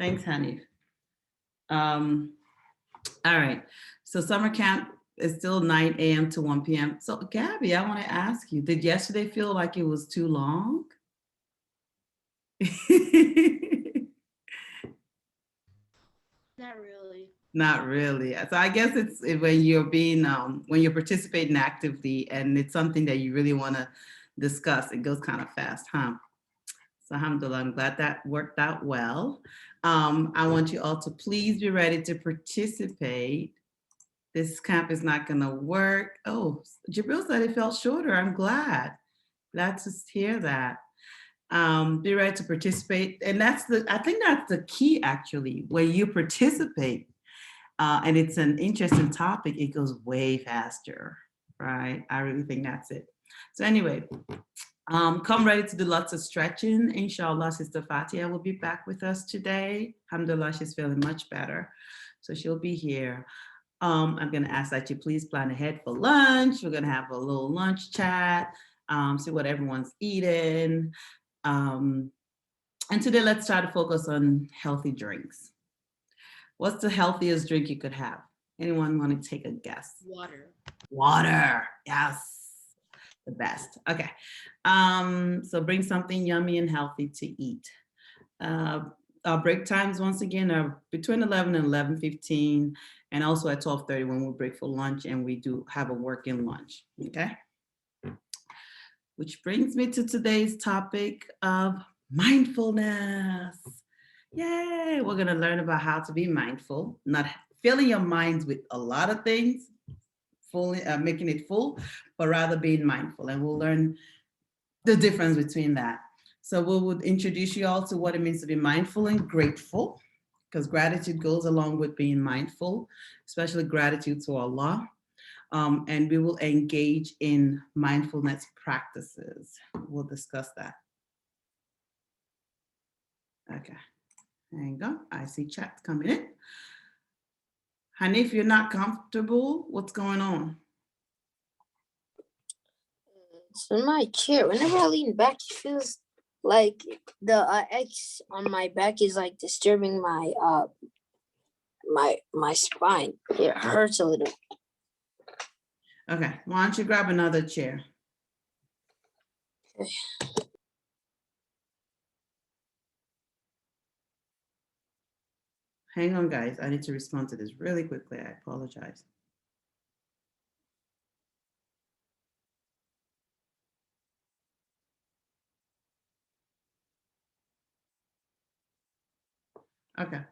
Thanks, Hanif. All right. So summer camp is still 9 a.m. to 1 p.m. So Gabby, I want to ask you, did yesterday feel like it was too long? Not really. Not really. So I guess it's when you're participating actively and it's something that you really want to discuss, it goes kind of fast, huh? So alhamdulillah, I'm glad that worked out well. I want you all to please be ready to participate. This camp is not going to work. Oh, Jabril said it felt shorter. I'm glad. Glad to hear that. Be ready to participate. And I think that's the key actually. When you participate and it's an interesting topic, it goes way faster, right? I really think that's it. So anyway, come ready to do lots of stretching. Inshallah, Sister Fatia will be back with us today. Alhamdulillah, she's feeling much better. So she'll be here. I'm going to ask that you please plan ahead for lunch. We're going to have a little lunch chat, see what everyone's eating. And today, let's try to focus on healthy drinks. What's the healthiest drink you could have? Anyone want to take a guess? Water. Water. Yes. The best. Okay. So bring something yummy and healthy to eat. Our break times once again are between 11 and 11:15, and also at 12:30 when we break for lunch and we do have a working lunch. Okay. Which brings me to today's topic of mindfulness. Yay! We're gonna learn about how to be mindful, not filling your minds with a lot of things, fully making it full, but rather being mindful, and we'll learn the difference between that. So we would introduce you all to what it means to be mindful and grateful, because gratitude goes along with being mindful, especially gratitude to Allah. And we will engage in mindfulness practices. We'll discuss that. Okay, hang on. I see chat coming in. Hanif, you're not comfortable? What's going on? It's in my chair. Whenever I lean back, it feels like the X on my back is like disturbing my spine. It hurts a little. Okay, why don't you grab another chair? Okay. Hang on, guys. I need to respond to this really quickly. I apologize. Okay.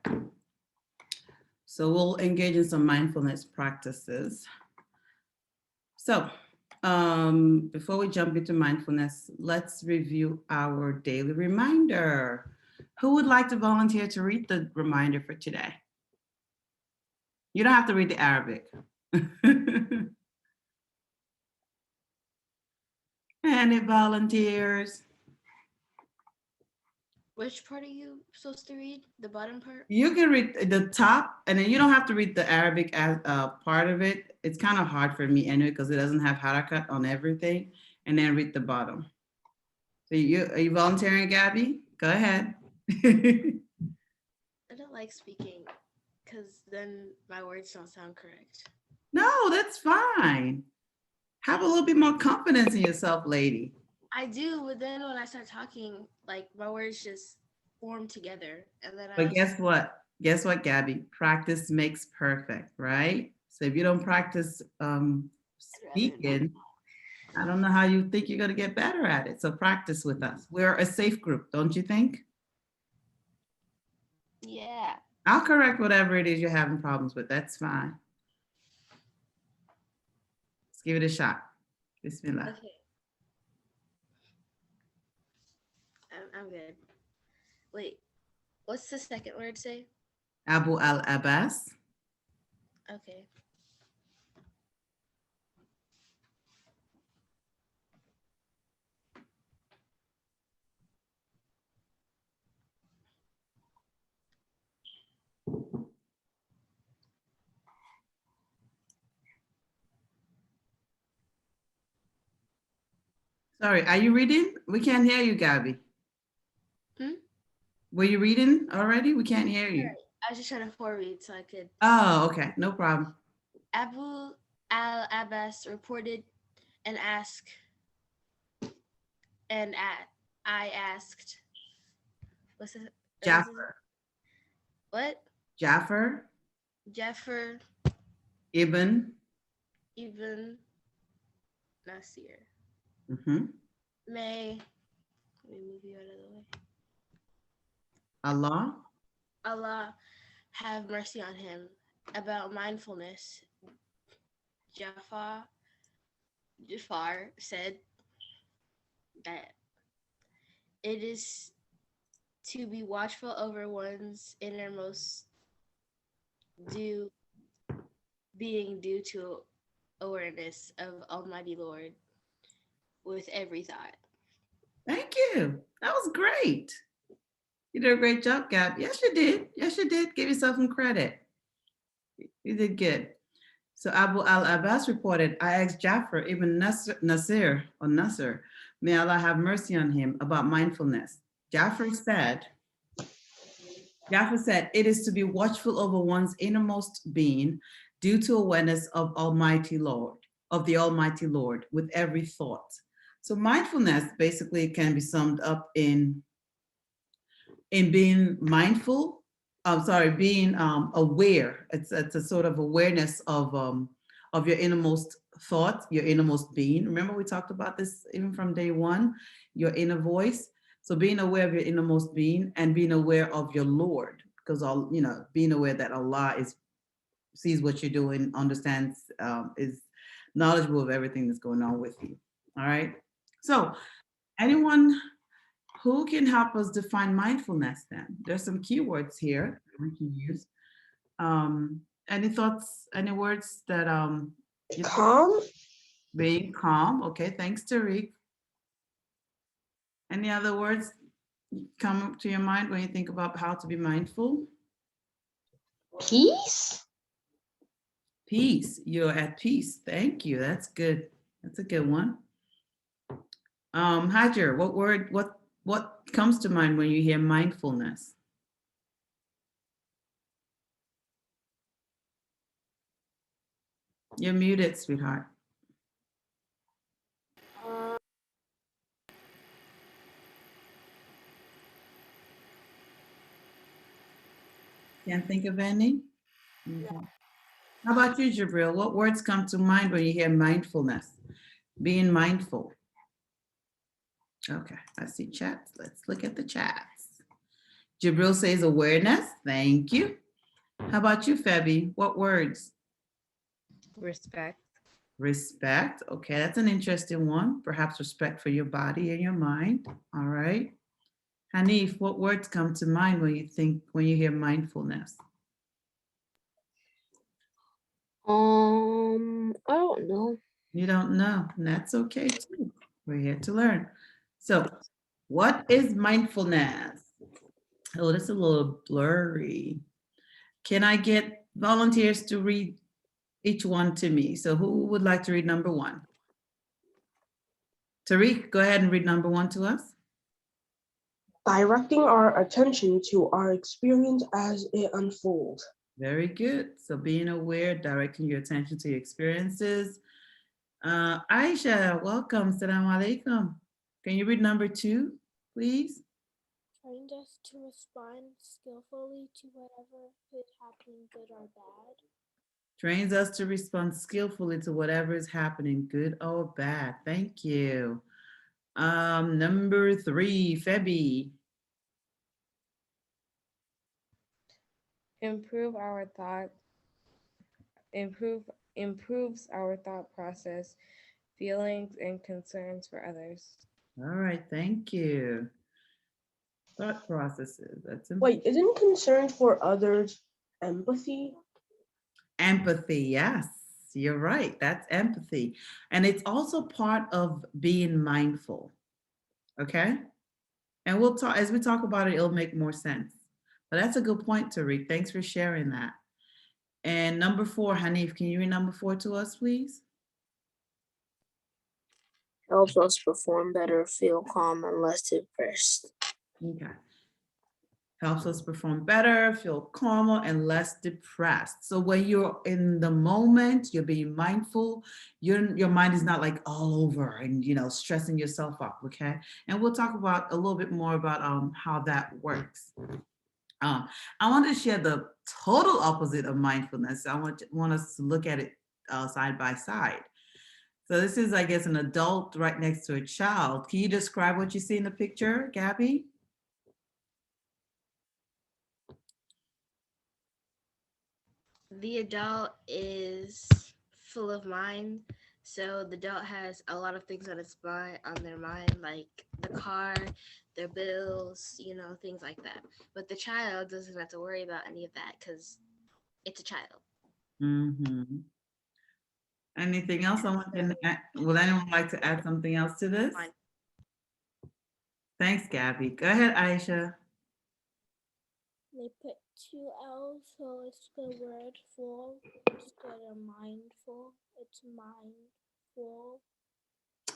So we'll engage in some mindfulness practices. So before we jump into mindfulness, let's review our daily reminder. Who would like to volunteer to read the reminder for today? You don't have to read the Arabic. Any volunteers? Which part are you supposed to read? The bottom part? You can read the top, and then you don't have to read the Arabic as part of it. It's kind of hard for me anyway because it doesn't have harakat on everything. And then read the bottom. So are you volunteering, Gabby? Go ahead. I don't like speaking because then my words don't sound correct. No, that's fine. Have a little bit more confidence in yourself, lady. I do, but then when I start talking, like my words just form together, and then But guess what? Guess what, Gabby? Practice makes perfect, right? So if you don't practice speaking, I don't know how you think you're going to get better at it. So practice with us. We're a safe group, don't you think? Yeah. I'll correct whatever it is you're having problems with. That's fine. Let's give it a shot. Bismillah. Okay. I'm good. Wait, what's the second word say? Abu al-Abbas. Okay. Sorry, are you reading? We can't hear you, Gabby. Hmm? Were you reading already? We can't hear you. I was just trying to foreread so I could. Oh, okay, no problem. Abu al-Abbas reported and asked, I asked, what's it? Jafar. What? Jafar Jafar ibn. ibn Nasir. Mhm. May, let me move you out of the way. Allah. Allah have mercy on him. About mindfulness, Jafar said that it is to be watchful over one's innermost being due to awareness of Almighty Lord with every thought. Thank you. That was great. You did a great job, Gab. Yes, you did. Yes, you did. Give yourself some credit. You did good. So Abu al-Abbas reported, I asked Jafar ibn Nasir, may Allah have mercy on him, about mindfulness. Jafar said, it is to be watchful over one's innermost being due to awareness of the Almighty Lord with every thought. So mindfulness basically can be summed up in being mindful. Being aware. It's a sort of awareness of your innermost thought, your innermost being. Remember, we talked about this even from day one, your inner voice. So being aware of your innermost being and being aware of your Lord, because being aware that Allah sees what you're doing, understands, is knowledgeable of everything that's going on with you. All right. So anyone who can help us define mindfulness then? There's some keywords here we can use. Any thoughts, any words that Calm. being calm. Okay, thanks, Tariq. Any other words come up to your mind when you think about how to be mindful? Peace. Peace. You're at peace. Thank you. That's good. That's a good one. Hajar, what comes to mind when you hear mindfulness? You're muted, sweetheart. Can't think of any? Okay. How about you, Jabril? What words come to mind when you hear mindfulness? Being mindful. Okay, I see chats. Let's look at the chats. Jabril says awareness. Thank you. How about you, Febby? What words? Respect. Respect. Okay, that's an interesting one. Perhaps respect for your body and your mind. All right. Hanif, what words come to mind when you hear mindfulness? I don't know. You don't know, and that's okay too. We're here to learn. So, what is mindfulness? Oh, that's a little blurry. Can I get volunteers to read each one to me? So who would like to read number one? Tariq, go ahead and read number one to us. Directing our attention to our experience as it unfolds. Very good. So being aware, directing your attention to your experiences. Aisha, welcome. Assalamu alaikum. Can you read number two, please? Trained us to respond skillfully to whatever is happening, good or bad. Trains us to respond skillfully to whatever is happening, good or bad. Thank you. Number three, Febby. Improves our thought process, feelings, and concerns for others. All right, thank you. Thought processes. That's Wait, isn't concern for others empathy? empathy. Yes, you're right. That's empathy. And it's also part of being mindful. Okay. And we'll talk as we talk about it, it'll make more sense. But that's a good point, Tariq. Thanks for sharing that. And number four, Hanif, can you read number four to us, please? Helps us perform better, feel calm, and less depressed. Okay. helps us perform better, feel calmer, and less depressed. So when you're in the moment, you're being mindful, your mind is not like all over and, you know, stressing yourself up, okay? And we'll talk about a little bit more about how that works. I want to share the total opposite of mindfulness. I want us to look at it side by side. So this is, I guess, an adult right next to a child. Can you describe what you see in the picture, Gabby? The adult is full of mind. So the adult has a lot of things on their mind, like the car, their bills, you know, things like that. But the child doesn't have to worry about any of that because it's a child. Mm-hmm. Anything else I want to add? Would anyone like to add something else to this? Fine. Thanks, Gabby. Go ahead, Aisha. They put 2 L's, so it's the word full instead of mindful. It's mindful.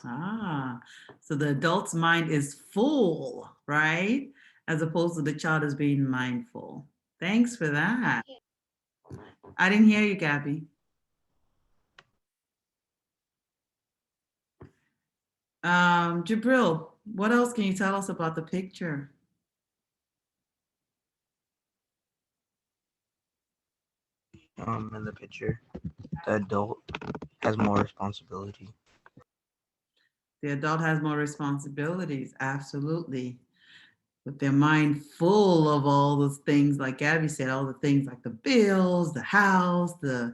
Ah, so the adult's mind is full, right? As opposed to the child is being mindful. Thanks for that. I didn't hear you, Gabby. Jabril, what else can you tell us about the picture? In the picture, the adult has more responsibility. The adult has more responsibilities, absolutely. With their mind full of all those things, like Gabby said, all the things like the bills, the house, the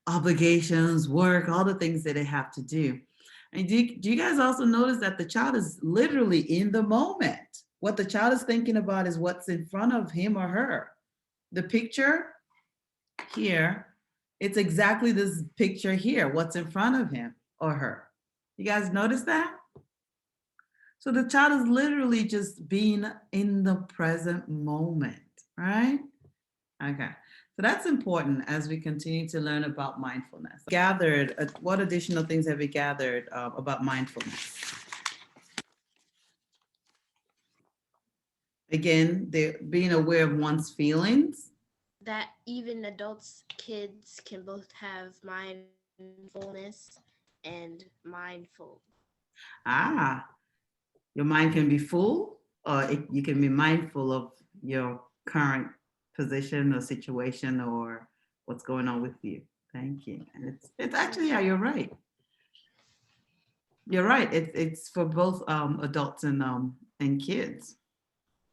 obligations, work, all the things that they have to do. And do you guys also notice that the child is literally in the moment? What the child is thinking about is what's in front of him or her. The picture here, it's exactly this picture here, what's in front of him or her. You guys notice that? So the child is literally just being in the present moment, right? Okay, so that's important as we continue to learn about mindfulness. Gathered, what additional things have we gathered about mindfulness? Again, they're being aware of one's feelings. That even adults, kids can both have mindfulness and mindful. Ah, your mind can be full, or you can be mindful of your current position or situation or what's going on with you. Thank you. And it's actually, yeah, you're right. You're right. It's for both adults and kids.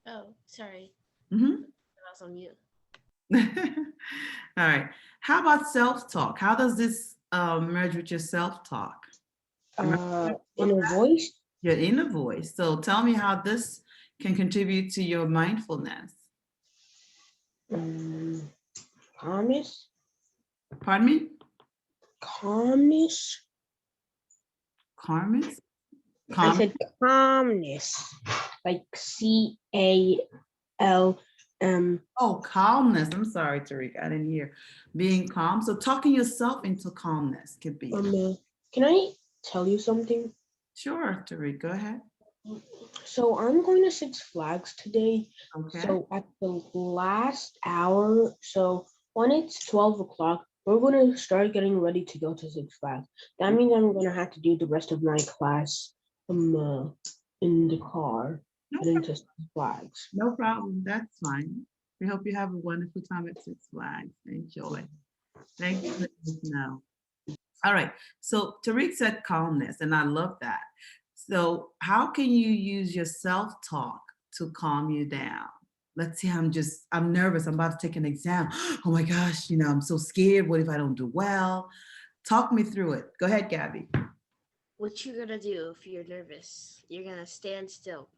Oh, sorry. Mm-hmm. I was on mute. All right. How about self-talk? How does this merge with your self-talk? Inner voice. Your inner voice. So tell me how this can contribute to your mindfulness. Calmness. Pardon me? Calmness. Calmness? I said calmness, like CALM. Oh, calmness. I'm sorry, Tariq. I didn't hear. Being calm. So talking yourself into calmness could be. Can I tell you something? Sure, Tariq. Go ahead. So I'm going to Six Flags today. Okay. So at the last hour, so when it's 12 o'clock, we're going to start getting ready to go to Six Flags. That means I'm going to have to do the rest of my class in the car and into Six Flags. No problem. That's fine. We hope you have a wonderful time at Six Flags. Enjoy. Thank you for letting us know. All right. So Tariq said calmness, and I love that. So how can you use your self-talk to calm you down? Let's see, I'm nervous. I'm about to take an exam. Oh my gosh, you know, I'm so scared. What if I don't do well? Talk me through it. Go ahead, Gabby. What you're gonna do if you're nervous? You're gonna stand still,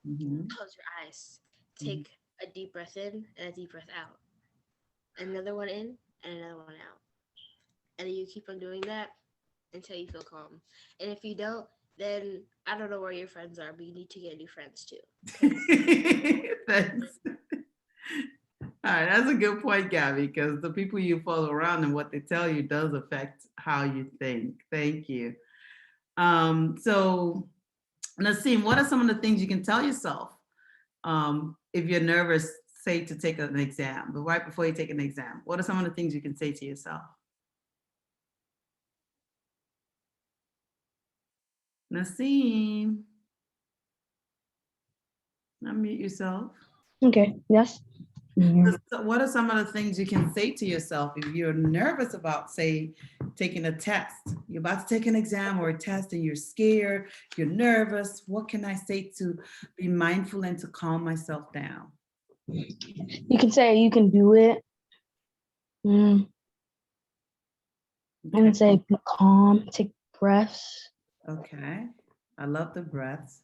Mm-hmm. close your eyes, take a deep breath in and a deep breath out, another one in and another one out, and then you keep on doing that until you feel calm. And if you don't, then I don't know where your friends are, but you need to get new friends too. Thanks. All right, that's a good point, Gabby, because the people you follow around and what they tell you does affect how you think. Thank you. So let's see, what are some of the things you can tell yourself if you're nervous, say to take an exam, but right before you take an exam, what are some of the things you can say to yourself? Naseem, unmute yourself. Okay, yes. So what are some of the things you can say to yourself if you're nervous about, say, taking a test? You're about to take an exam or a test and you're scared, you're nervous. What can I say to be mindful and to calm myself down? You can say you can do it. I Okay. can say be calm, take breaths. Okay. I love the breaths.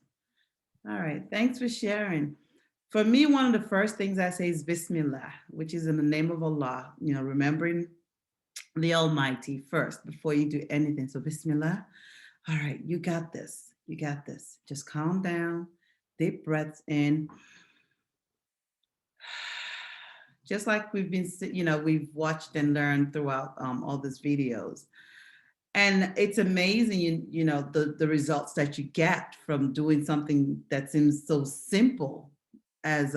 All right. Thanks for sharing. For me, one of the first things I say is Bismillah, which is in the name of Allah, remembering the Almighty first before you do anything. So Bismillah. All right, you got this. You got this. Just calm down, deep breaths in. Just like we've been, we've watched and learned throughout all these videos. And it's amazing, the results that you get from doing something that seems so simple as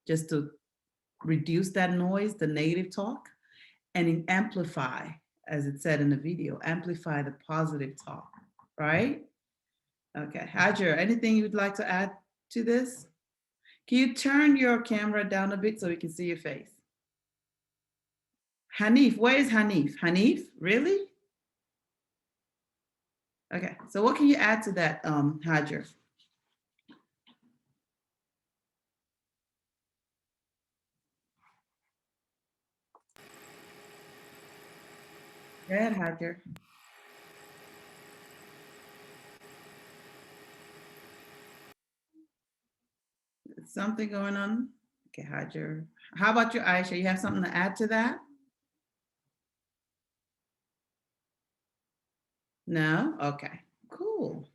just to reduce that noise, the negative talk, and amplify, as it said in the video, amplify the positive talk, right? Okay, Hajar, anything you'd like to add to this? Can you turn your camera down a bit so we can see your face? Hanif, where is Hanif? Hanif, really? Okay, so what can you add to that, Hajar? Go ahead, Hajar. Something going on? Okay, Hajar. How about you, Aisha? You have something to add to that? No? Okay, cool.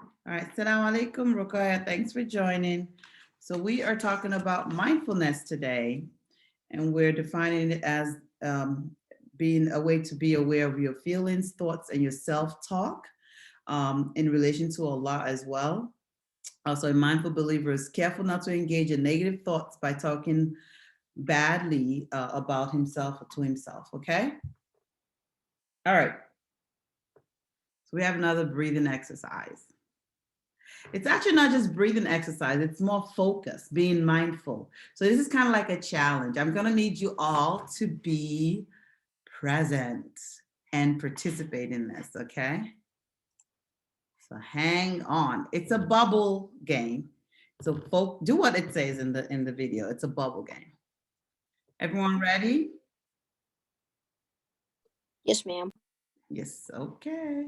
All right, Assalamu alaikum, Ruqayya. Thanks for joining. So we are talking about mindfulness today, and we're defining it as being a way to be aware of your feelings, thoughts, and your self-talk in relation to Allah as well. Also, a mindful believer is careful not to engage in negative thoughts by talking badly about himself or to himself, okay? All right. So we have another breathing exercise. It's actually not just breathing exercise, it's more focus, being mindful. So this is kind of like a challenge. I'm gonna need you all to be present and participate in this, okay? So hang on. It's a bubble game. So do what it says in the video. It's a bubble game. Everyone ready? Yes, ma'am. Yes, okay.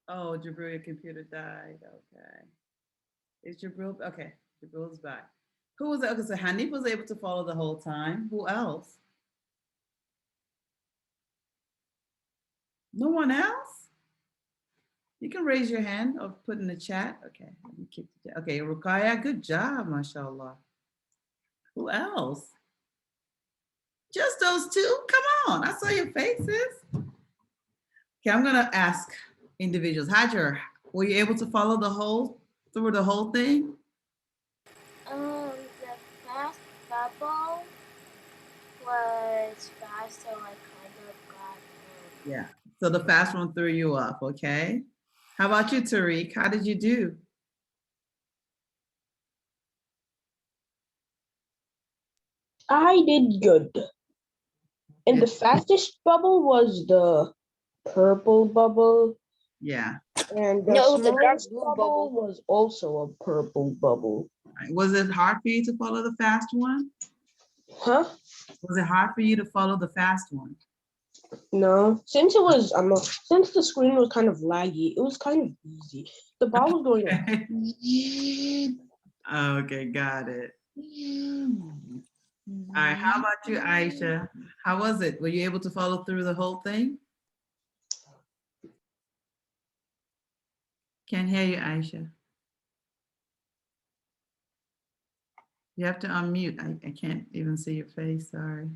Oh, Jabril, your computer died. Okay. Is Jabril, okay, Jabril's back. Who was it? Okay, so Hanif was able to follow the whole time. Who else? No one else? You can raise your hand or put in the chat. Okay, let me keep it. Okay, Ruqayya, good job, mashallah. Who else? Just those two? Come on, I saw your faces. Okay, I'm gonna ask individuals. Hajar, were you able to follow through the whole thing? The fast bubble was fast, so I kind of got Yeah. So the fast one threw you off, okay? How about you, Tariq? How did you do? I did good. And the fastest bubble was the purple bubble. Yeah. And the No, it was the dark smallest blue bubble bubble. was also a purple bubble. Was it hard for you to follow the fast one? Huh? Was it hard for you to follow the fast one? No, since it was since the screen was kind of laggy, it was kind of easy. The ball was going like, Okay, got it. All right, how about you, Aisha? How was it? Were you able to follow through the whole thing? Can't hear you, Aisha. You have to unmute. I can't even see your face, sorry.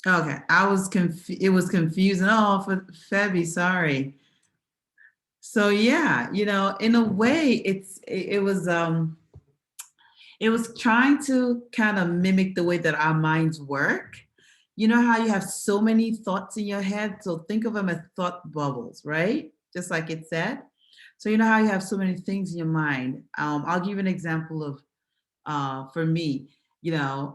Okay, it was confusing. Oh, for Febby, sorry. So yeah, in a way, it was trying to kind of mimic the way that our minds work. You know how you have so many thoughts in your head? So think of them as thought bubbles, right? Just like it said. So you know how you have so many things in your mind. I'll give you an example of for me,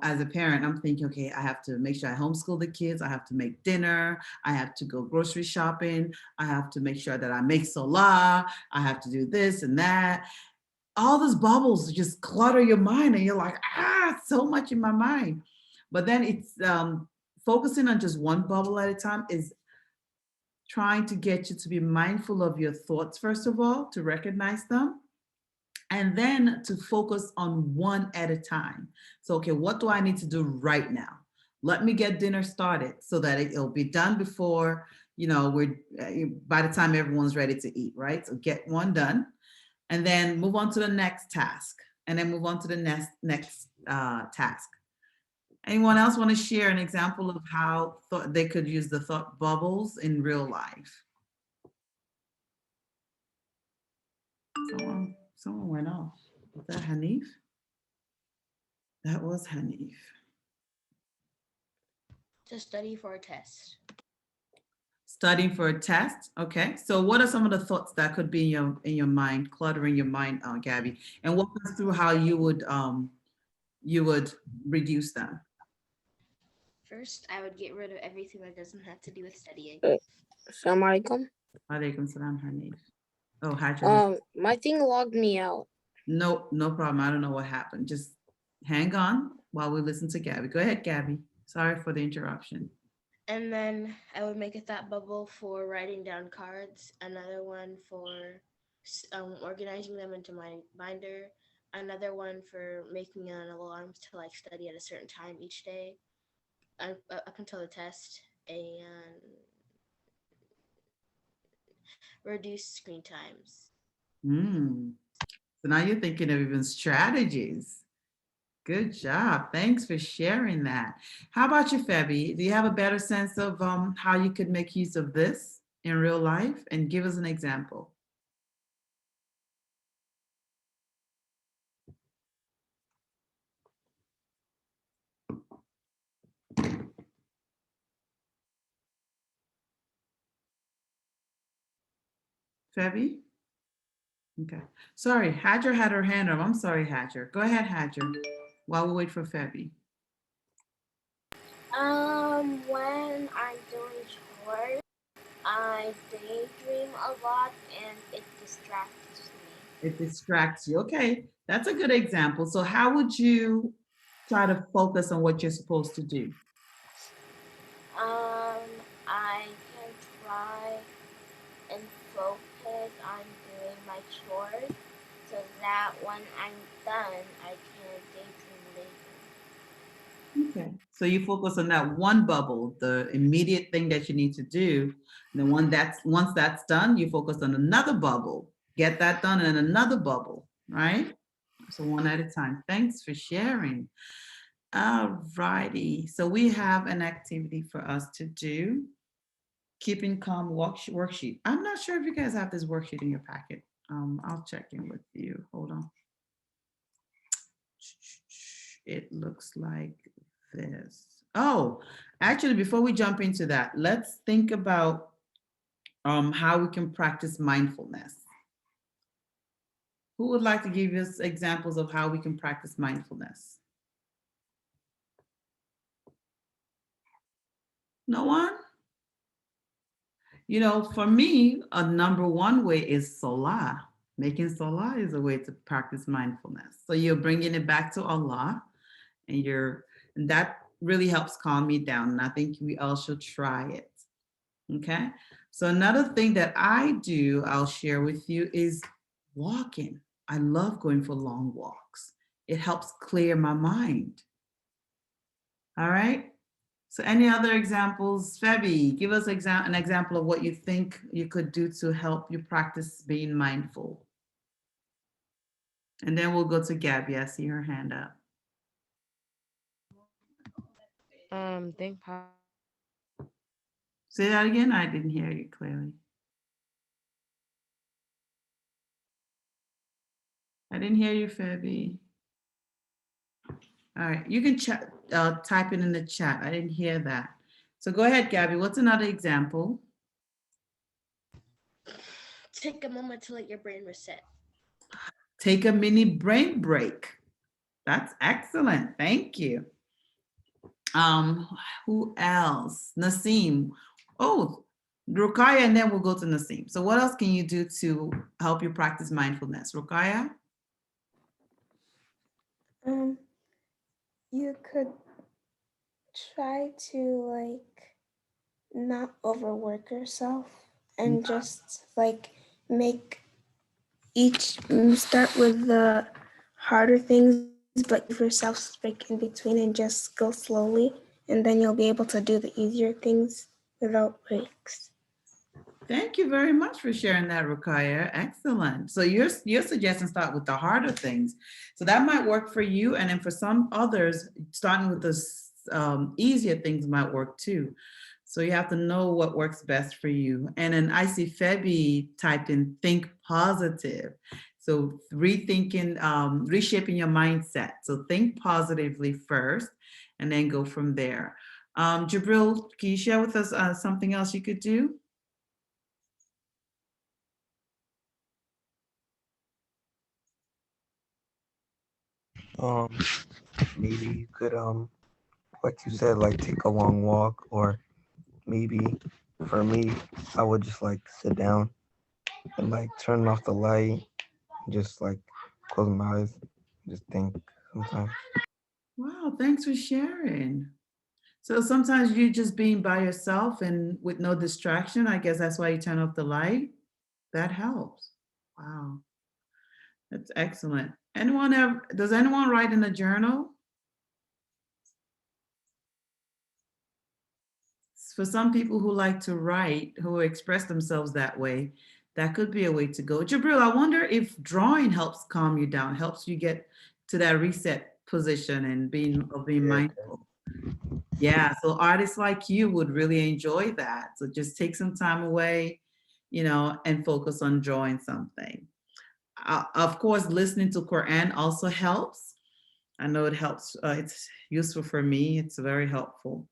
as a parent, I'm thinking, okay, I have to make sure I homeschool the kids. I have to make dinner. I have to go grocery shopping. I have to make sure that I make solar. I have to do this and that. All those bubbles just clutter your mind, and you're like, so much in my mind. But then it's focusing on just one bubble at a time is trying to get you to be mindful of your thoughts, first of all, to recognize them and then to focus on one at a time. So, okay, what do I need to do right now? Let me get dinner started so that it'll be done before, we're by the time everyone's ready to eat, right? So get one done and then move on to the next task and then move on to the next task. Anyone else want to share an example of how they could use the thought bubbles in real life? Someone went off. Was that Hanif? That was Hanif. To study for a test. Studying for a test. Okay. So what are some of the thoughts that could be in your mind, cluttering your mind, Gabby? And walk us through how you would reduce them. First, I would get rid of everything that doesn't have to do with studying. Assalamu alaikum. Alaikum salam, Hanif. Oh, hi. My thing logged me out. No problem. I don't know what happened. Just hang on while we listen to Gabby. Go ahead, Gabby. Sorry for the interruption. And then I would make a thought bubble for writing down cards, another one for organizing them into my binder, another one for making an alarm to like study at a certain time each day up until the test, and reduce screen times. So now you're thinking of even strategies. Good job. Thanks for sharing that. How about you, Febby? Do you have a better sense of how you could make use of this in real life? And give us an example. Febby? Okay. Sorry, Hadger had her hand up. I'm sorry, Hadger. Go ahead, Hadger, while we wait for Febby. When I'm doing chores, I daydream a lot and it distracts me. It distracts you. Okay, that's a good example. So how would you try to focus on what you're supposed to do? I can try and focus on doing my chores so that when I'm done, I can daydream later. Okay, so you focus on that one bubble, the immediate thing that you need to do. And then once that's done, you focus on another bubble, get that done, and another bubble, right? So one at a time. Thanks for sharing. All righty. So we have an activity for us to do. Keeping calm worksheet. I'm not sure if you guys have this worksheet in your packet. I'll check in with you. Hold on. It looks like this. Oh, actually, before we jump into that, let's think about how we can practice mindfulness. Who would like to give us examples of how we can practice mindfulness? No one? For me, a number one way is salah. Making salah is a way to practice mindfulness. So you're bringing it back to Allah, and that really helps calm me down. And I think we all should try it. Okay. So another thing that I do, I'll share with you, is walking. I love going for long walks. It helps clear my mind. All right. So any other examples? Febby, give us an example of what you think you could do to help you practice being mindful. And then we'll go to Gabby. I see her hand up. Think Say that again. I didn't hear you clearly. I didn't hear you, Fabi. All right, you can chat, type it in the chat. I didn't hear that. So go ahead, Gabby. What's another example? Take a moment to let your brain reset. Take a mini brain break. That's excellent. Thank you. Who else? Naseem. Oh, Rukaya, and then we'll go to Naseem. So what else can you do to help you practice mindfulness? Rukaya? You could try to like not overwork yourself and just like make each start with the harder things, but give yourself break in between and just go slowly, and then you'll be able to do the easier things without breaks. Thank you very much for sharing that, Rukaya. Excellent. So you're suggesting start with the harder things. So that might work for you. And then for some others, starting with the easier things might work too. So you have to know what works best for you. And then I see Febi typed in think positive. So rethinking, reshaping your mindset. So think positively first and then go from there. Jabril, can you share with us something else you could do? Um, maybe you could like you said, like take a long walk, or maybe for me, I would just like sit down and like turn off the light, just like close my eyes, just think sometimes. Wow, thanks for sharing. So sometimes you just being by yourself and with no distraction, I guess that's why you turn off the light. That helps. Wow, that's excellent. Anyone ever, does anyone write in a journal? For some people who like to write, who express themselves that way, that could be a way to go. Jabril, I wonder if drawing helps calm you down, helps you get to that reset position and being Yeah, mindful. Yeah, so artists like you would really enjoy that. So just take some time away, and focus on drawing something. Of course, listening to Quran also helps. I know it helps. It's useful for me. It's very helpful.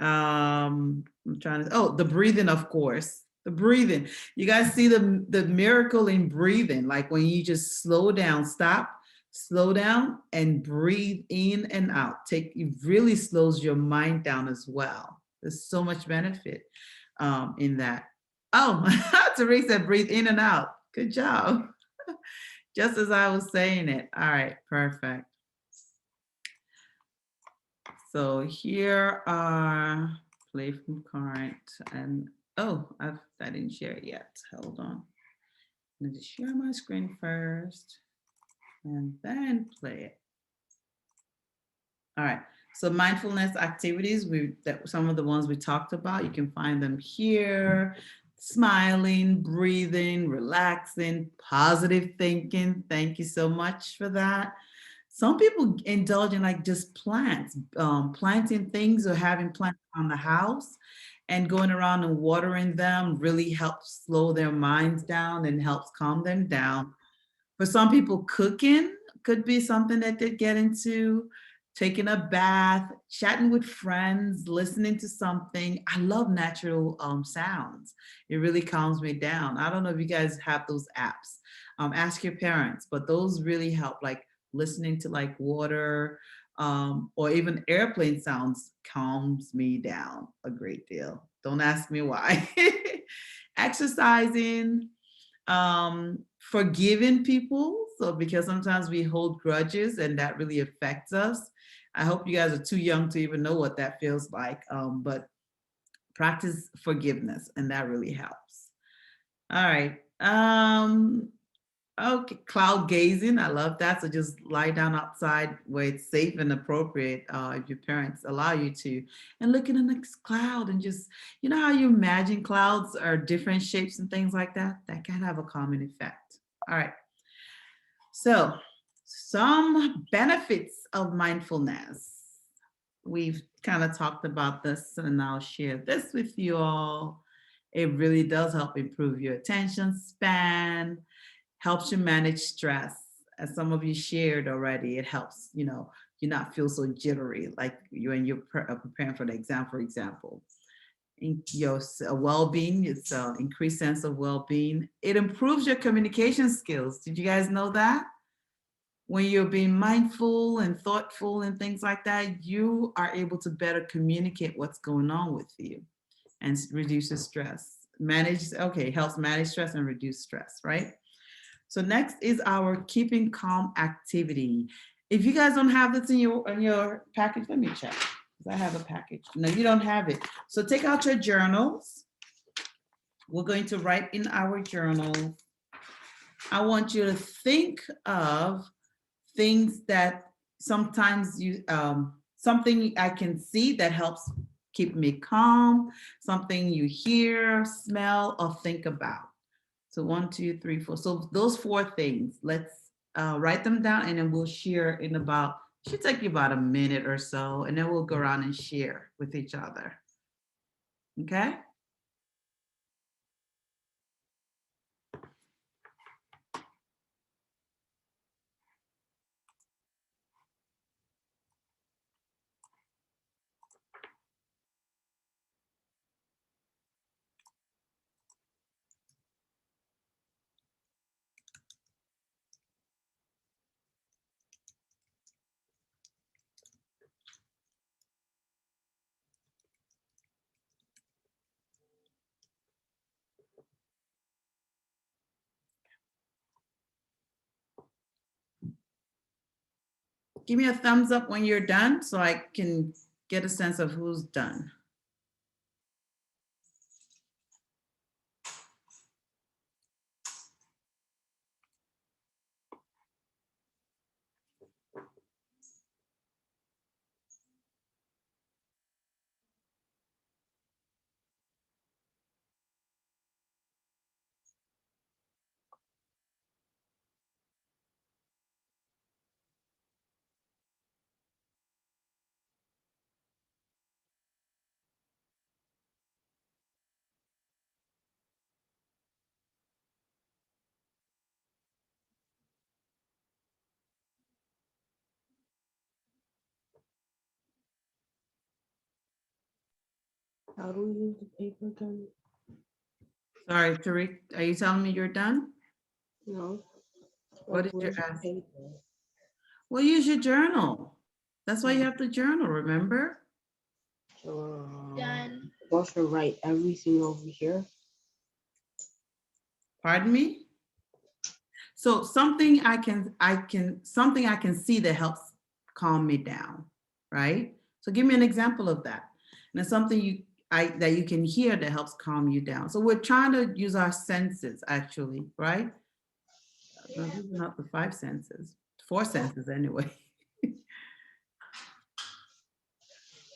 I'm trying to. Oh, the breathing, of course. The breathing. You guys see the miracle in breathing, like when you just slow down, stop, slow down, and breathe in and out. It really slows your mind down as well. There's so much benefit in that. Oh, Teresa said breathe in and out. Good job. Just as I was saying it. All right, perfect. So here are play from current and I didn't share it yet. Hold on. I'm going to share my screen first and then play it. All right. So mindfulness activities, some of the ones we talked about, you can find them here. Smiling, breathing, relaxing, positive thinking. Thank you so much for that. Some people indulge in like just plants, planting things or having plants on the house and going around and watering them really helps slow their minds down and helps calm them down. For some people, cooking could be something that they get into, taking a bath, chatting with friends, listening to something. I love natural sounds. It really calms me down. I don't know if you guys have those apps. Ask your parents, but those really help, like listening to like water or even airplane sounds calms me down a great deal. Don't ask me why. Exercising, forgiving people. So because sometimes we hold grudges and that really affects us. I hope you guys are too young to even know what that feels like. But practice forgiveness and that really helps. All right. Okay, cloud gazing. I love that. So just lie down outside where it's safe and appropriate if your parents allow you to, and look at the next cloud and just, how you imagine clouds are different shapes and things like that? That can have a calming effect. All right. So some benefits of mindfulness. We've kind of talked about this and I'll share this with you all. It really does help improve your attention span, helps you manage stress. as some of you shared already, it helps, you not feel so jittery like when you're preparing for the exam, for example. In your well-being, it's an increased sense of well-being. It improves your communication skills. Did you guys know that? When you're being mindful and thoughtful and things like that, you are able to better communicate what's going on with you and reduces stress. Helps manage stress and reduce stress, right? So next is our keeping calm activity. If you guys don't have this in your package, let me check. 'Cause I have a package. No, you don't have it. So take out your journals. We're going to write in our journal. I want you to think of things that sometimes something I can see that helps keep me calm, something you hear, smell, or think about. So 1, 2, 3, 4. So those 4 things, let's write them down and then we'll share in should take you about a minute or so, and then we'll go around and share with each other. Okay? Give me a thumbs up when you're done so I can get a sense of who's done. How do we use the paper again? Sorry, Tariq, are you telling me you're done? No. What Like, did you where's the ask? paper? Well, use your journal. That's why you have to journal, remember? Done. Supposed to write everything over here. Pardon me? So something I can see that helps calm me down, right? So give me an example of that. And it's something that you can hear that helps calm you down. So we're trying to use our senses actually, right? No, these are not the 5 senses, 4 senses anyway.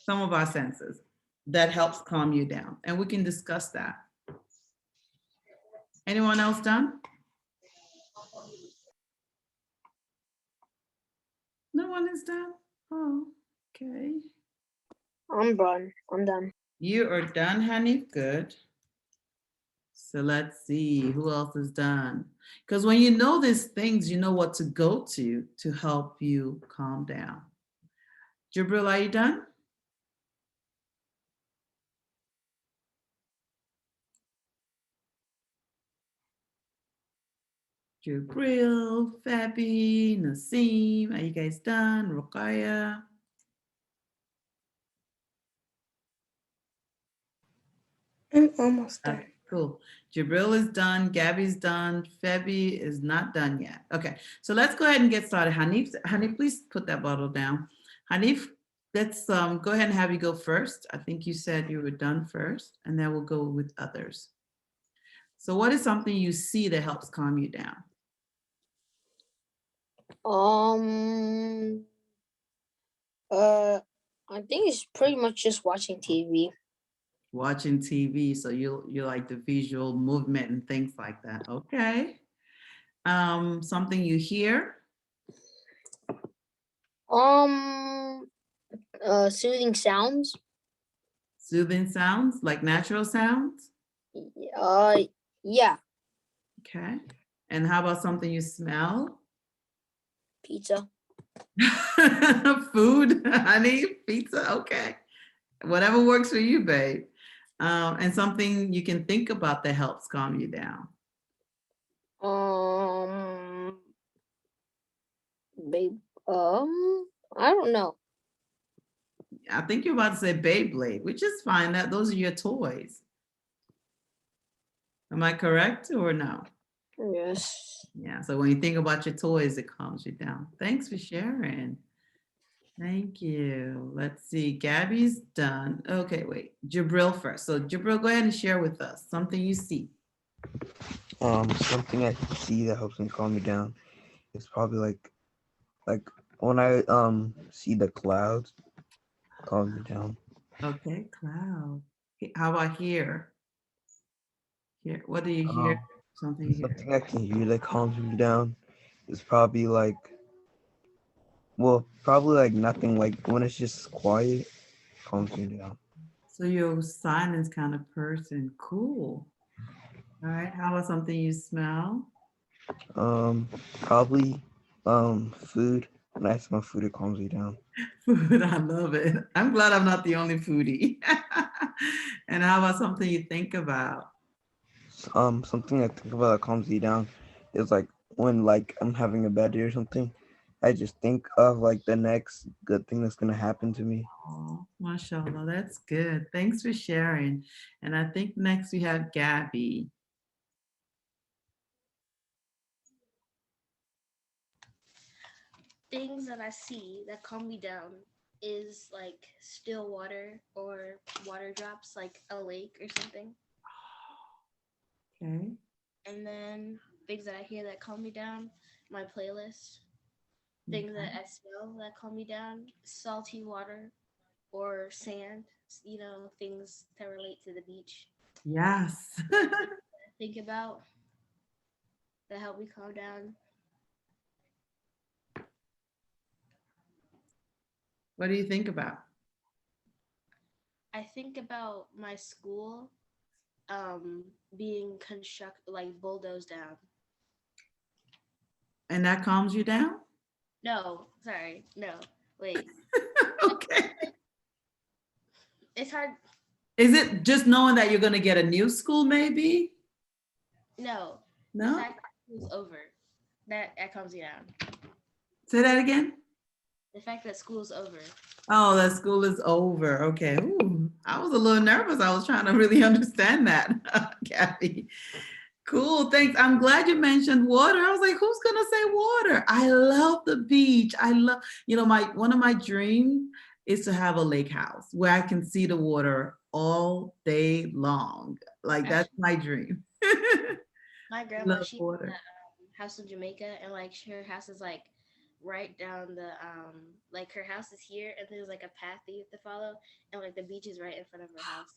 Some of our senses that helps calm you down. And we can discuss that. Anyone else done? No one is done? Oh, okay. I'm done. I'm done. You are done, honey? Good. So let's see who else is done. Because when you know these things, you know what to go to help you calm down. Jabril, are you done? Jabril, Fabi, Naseem, are you guys done? Ruqayya? I'm almost done. Okay, cool. Jabril is done. Gabby's done. Fabi is not done yet. Okay, so let's go ahead and get started. Hanif, please put that bottle down. Hanif, let's go ahead and have you go first. I think you said you were done first, and then we'll go with others. So what is something you see that helps calm you down? I think it's pretty much just watching TV. Watching TV, so you like the visual movement and things like that. Okay. Something you hear? Soothing sounds. Soothing sounds, like natural sounds? Yeah. Okay. And how about something you smell? Pizza. Food, honey, pizza, okay. Whatever works for you, babe. And something you can think about that helps calm you down. Babe. I don't know. I think you're about to say Beyblade, which is fine. That those are your toys. Am I correct or no? Yes. Yeah. So when you think about your toys, it calms you down. Thanks for sharing. Thank you. Let's see. Gabby's done. Okay, wait. Jabril first. So Jabril, go ahead and share with us something you see. Something I see that helps me calm me down is probably like when I see the clouds, calm me down. Okay, cloud. How about here? Here, what do you hear? Um, Something here. Something I can hear that calms me down is probably like, well, probably like nothing, like when it's just quiet, calms me down. So you're a silence kind of person. Cool. All right. How about something you smell? Probably food. When I smell food, it calms me down. Food. I love it. I'm glad I'm not the only foodie. And how about something you think about? Something I think about that calms me down is like when like I'm having a bad day or something, I just think of like the next good thing that's gonna happen to me. Oh, mashallah, that's good. Thanks for sharing. And I think next we have Gabby. Things that I see that calm me down is like still water or water drops, like a lake or something. Okay. And then things that I hear that calm me down, my playlist. Things that I smell that calm me down, salty water or sand, things that relate to the beach. Yes. Think about that help me calm down. What do you think about? I think about my school being bulldozed down. And that calms you down? No, sorry, no, wait. Okay. It's hard. Is it just knowing that you're going to get a new school, maybe? No, the No? fact that school's over, that calms me down. Say that again? The fact that school's over. Oh, that school is over. Okay. Ooh, I was a little nervous. I was trying to really understand that, Kathy. Cool. Thanks. I'm glad you mentioned water. I was like, who's gonna say water? I love the beach. I love, one of my dreams is to have a lake house where I can see the water all day long. Like that's my dream. My grandma, Love she has water. a house in Jamaica, and like her house is like right down the like her house is here, and there's like a path that you have to follow, and like the beach is right in front of her house.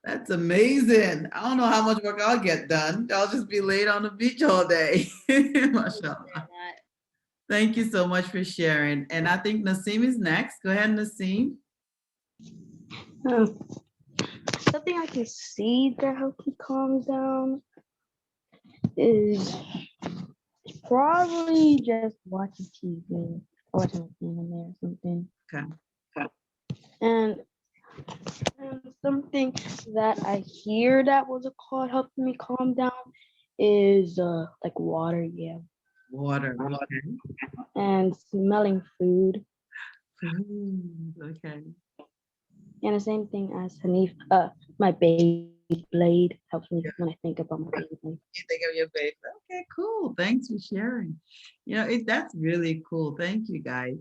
That's amazing. I don't know how much work I'll get done. I'll just be laid on the beach all day. Mashallah. Thank you so much for sharing. And I think Nasim is next. Go ahead, Nasim. Something I can see that helps me calm down is probably just watching TV, watching an anime or something. Okay. And something that I hear that was a call helping me calm down is like water, yeah, Water. and smelling food. Okay. And the same thing as Hanif, my Beyblade helps me when I think about my Beyblade. You think of your baby. Okay, cool. Thanks for sharing. That's really cool. Thank you, guys.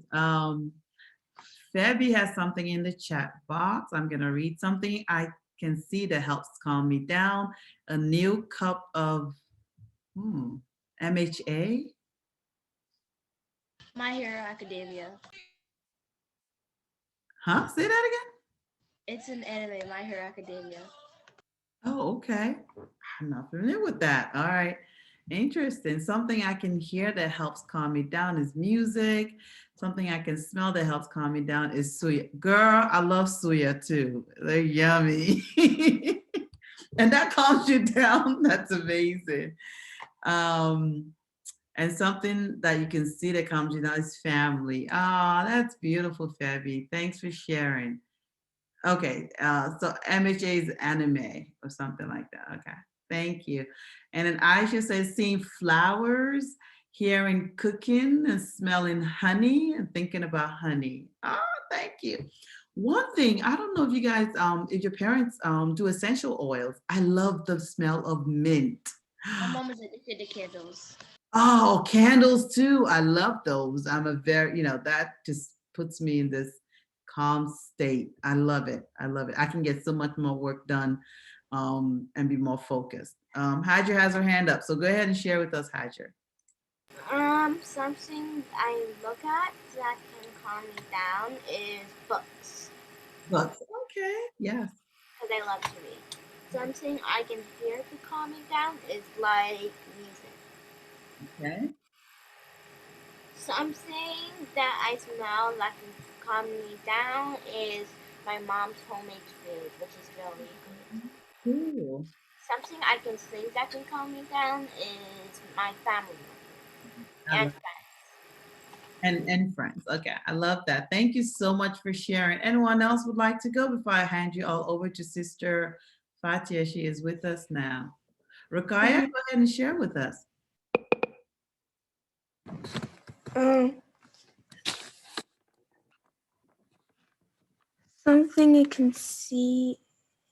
Fabi has something in the chat box. I'm gonna read something I can see that helps calm me down. A new cup of MHA. My Hero Academia. Huh? Say that again. It's an anime, My Hero Academia. Oh, okay. I'm not familiar with that. All right. Interesting. Something I can hear that helps calm me down is music. Something I can smell that helps calm me down is suya. Girl, I love suya too. They're yummy. And that calms you down. That's amazing. And something that you can see that comes, is family. Ah, that's beautiful, Fabi. Thanks for sharing. Okay, so MHA is anime or something like that. Okay, thank you. And then Aisha says seeing flowers, hearing cooking and smelling honey and thinking about honey. Oh, thank you. One thing, I don't know if you guys, if your parents do essential oils. I love the smell of mint. My mom is addicted to candles. Oh, candles too. I love those. I'm a very, that just puts me in this calm state. I love it. I love it. I can get so much more work done and be more focused. Hydra has her hand up. So go ahead and share with us, Hydra. Something I look at that can calm me down is books, Books. Okay. Yes. because I love to read. Something I can hear to calm me down is like music. Okay. Something that I smell that can calm me down is my mom's homemade food, which is really good. Cool. Something I can sing that can calm me down is my family I and love- friends. And friends. Okay. I love that. Thank you so much for sharing. Anyone else would like to go before I hand you all over to Sister Fatia? She is with us now. Rakaya, go ahead and share with us. Something you can see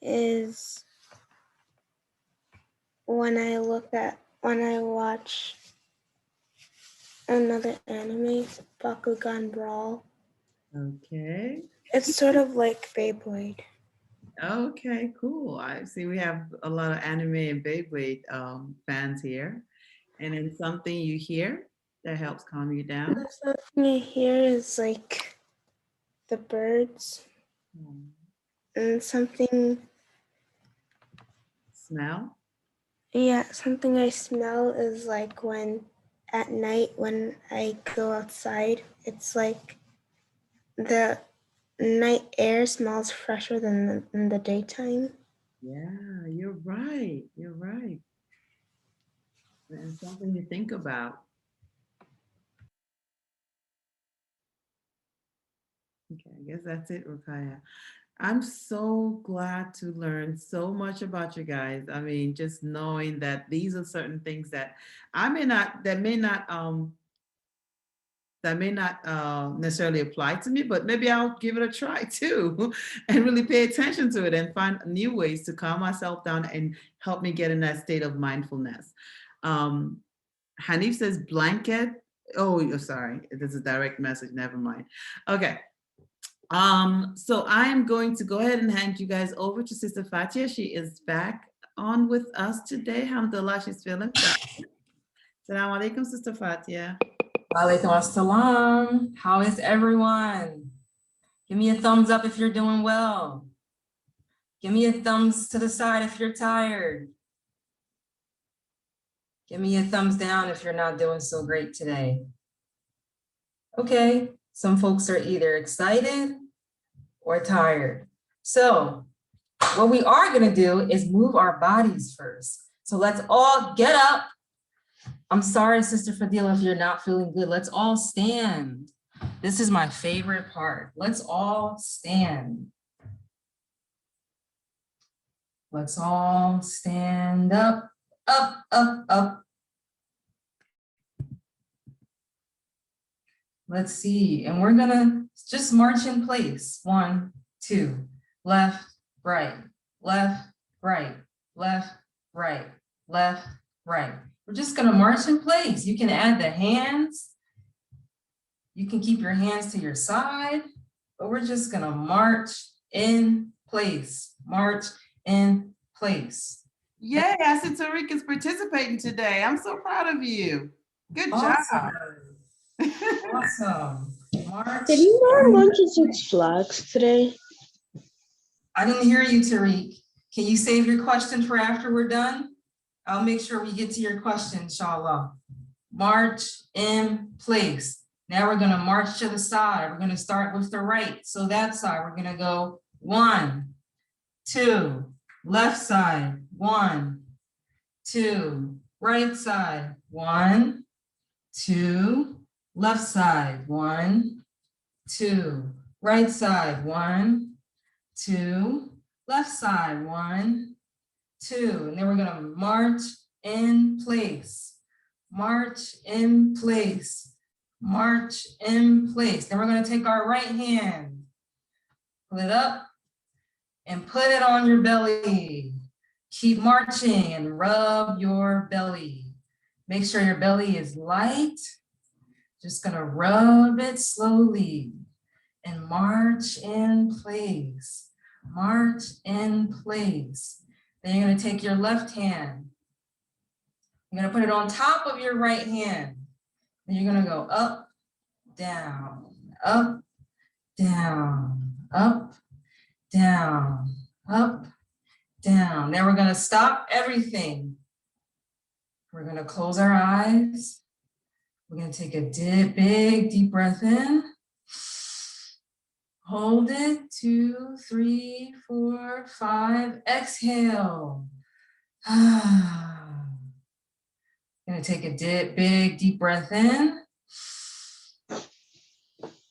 is when I watch another anime, Bakugan Brawl. Okay. It's sort of like Beyblade. Okay, cool. I see we have a lot of anime and Beyblade fans here. And then something you hear that helps calm you down. The something I hear is like the birds, and something Smell. something I smell is like when at night when I go outside, it's like the night air smells fresher than in the daytime. Yeah, you're right. You're right. And something to think about. Okay, I guess that's it, Rukaya. I'm so glad to learn so much about you guys. I mean, just knowing that these are certain things that that may not necessarily apply to me, but maybe I'll give it a try too and really pay attention to it and find new ways to calm myself down and help me get in that state of mindfulness. Hanif says blanket. Oh, you're sorry. This is a direct message. Never mind. Okay. So I am going to go ahead and hand you guys over to Sister Fatia. She is back on with us today. Alhamdulillah, she's feeling better. Assalamu alaikum, Sister Fatia. Walaikum assalam. How is everyone? Give me a thumbs up if you're doing well. Give me a thumbs to the side if you're tired. Give me a thumbs down if you're not doing so great today. Okay, some folks are either excited or tired. So what we are gonna do is move our bodies first. So let's all get up. I'm sorry, Sister Fadila, if you're not feeling good. Let's all stand. This is my favorite part. Let's all stand. Let's all stand up, up, up, up. Let's see, and we're gonna just march in place. 1, 2, left, right, left, right, left, right, left, right. We're just gonna march in place. You can add the hands. You can keep your hands to your side, but we're just gonna march in place. March in place. Yay, I see Tariq is participating today. I'm so proud of you. Good job. Awesome. March. Did you wear lunch at Six Flags today? I didn't hear you, Tariq. Can you save your question for after we're done? I'll make sure we get to your question, inshallah. March in place. Now we're gonna march to the side. We're gonna start with the right. So that side, we're gonna go 1, 2, left side, 1, 2, right side, 1, 2, left side, 1, 2, right side, 1, 2, left side, 1, 2, and then we're gonna march in place, march in place, march in place. Then we're gonna take our right hand, pull it up, and put it on your belly. Keep marching and rub your belly. Make sure your belly is light. Just gonna rub it slowly and march in place. March in place. Then you're gonna take your left hand. You're gonna put it on top of your right hand. And you're gonna go up, down, up, down, up, down, up, down. Then we're gonna stop everything. We're gonna close our eyes. We're gonna take a big deep breath in. Hold it, 2, 3, 4, 5, exhale. Gonna take a big deep breath in.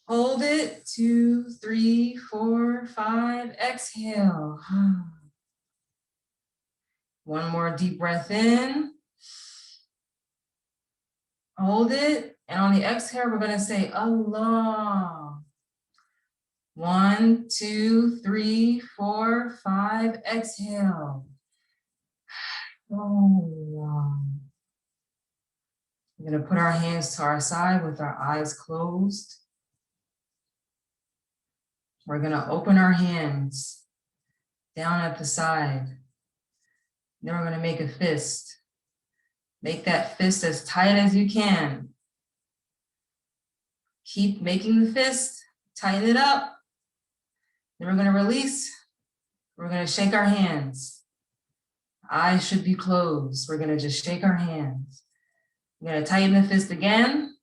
Hold it, 2, 3, 4, 5, exhale. One more deep breath in. Hold it, and on the exhale, we're gonna say Allah. 1, 2, 3, 4, 5, exhale. Allah. We're gonna put our hands to our side with our eyes closed. We're gonna open our hands down at the side. Then we're gonna make a fist. Make that fist as tight as you can. Keep making the fist, tighten it up. Then we're gonna release. We're gonna shake our hands. Eyes should be closed. We're gonna just shake our hands. We're gonna tighten the fist again.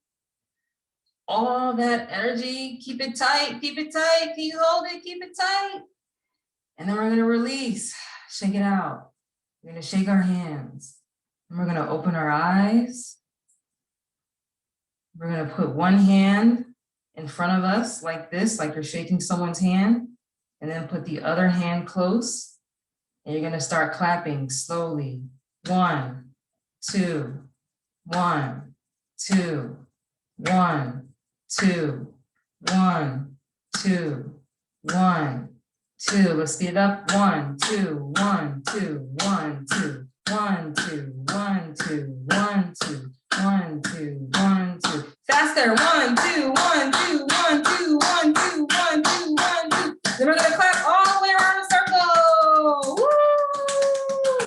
All that energy, keep it tight, keep it tight. Can you hold it, keep it tight. And then we're gonna release, shake it out. We're gonna shake our hands. And we're gonna open our eyes. We're gonna put one hand in front of us like this, like you're shaking someone's hand, and then put the other hand close. And you're gonna start clapping slowly. 1, 2, 1, 2, 1, 2, 1, 2, 1, 2. Let's speed it up. 1, 2, 1, 2, 1, 2, 1, 2, 1, 2, 1, 2, 1, 2, 1, 2. Faster. 1, 2, 1, 2, 1, 2, 1, 2, 1, 2, 1, 2. Then we're gonna clap all the way around the circle. Woo!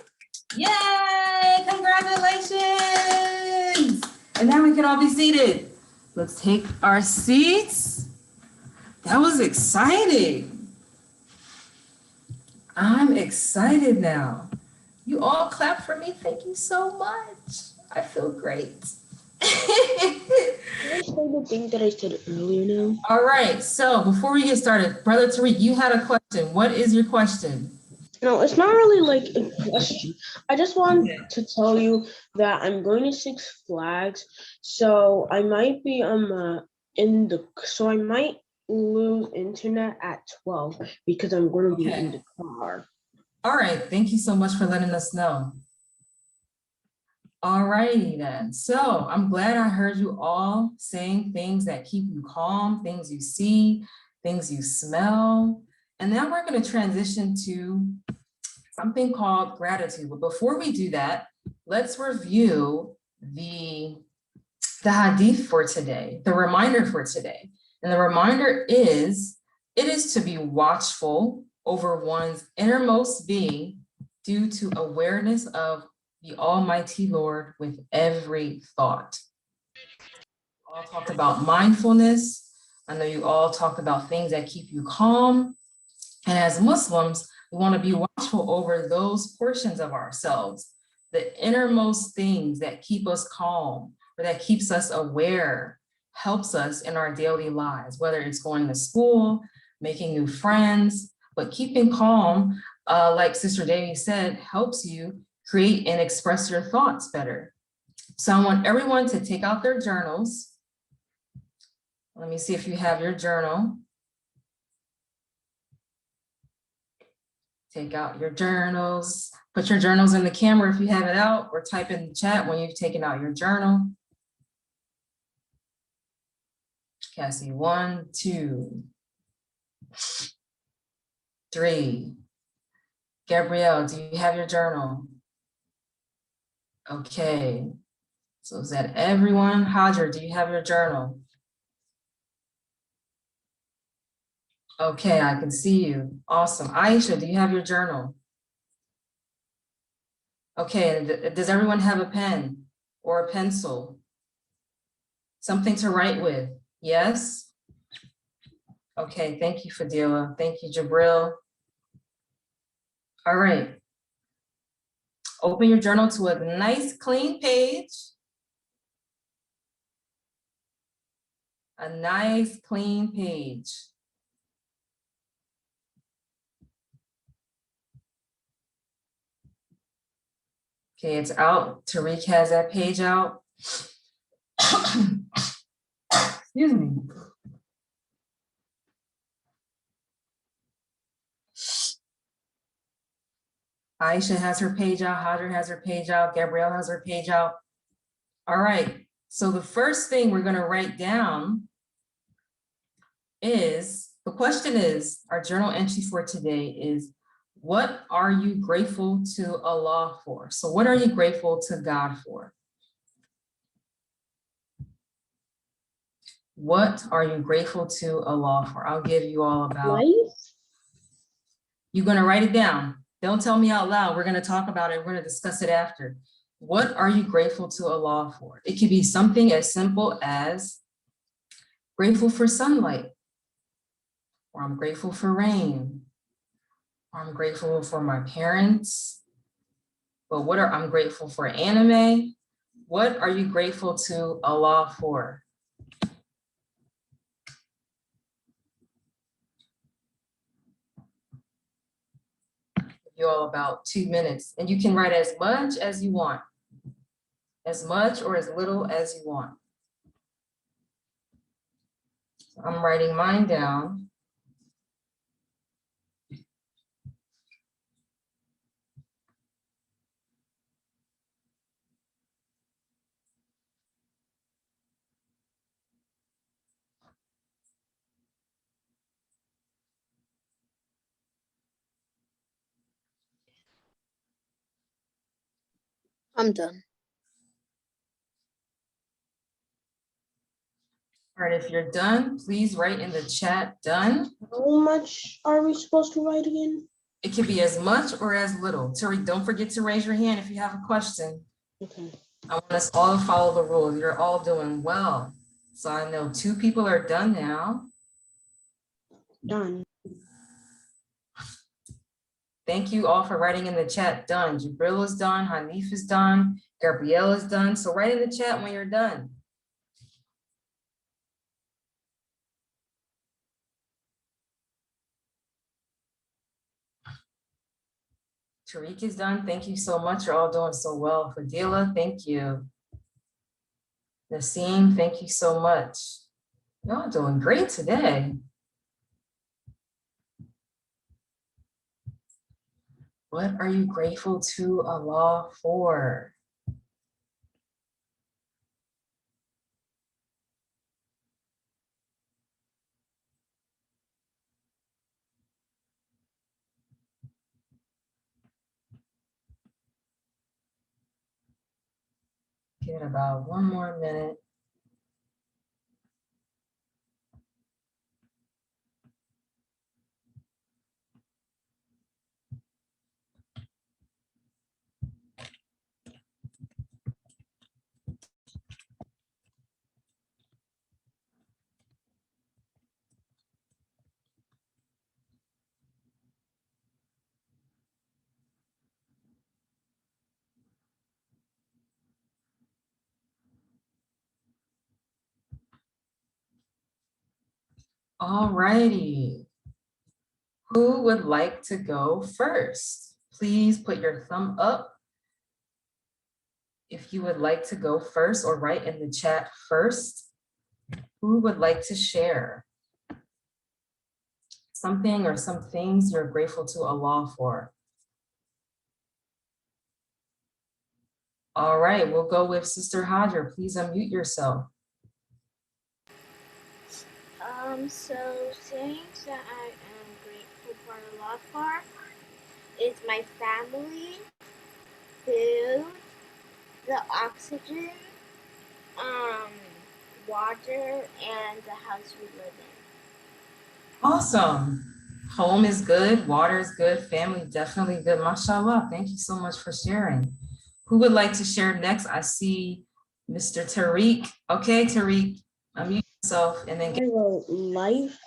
Yay! Congratulations! And now we can all be seated. Let's take our seats. That was exciting. I'm excited now. You all clap for me. Thank you so much. I feel great. Can I say the thing that I said earlier now? All right, so before we get started, Brother Tariq, you had a question. What is your question? No, it's not really like a question. I just want to tell you that I'm going to Six Flags, so I might be I might lose internet at 12 because I'm going to be in the car. All right, thank you so much for letting us know. All righty then. So I'm glad I heard you all saying things that keep you calm, things you see, things you smell. And now we're going to transition to something called gratitude. But before we do that, let's review the hadith for today, the reminder for today. And the reminder is, it is to be watchful over one's innermost being due to awareness of the Almighty Lord with every thought. We all talked about mindfulness. I know you all talked about things that keep you calm. And as Muslims, we want to be watchful over those portions of ourselves, the innermost things that keep us calm or that keeps us aware, helps us in our daily lives, whether it's going to school, making new friends, but keeping calm, like Sister Davy said, helps you create and express your thoughts better. So I want everyone to take out their journals. Let me see if you have your journal. Take out your journals. Put your journals in the camera if you have it out, or type in the chat when you've taken out your journal. Okay, I see 1, 2, 3. Gabrielle, do you have your journal? Okay. So is that everyone? Hajar, do you have your journal? Okay, I can see you. Awesome. Aisha, do you have your journal? Okay, and does everyone have a pen or a pencil? Something to write with? Yes? Okay, thank you, Fadila. Thank you, Jabril. All right. Open your journal to a nice clean page. A nice clean page. Okay, it's out. Tariq has that page out. Excuse me. Aisha has her page out, Hajar has her page out, Gabrielle has her page out. All right, so the first thing we're gonna write down is, the question is, our journal entry for today is, what are you grateful to Allah for? So what are you grateful to God for? What are you grateful to Allah for? I'll give you all about. Life? You're gonna write it down. Don't tell me out loud. We're gonna talk about it. We're gonna discuss it after. What are you grateful to Allah for? It could be something as simple as grateful for sunlight, or I'm grateful for rain, or I'm grateful for my parents. But I'm grateful for anime. What are you grateful to Allah for? You all about 2 minutes, and you can write as much as you want, as much or as little as you want. I'm writing mine down. I'm done. All right, if you're done, please write in the chat, done. How much are we supposed to write again? It can be as much or as little. Tariq, don't forget to raise your hand if you have a question. Okay. I want us all to follow the rules. You're all doing well. So I know 2 people are done now. Done. Thank you all for writing in the chat, done. Jabril is done, Hanif is done, Gabrielle is done. So write in the chat when you're done. Tariq is done. Thank you so much. You're all doing so well. Fadila, thank you. Naseem, thank you so much. Y'all doing great today. What are you grateful to Allah for? Give it about 1 more minute. All righty. Who would like to go first? Please put your thumb up if you would like to go first or write in the chat first, who would like to share something or some things you're grateful to Allah for? All right, we'll go with Sister Hajar. Please unmute yourself. So things that I am grateful for Allah for is my family, food, the oxygen, water, and the house we live in. Awesome. Home is good, water is good, family definitely good. MashaAllah, thank you so much for sharing. Who would like to share next? I see Mr. Tariq. Okay, Tariq, unmute yourself and then I wrote life,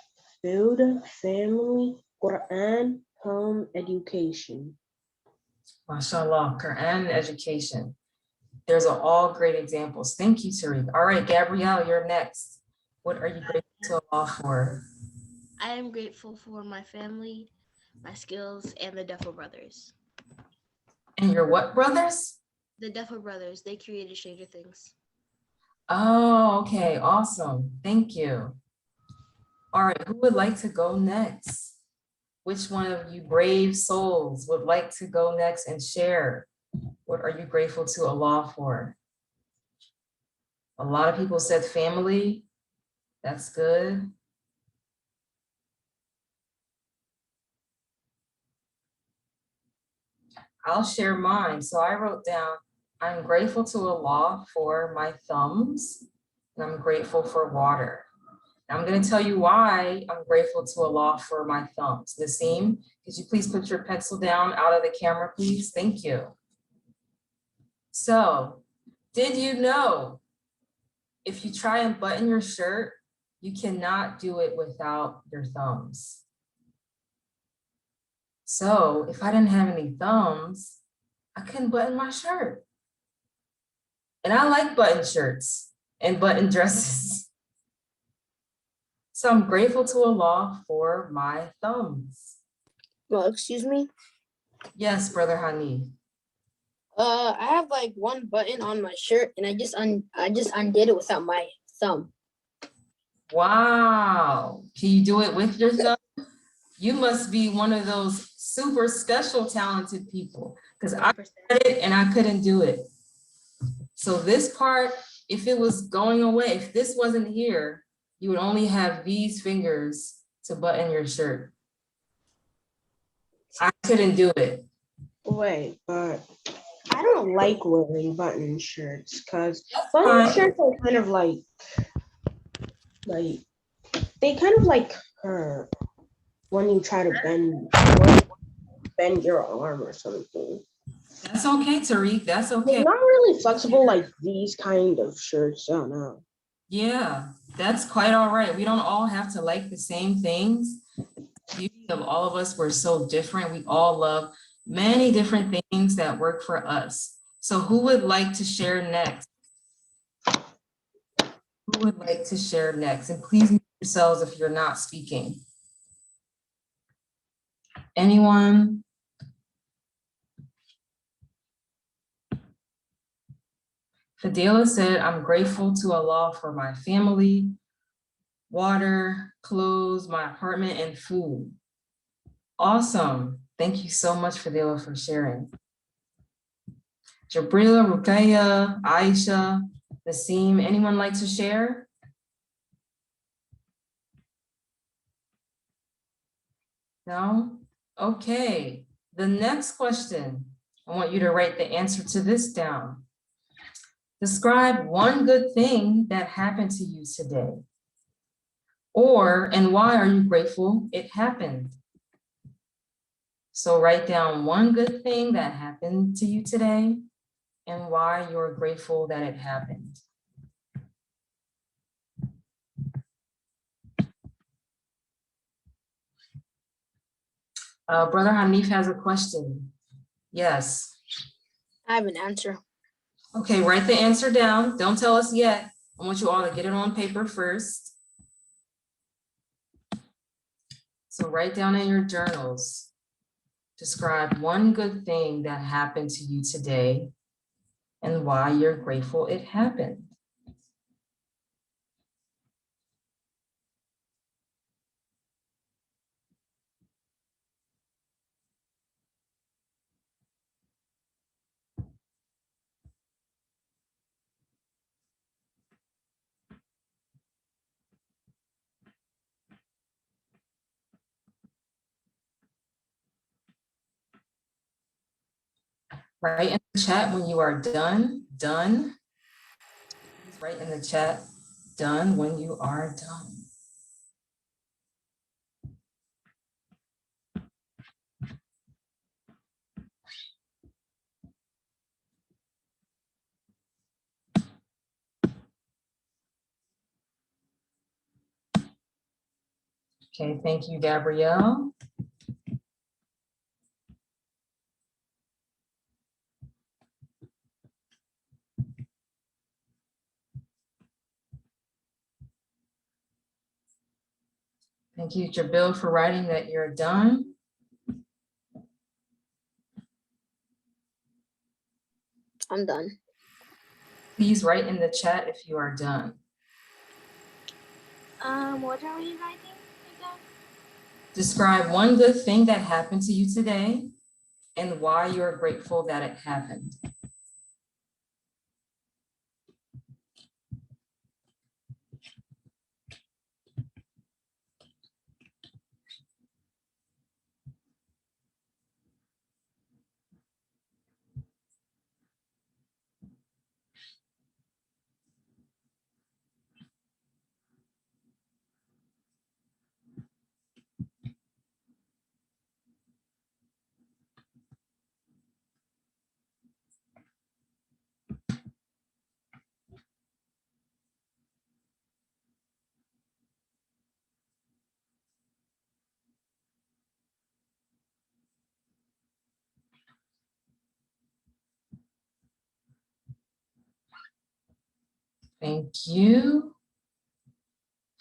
food, family, Quran, home, education. MashaAllah, Quran and education. There's all great examples. Thank you, Tariq. All right, Gabrielle, you're next. What are you grateful to Allah for? I am grateful for my family, my skills, and the Duffer Brothers. And your what brothers? The Duffer Brothers, they created Stranger Things. Oh, okay, awesome. Thank you. All right, who would like to go next? Which one of you brave souls would like to go next and share? What are you grateful to Allah for? A lot of people said family. That's good. I'll share mine. So I wrote down, I'm grateful to Allah for my thumbs, and I'm grateful for water. Now I'm going to tell you why I'm grateful to Allah for my thumbs. Naseem, could you please put your pencil down out of the camera, please? Thank you. So, did you know if you try and button your shirt, you cannot do it without your thumbs? So if I didn't have any thumbs, I couldn't button my shirt. And I like button shirts and button dresses. So I'm grateful to Allah for my thumbs. Well, excuse me. Yes, Brother Hanif. I have like one button on my shirt, and I just undid it without my thumb. Wow. Can you do it with your thumb? You must be one of those super special talented people, because I 100%. did it and I couldn't do it. So this part, if it was going away, if this wasn't here, you would only have these fingers to button your shirt. I couldn't do it. Wait, but I don't like wearing button shirts because That's button fine. shirts are kind of like they kind of like hurt when you try to bend your arm or something. That's okay, Tariq. That's They're okay. not really flexible like these kind of shirts. I don't know. Yeah, that's quite all right. We don't all have to like the same things. The beauty of all of us, we're so different. We all love many different things that work for us. So who would like to share next? Who would like to share next? And please mute yourselves if you're not speaking. Anyone? Fadila said, I'm grateful to Allah for my family, water, clothes, my apartment, and food. Awesome. Thank you so much, Fadila, for sharing. Jabrila, Ruqayya, Aisha, Naseem, anyone like to share? No? Okay. The next question, I want you to write the answer to this down. Describe one good thing that happened to you today. Or, and why are you grateful it happened? So write down one good thing that happened to you today and why you're grateful that it happened. Brother Hanif has a question. Yes. I have an answer. Okay, write the answer down. Don't tell us yet. I want you all to get it on paper first. So write down in your journals. Describe one good thing that happened to you today and why you're grateful it happened. Write in the chat when you are done. Done. Please write in the chat, done, when you are done. Okay, thank you, Gabrielle. Thank you, Jabil, for writing that you're done. I'm done. Please write in the chat if you are done. What are we writing again? Describe one good thing that happened to you today and why you're grateful that it happened. Thank you.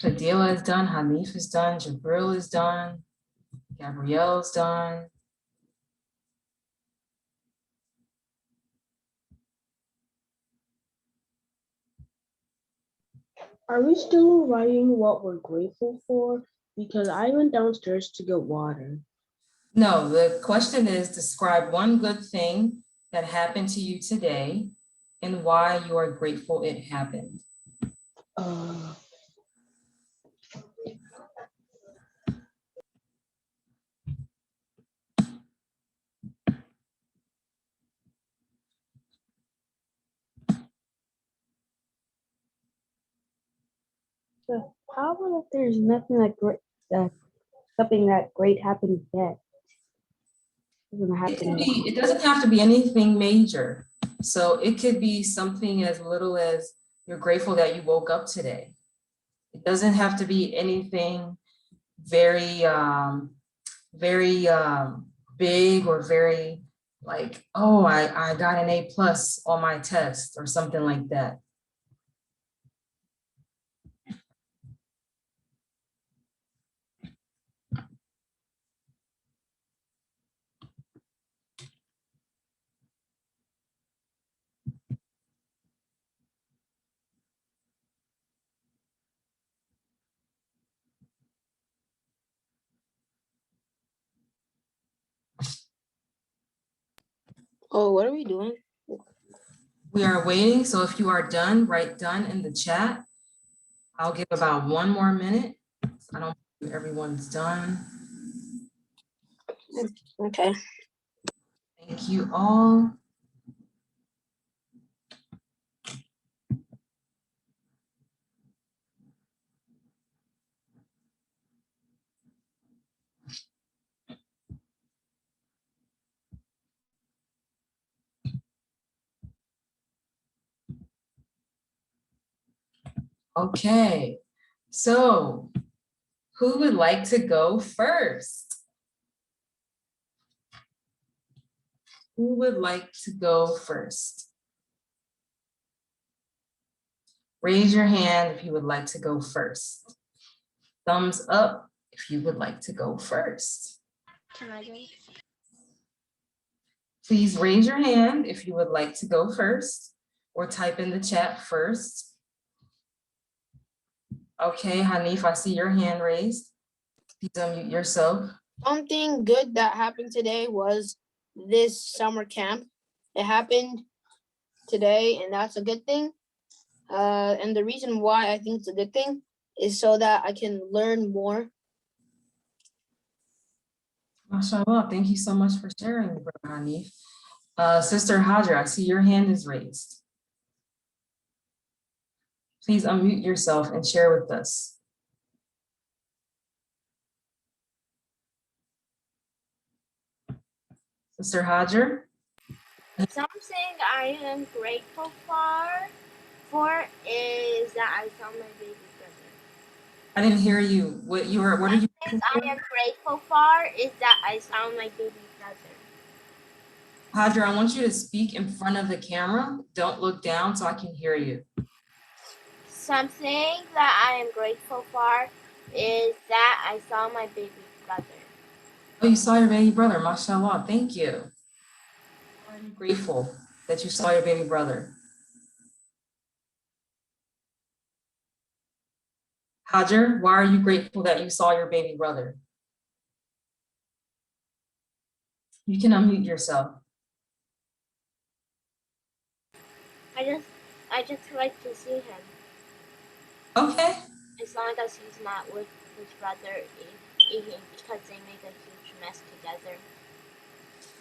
Fadila is done, Hanif is done, Jabril is done, Gabrielle's done. Are we still writing what we're grateful for? Because I went downstairs to get water. No, the question is describe one good thing that happened to you today and why you are grateful it happened. So how about if there's nothing that great, something that great happened yet? It doesn't have to be anything major. So it could be something as little as you're grateful that you woke up today. It doesn't have to be anything very, very big or very like, oh, I got an A+ on my test or something like that. Oh, what are we doing? We are waiting, so if you are done, write done in the chat. I'll give about 1 more minute. I don't think everyone's done. Okay. Thank you all. Okay, so who would like to go first? Who would like to go first? Raise your hand if you would like to go first. Thumbs up if you would like to go first. Can I go? Please raise your hand if you would like to go first. or type in the chat first. Okay, Hanif, I see your hand raised. Please unmute yourself. Something good that happened today was this summer camp. It happened today, and that's a good thing. And the reason why I think it's a good thing is so that I can learn more. MashaAllah, thank you so much for sharing, Brother Hanif. Sister Hajar, I see your hand is raised. Please unmute yourself and share with us. Sister Hajar? Something I am grateful for is that I saw my baby brother. I didn't hear you. What are you? Something I am grateful for is that I saw my baby brother. Hajar, I want you to speak in front of the camera. Don't look down so I can hear you. Something that I am grateful for is that I saw my baby brother. Oh, you saw your baby brother. MashaAllah, thank you. I'm grateful that you saw your baby brother. Hajar, why are you grateful that you saw your baby brother? You can unmute yourself. I just like to see him. Okay. As long as he's not with his brother, because they make a huge mess together.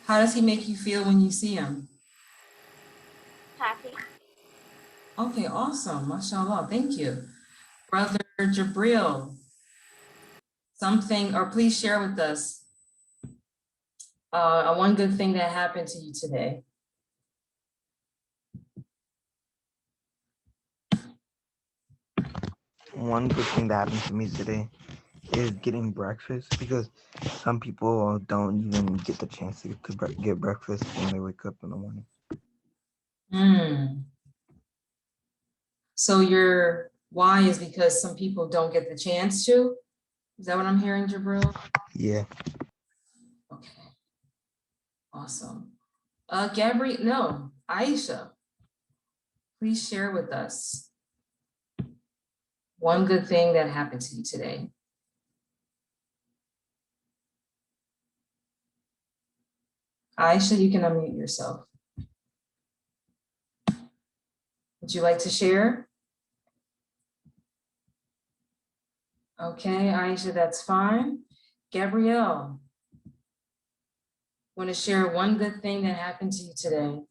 How does he make you feel when you see him? Happy. Okay, awesome. MashaAllah, thank you. Brother Jabril, something, or please share with us one good thing that happened to you today. One good thing that happened to me today is getting breakfast, because some people don't even get the chance to get breakfast when they wake up in the morning. So your why is because some people don't get the chance to? Is that what I'm hearing, Jabril? Yeah. Okay. Awesome. Aisha, please share with us one good thing that happened to you today. Aisha, you can unmute yourself. Would you like to share? Okay, Aisha, that's fine. Gabrielle, want to share one good thing that happened to you today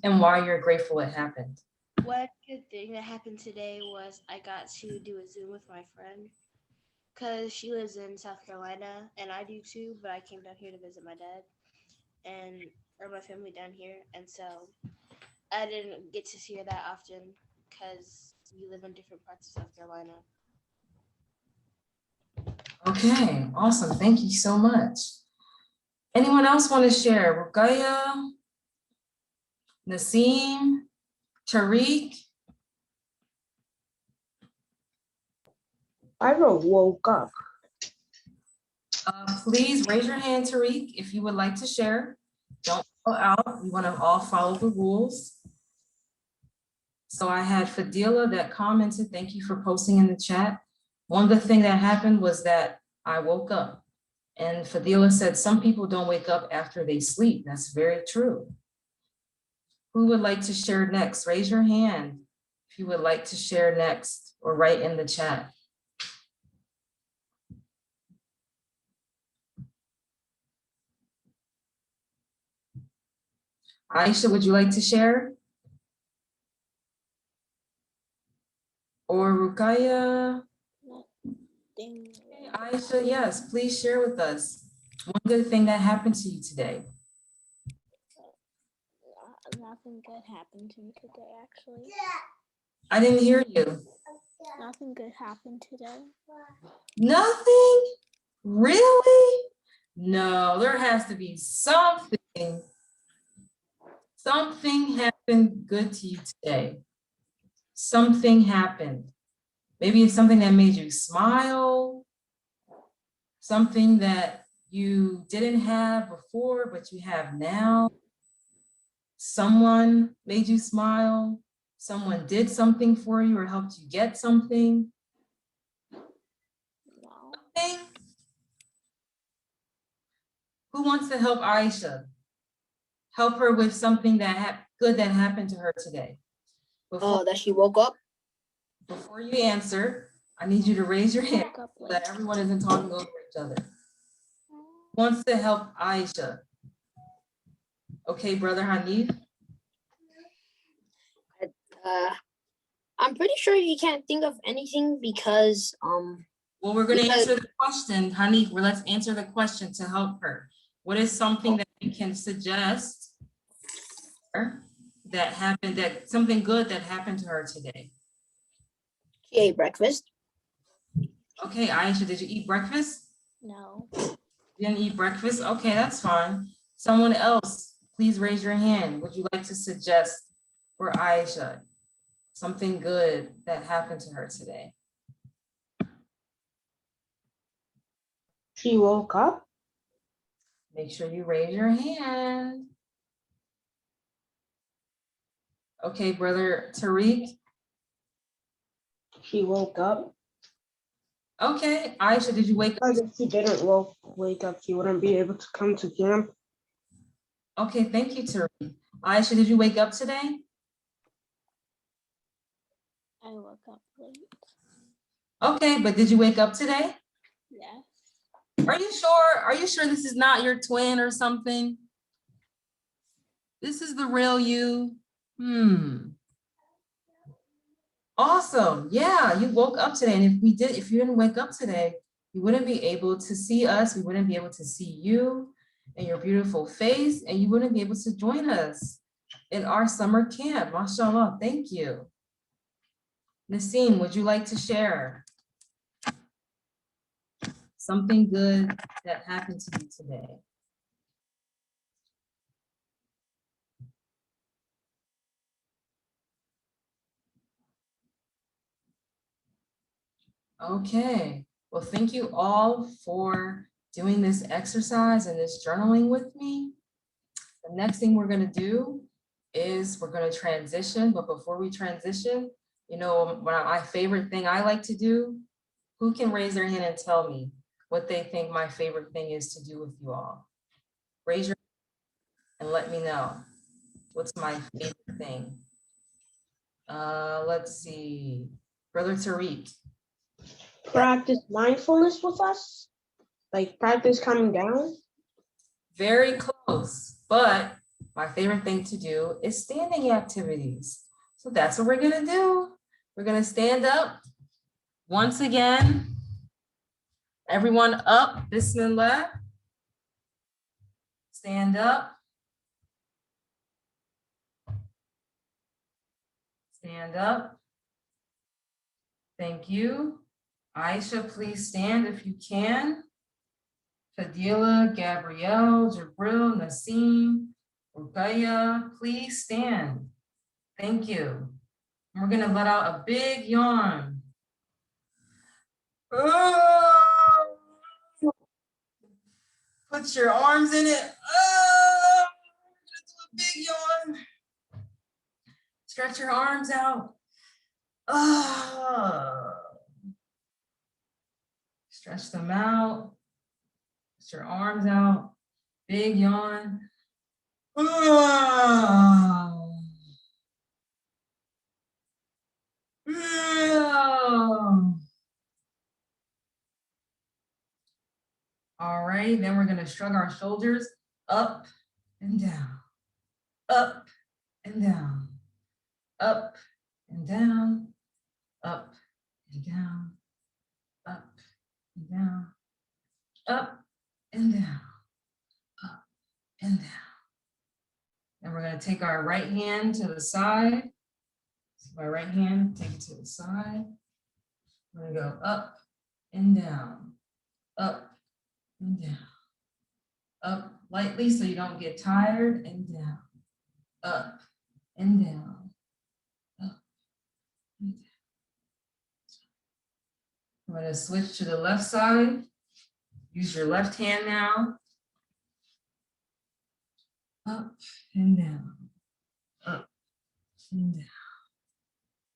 and why you're grateful it happened? One good thing that happened today was I got to do a Zoom with my friend because she lives in South Carolina and I do too, but I came down here to visit my dad or my family down here. And so I didn't get to see her that often because we live in different parts of South Carolina. Okay, awesome. Thank you so much. Anyone else want to share? Rukaya, Naseem, Tariq? I woke up. Please raise your hand, Tariq, if you would like to share. Don't go out. We want to all follow the rules. So I had Fadila that commented, thank you for posting in the chat. One good thing that happened was that I woke up. And Fadila said, some people don't wake up after they sleep. That's very true. Who would like to share next? Raise your hand if you would like to share next or write in the chat. Aisha, would you like to share? Or Rukaya? Okay, Aisha, yes, please share with us one good thing that happened to you today. Nothing good happened to me today, actually. I didn't hear you. Nothing good happened today. Nothing? Really? No, there has to be something. Something happened good to you today. Something happened. Maybe it's something that made you smile. Something that you didn't have before, but you have now. someone made you smile, someone did something for you or helped you get something? No. Nothing? Who wants to help Aisha? Help her with something good that happened to her today. That she woke up. Before you answer, I need you to raise your hand Woke up so late. that everyone isn't talking over each other. Who wants to help Aisha? Okay, Brother Hanif. I'm pretty sure you can't think of anything because Well, we're going to Because- answer the question, Hanif. Let's answer the question to help her. What is something that you can suggest that happened, that something good that happened to her today? she ate breakfast. Okay, Aisha, did you eat breakfast? No. You didn't eat breakfast? Okay, that's fine. Someone else, please raise your hand. Would you like to suggest for Aisha something good that happened to her today? She woke up. Make sure you raise your hand. Okay, Brother Tariq. She woke up. Okay, Aisha, did you wake up? Because if she didn't wake up, she wouldn't be able to come to camp. Okay, thank you, Tariq. Aisha, did you wake up today? I woke up late. Okay, but did you wake up today? Yes. Are you sure? Are you sure this is not your twin or something? This is the real you? Awesome. Yeah, you woke up today. And if you didn't wake up today, you wouldn't be able to see us. We wouldn't be able to see you and your beautiful face, and you wouldn't be able to join us in our summer camp. MashaAllah. Thank you. Naseem, would you like to share something good that happened to you today? Okay, well, thank you all for doing this exercise and this journaling with me. The next thing we're gonna do is we're gonna transition, but before we transition, you know, my favorite thing I like to do, who can raise their hand and tell me what they think my favorite thing is to do with you all? Raise your hand and let me know what's my favorite thing. Let's see, Brother Tariq. Practice mindfulness with us. Like practice coming down. Very close, but my favorite thing to do is standing activities. So that's what we're gonna do. We're gonna stand up. Once again, everyone up, Bismillah. Stand up. Stand up. Thank you. Aisha, please stand if you can. Fadila, Gabrielle, Jabril, Naseem, Rukaya, please stand. Thank you. We're gonna let out a big yawn. Oh! Put your arms in it. Oh! We're gonna do a big yawn. Stretch your arms out. Oh! Stretch them out. Put your arms out. Big yawn. Oh! Oh! All right, then we're gonna shrug our shoulders up and down, up and down, up and down, up and down, up and down, up and down, up and down. And we're gonna take our right hand to the side. So my right hand, take it to the side. We're gonna go up and down, up and down. Up lightly so you don't get tired, and down, up and down, up and down. I'm going to switch to the left side. Use your left hand now. Up and down, and down,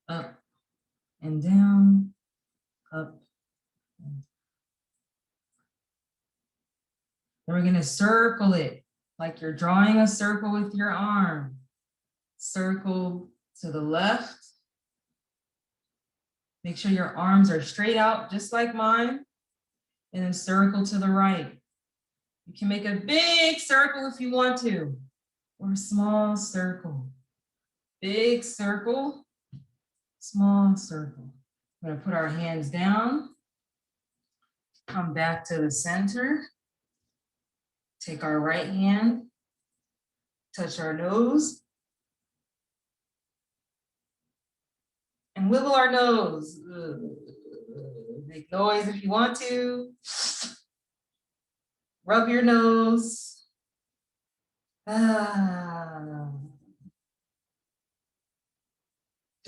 up and down, up. And then we're gonna circle it like you're drawing a circle with your arm. Circle to the left. Make sure your arms are straight out, just like mine. And then circle to the right. You can make a big circle if you want to, or a small circle. Big circle, small circle. We're gonna put our hands down. Come back to the center. Take our right hand, touch our nose, and wiggle our nose. Make noise if you want to. Rub your nose. Then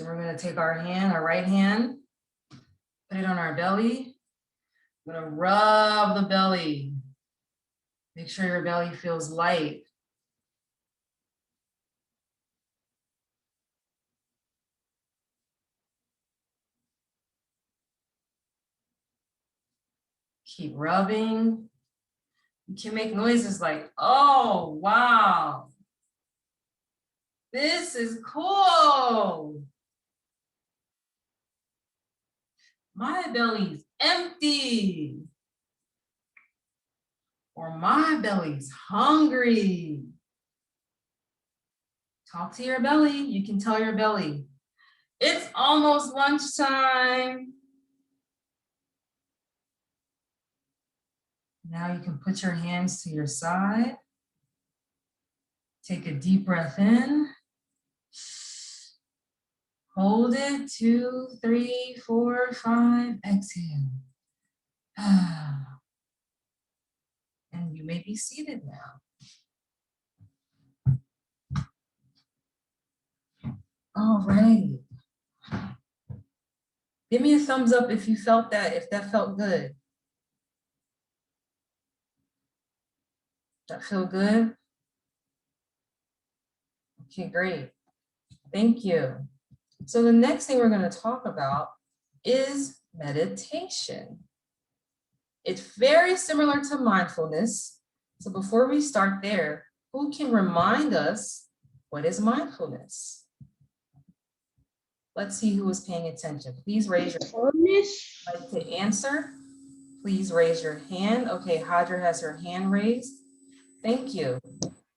we're gonna take our hand, our right hand, put it on our belly. We're gonna rub the belly. Make sure your belly feels light. Keep rubbing. You can make noises like, oh, wow. This is cool. My belly's empty. Or my belly's hungry. Talk to your belly. You can tell your belly, it's almost lunchtime. Now you can put your hands to your side. Take a deep breath in. Hold it, 2, 3, 4, 5, exhale. And you may be seated now. All right. Give me a thumbs up if you felt that, if that felt good. That feel good? Okay, great. Thank you. So the next thing we're going to talk about is meditation. It's very similar to mindfulness. So before we start there, who can remind us what is mindfulness? Let's see who is paying attention. Please raise your hand. Like to answer, please raise your hand. Okay, Hadra has her hand raised. Thank you.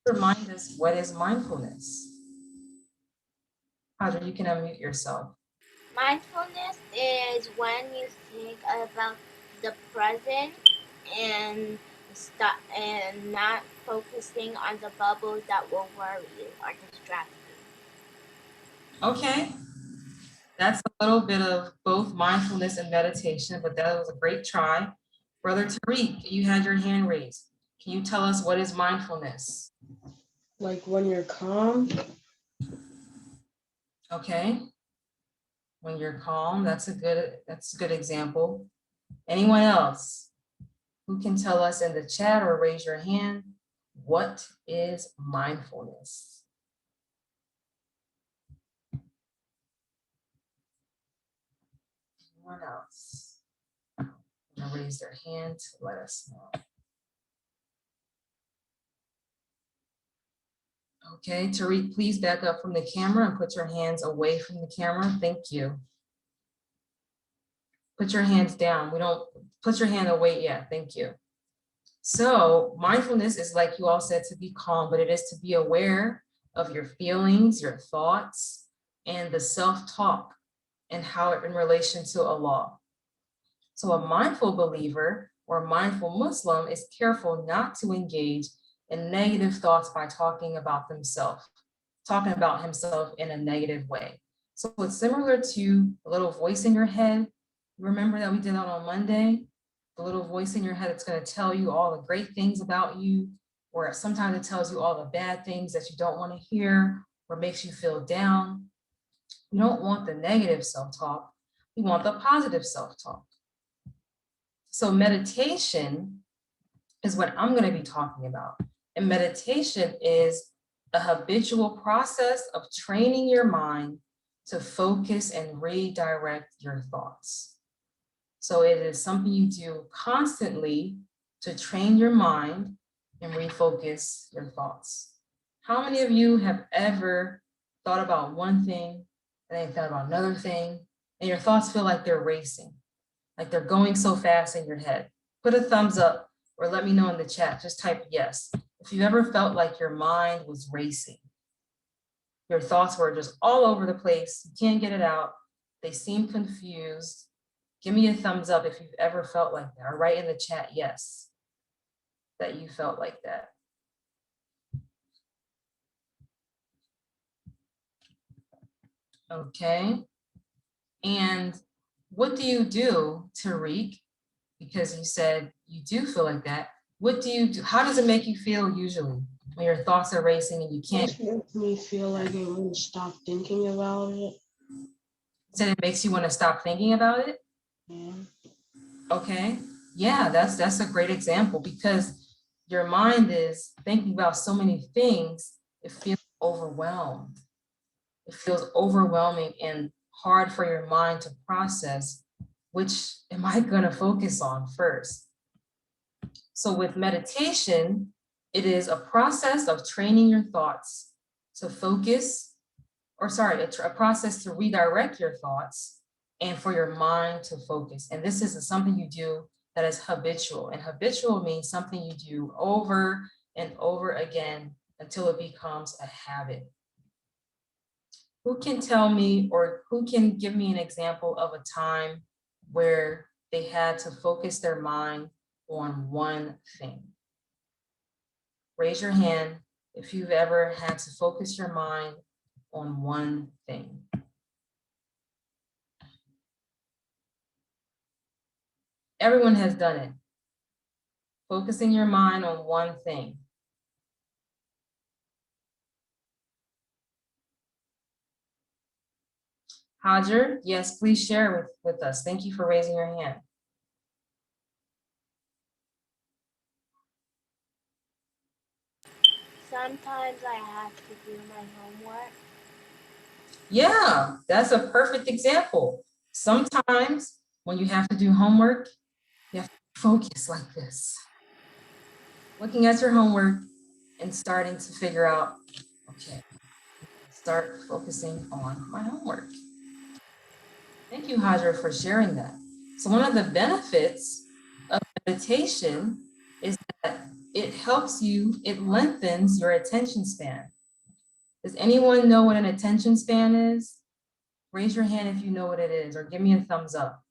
Remind us what is mindfulness. Hadra, you can unmute yourself. Mindfulness is when you think about the present and stop and not focusing on the bubbles that will worry you or distract you. Okay. That's a little bit of both mindfulness and meditation, but that was a great try. Brother Tariq, you had your hand raised. Can you tell us what is mindfulness? Like when you're calm. Okay. When you're calm, that's a good example. Anyone else who can tell us in the chat or raise your hand, what is mindfulness? Anyone else? Raise their hand to let us know. Okay, Tariq, please back up from the camera and put your hands away from the camera. Thank you. Put your hands down. We don't put your hand away yet. Thank you. So mindfulness is, like you all said, to be calm, but it is to be aware of your feelings, your thoughts, and the self-talk and how it in relation to Allah. So a mindful believer or mindful Muslim is careful not to engage in negative thoughts by talking about himself in a negative way. So it's similar to a little voice in your head. Remember that we did that on Monday? The little voice in your head that's going to tell you all the great things about you, or sometimes it tells you all the bad things that you don't want to hear or makes you feel down. We don't want the negative self-talk. We want the positive self-talk. So meditation is what I'm going to be talking about. And meditation is a habitual process of training your mind to focus and redirect your thoughts. So it is something you do constantly to train your mind and refocus your thoughts. How many of you have ever thought about one thing and then thought about another thing, and your thoughts feel like they're racing, like they're going so fast in your head? Put a thumbs up or let me know in the chat. Just type yes. If you ever felt like your mind was racing, your thoughts were just all over the place, you can't get it out, they seem confused, give me a thumbs up if you've ever felt like that, or write in the chat yes, that you felt like that. Okay. And what do you do, Tariq? Because you said you do feel like that. What do you do? How does it make you feel usually when your thoughts are racing and you can't? It makes me feel like I want to stop thinking about it. Said it makes you want to stop thinking about it? Yeah. Okay. Yeah, that's a great example, because your mind is thinking about so many things, it feels overwhelmed. It feels overwhelming and hard for your mind to process, which am I going to focus on first? So with meditation, it is a process of training your thoughts to focus, or sorry, a process to redirect your thoughts and for your mind to focus. And this is something you do that is habitual. And habitual means something you do over and over again until it becomes a habit. Who can tell me, or who can give me an example of a time where they had to focus their mind on one thing? Raise your hand if you've ever had to focus your mind on one thing. Everyone has done it. Focusing your mind on one thing. Hajar, yes, please share with us. Thank you for raising your hand. Sometimes I have to do my homework. Yeah, that's a perfect example. Sometimes when you have to do homework, you have to focus like this. Looking at your homework and starting to figure out, okay, start focusing on my homework. Thank you, Hajar, for sharing that. So one of the benefits of meditation is that it helps you, it lengthens your attention span. Does anyone know what an attention span is? Raise your hand if you know what it is, or give me a thumbs up.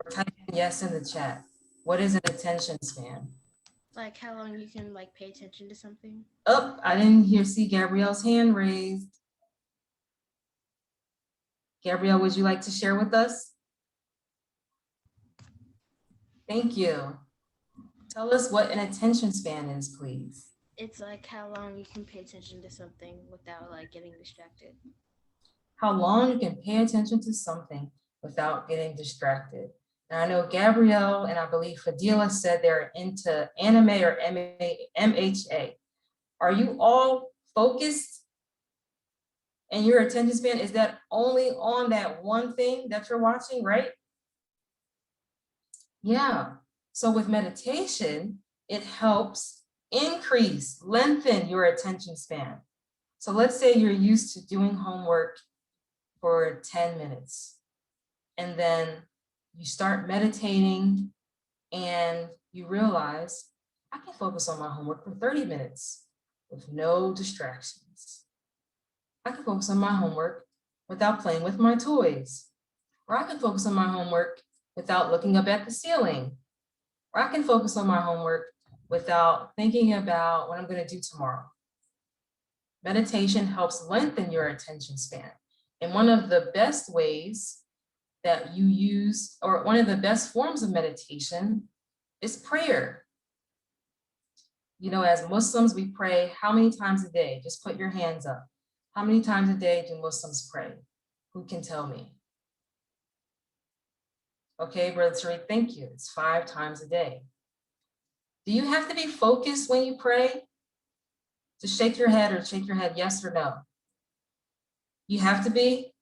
Or type yes in the chat. What is an attention span? Like how long you can like pay attention to something. Oh, I didn't see Gabrielle's hand raised. Gabrielle, would you like to share with us? Thank you. Tell us what an attention span is, please. It's like how long you can pay attention to something without like getting distracted. How long you can pay attention to something without getting distracted. And I know Gabrielle and I believe Fadila said they're into anime or MHA. Are you all focused? And your attention span, is that only on that one thing that you're watching, right? Yeah. So with meditation, it helps increase, lengthen your attention span. So let's say you're used to doing homework for 10 minutes, and then you start meditating and you realize, I can focus on my homework for 30 minutes with no distractions. I can focus on my homework without playing with my toys. Or I can focus on my homework without looking up at the ceiling. Or I can focus on my homework without thinking about what I'm going to do tomorrow. Meditation helps lengthen your attention span. And one of the best ways that you use, or one of the best forms of meditation, is prayer. You know, as Muslims, we pray how many times a day? Just put your hands up. How many times a day do Muslims pray? Who can tell me? Okay, Brother Tariq, thank you. It's 5 times a day. Do you have to be focused when you pray? Just shake your head yes or no. You have to be?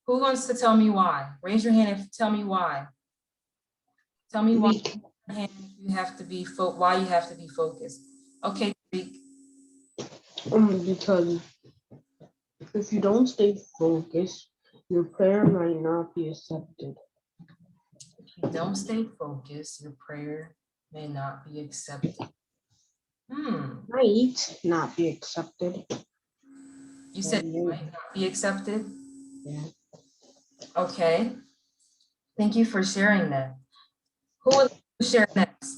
Who wants to tell me why? Raise your hand if tell me why. Tell me why you have to be why you have to be focused. Okay, Tariq. Because if you don't stay focused, your prayer might not be accepted. If you don't stay focused, your prayer may not be accepted. Might not be accepted. You said it might not be accepted? Yeah. Okay. Thank you for sharing that. Who would like to share next?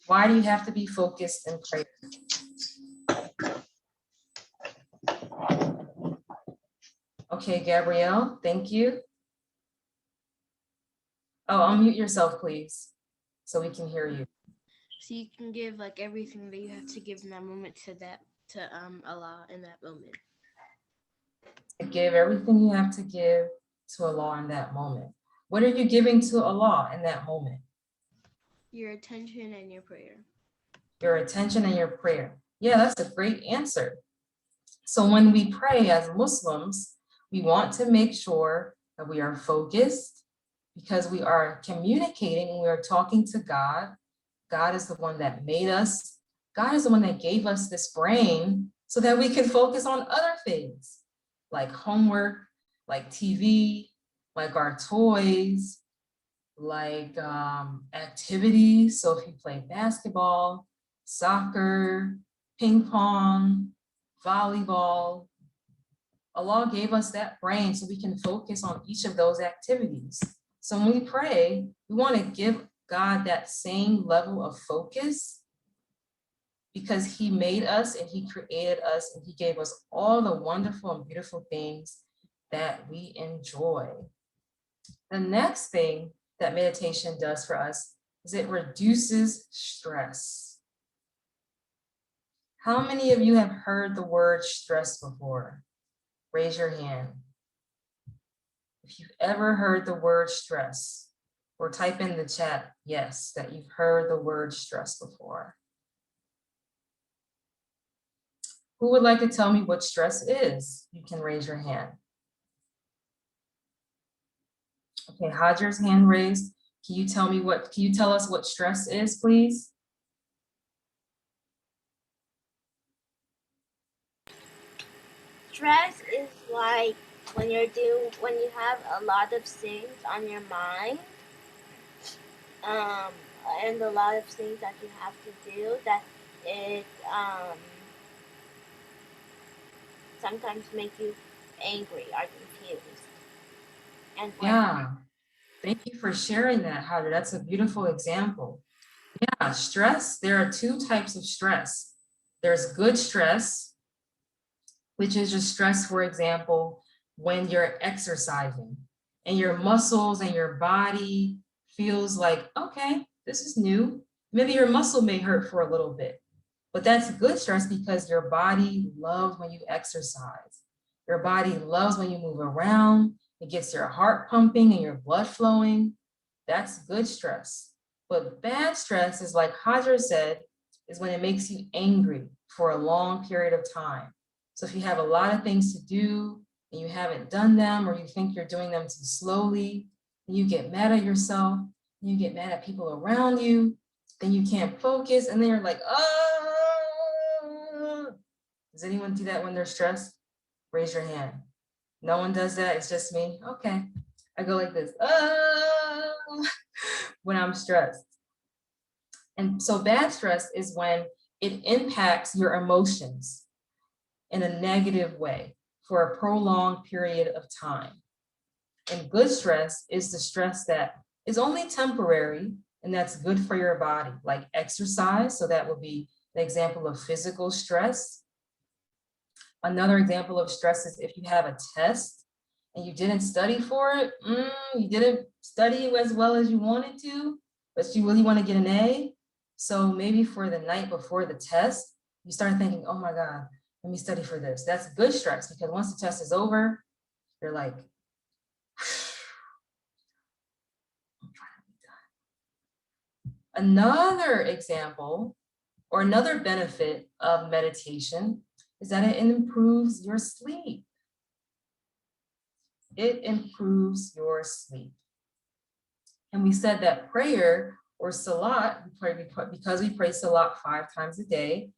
Why do you have to be focused in prayer? Okay, Gabrielle, thank you. Oh, unmute yourself, please, so we can hear you. So you can give like everything that you have to give in that moment to Allah in that moment. Give everything you have to give to Allah in that moment. What are you giving to Allah in that moment? Your attention and your prayer. Your attention and your prayer. Yeah, that's a great answer. So when we pray as Muslims, we want to make sure that we are focused because we are communicating, we are talking to God. God is the one that made us. God is the one that gave us this brain so that we can focus on other things like homework, like TV, like our toys, like activities. So if you play basketball, soccer, ping pong, volleyball, Allah gave us that brain so we can focus on each of those activities. So when we pray, we want to give God that same level of focus because he made us and he created us and he gave us all the wonderful and beautiful things that we enjoy. The next thing that meditation does for us is it reduces stress. How many of you have heard the word stress before? Raise your hand. If you've ever heard the word stress, or type in the chat, yes, that you've heard the word stress before. Who would like to tell me what stress is? You can raise your hand. Okay, Hajar's hand raised. Can you tell us what stress is, please? Stress is like when you have a lot of things on your mind, and a lot of things that you have to do that it sometimes make you angry or confused. And Yeah, thank you for sharing that, Hajar. That's a beautiful example. Yeah, stress, there are two types of stress. There's good stress, which is just stress, for example, when you're exercising and your muscles and your body feels like, okay, this is new. Maybe your muscle may hurt for a little bit, but that's good stress because your body loves when you exercise. Your body loves when you move around. It gets your heart pumping and your blood flowing. That's good stress. But bad stress is like Hajar said, is when it makes you angry for a long period of time. So if you have a lot of things to do and you haven't done them or you think you're doing them too slowly, and you get mad at yourself, and you get mad at people around you, then you can't focus and then you're like, oh. Does anyone do that when they're stressed? Raise your hand. No one does that, it's just me? Okay, I go like this, oh, when I'm stressed. And so bad stress is when it impacts your emotions in a negative way for a prolonged period of time. And good stress is the stress that is only temporary and that's good for your body, like exercise. So that would be an example of physical stress. Another example of stress is if you have a test and you didn't study for it, you didn't study as well as you wanted to, but you really want to get an A. So maybe for the night before the test, you start thinking, oh my God, let me study for this. That's good stress because once the test is over, you're like, I'm trying to be done. Another example or another benefit of meditation is that it improves your sleep. It improves your sleep. And we said that prayer or salat, because we pray salat 5 times a day,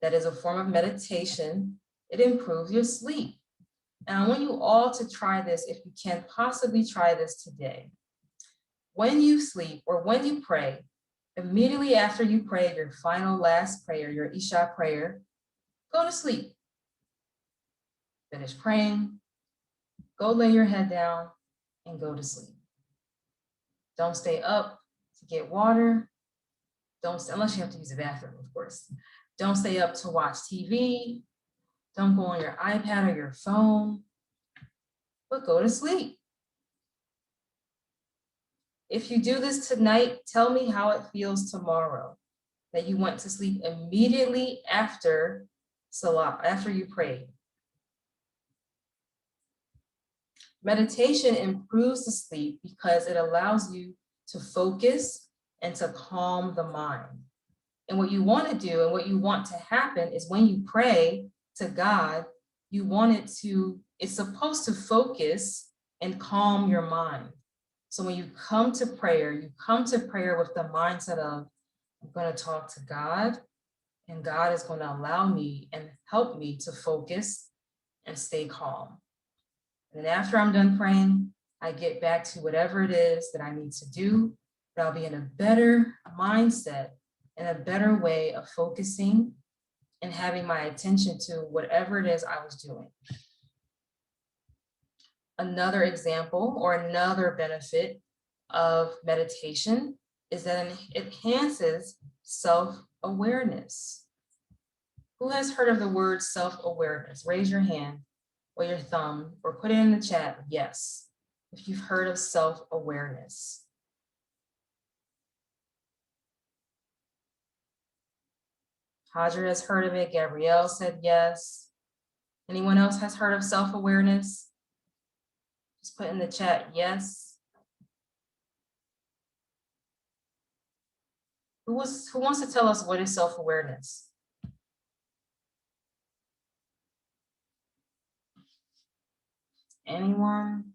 that is a form of meditation, it improves your sleep. And I want you all to try this if you can possibly try this today. When you sleep or when you pray, immediately after you pray your final last prayer, your Isha prayer, go to sleep. Finish praying, go lay your head down and go to sleep. Don't stay up to get water. Unless you have to use the bathroom, of course. Don't stay up to watch TV. Don't go on your iPad or your phone, but go to sleep. If you do this tonight, tell me how it feels tomorrow that you went to sleep immediately after salat, after you prayed. Meditation improves the sleep because it allows you to focus and to calm the mind. And what you want to do and what you want to happen is when you pray to God, you want it to, it's supposed to focus and calm your mind. So when you come to prayer with the mindset of, I'm going to talk to God, and God is going to allow me and help me to focus and stay calm. And after I'm done praying, I get back to whatever it is that I need to do, but I'll be in a better mindset and a better way of focusing and having my attention to whatever it is I was doing. Another example or another benefit of meditation is that it enhances self-awareness. Who has heard of the word self-awareness? Raise your hand or your thumb or put it in the chat, yes, if you've heard of self-awareness. Hajar has heard of it. Gabrielle said yes. Anyone else has heard of self-awareness? Just put in the chat, yes. Who wants to tell us what is self-awareness? Anyone?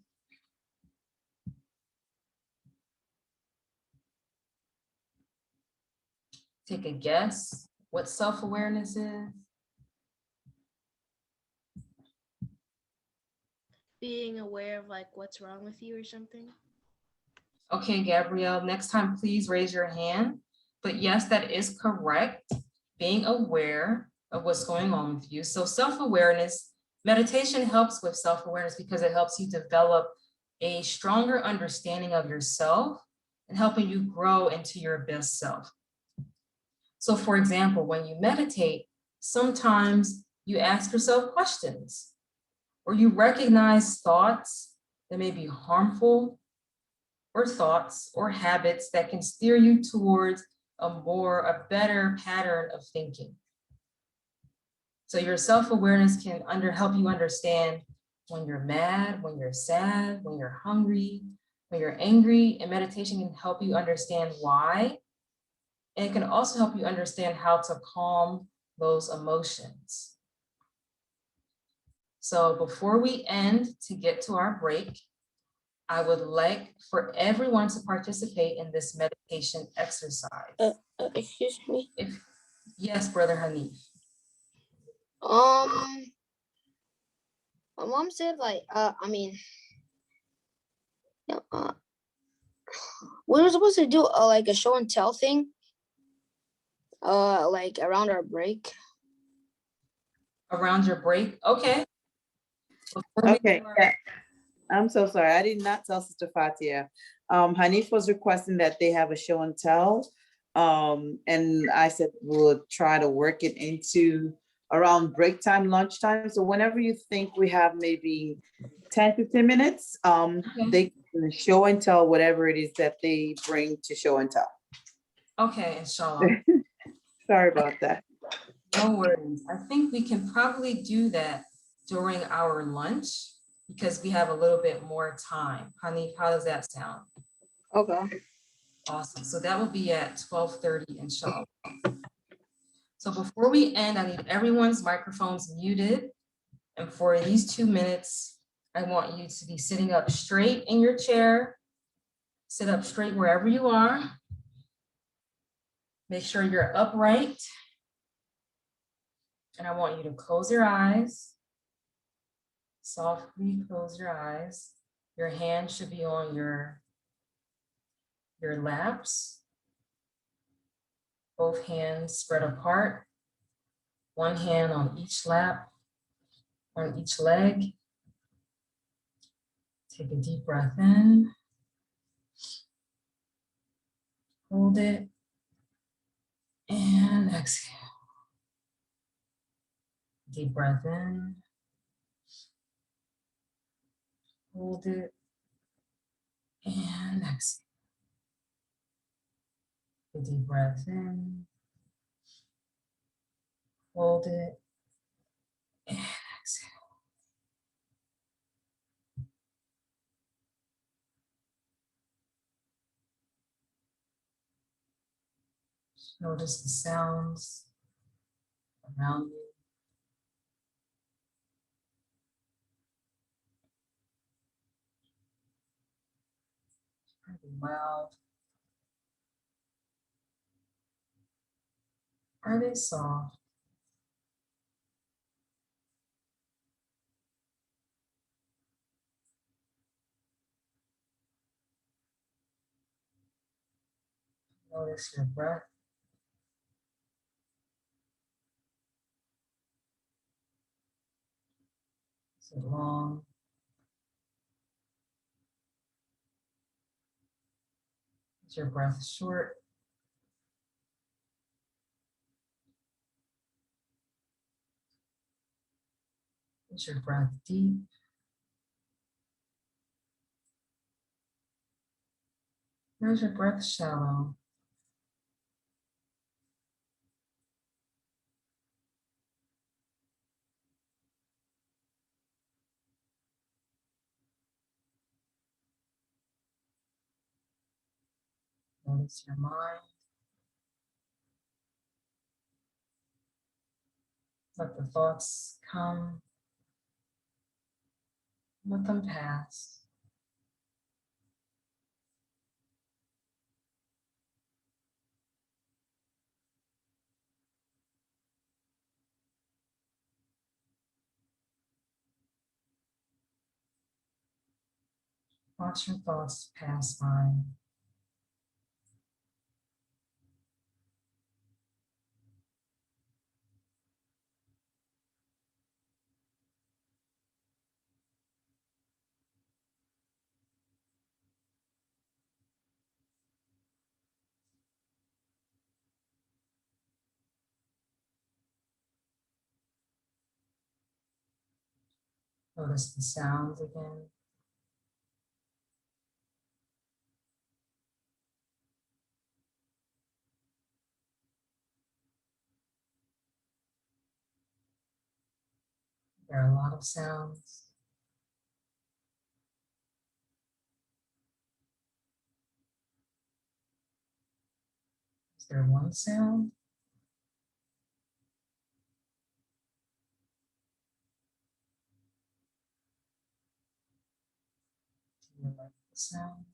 Take a guess what self-awareness is. Being aware of like what's wrong with you or something. Okay, Gabrielle, next time, please raise your hand. But yes, that is correct. Being aware of what's going on with you. So self-awareness, meditation helps with self-awareness because it helps you develop a stronger understanding of yourself and helping you grow into your best self. So for example, when you meditate, sometimes you ask yourself questions or you recognize thoughts that may be harmful or thoughts or habits that can steer you towards a better pattern of thinking. So your self-awareness can help you understand when you're mad, when you're sad, when you're hungry, when you're angry, and meditation can help you understand why. And it can also help you understand how to calm those emotions. So before we end, to get to our break, I would like for everyone to participate in this meditation exercise. Excuse me. Yes, Brother Hanif. My mom said like, we were supposed to do like a show and tell thing, like around our break. Around your break, okay. Okay, yeah. I'm so sorry. I did not tell Sister Fatia. Hanif was requesting that they have a show and tell. And I said, we'll try to work it into around break time, lunchtime. So whenever you think we have maybe 10, 15 minutes, they can show and tell whatever it is that they bring to show and tell. Okay, inshallah. Sorry about that. No worries. I think we can probably do that during our lunch because we have a little bit more time. Hanif, how does that sound? Okay. Awesome. So that will be at 12:30, inshallah. So before we end, I need everyone's microphones muted. And for these 2 minutes, I want you to be sitting up straight in your chair. Sit up straight wherever you are. Make sure you're upright. And I want you to close your eyes. Softly close your eyes. Your hand should be on your laps. Both hands spread apart. One hand on each lap, on each leg. Take a deep breath in. Hold it. And exhale. Deep breath in. Hold it. And exhale. A deep breath in. Hold it. And exhale. Notice the sounds around you. Are they loud? Are they soft? Notice your breath. Is it long? Is your breath short? Is your breath deep? Or is your breath shallow? Notice your mind. Let the thoughts come. Let them pass. Watch your thoughts pass by. Notice the sounds again. There are a lot of sounds. Is there one sound? Do you like the sound?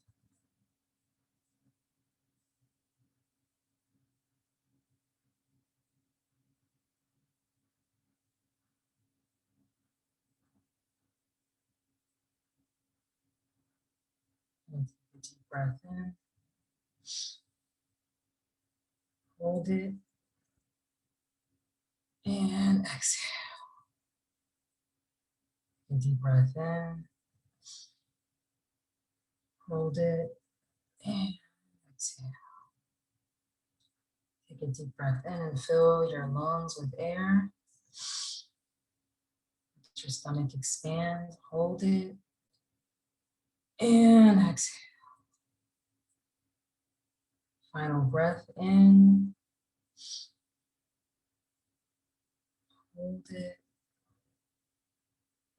And take a deep breath in. Hold it. And exhale. A deep breath in. Hold it. And exhale. Take a deep breath in and fill your lungs with air. Let your stomach expand. Hold it. And exhale. Final breath in. Hold it.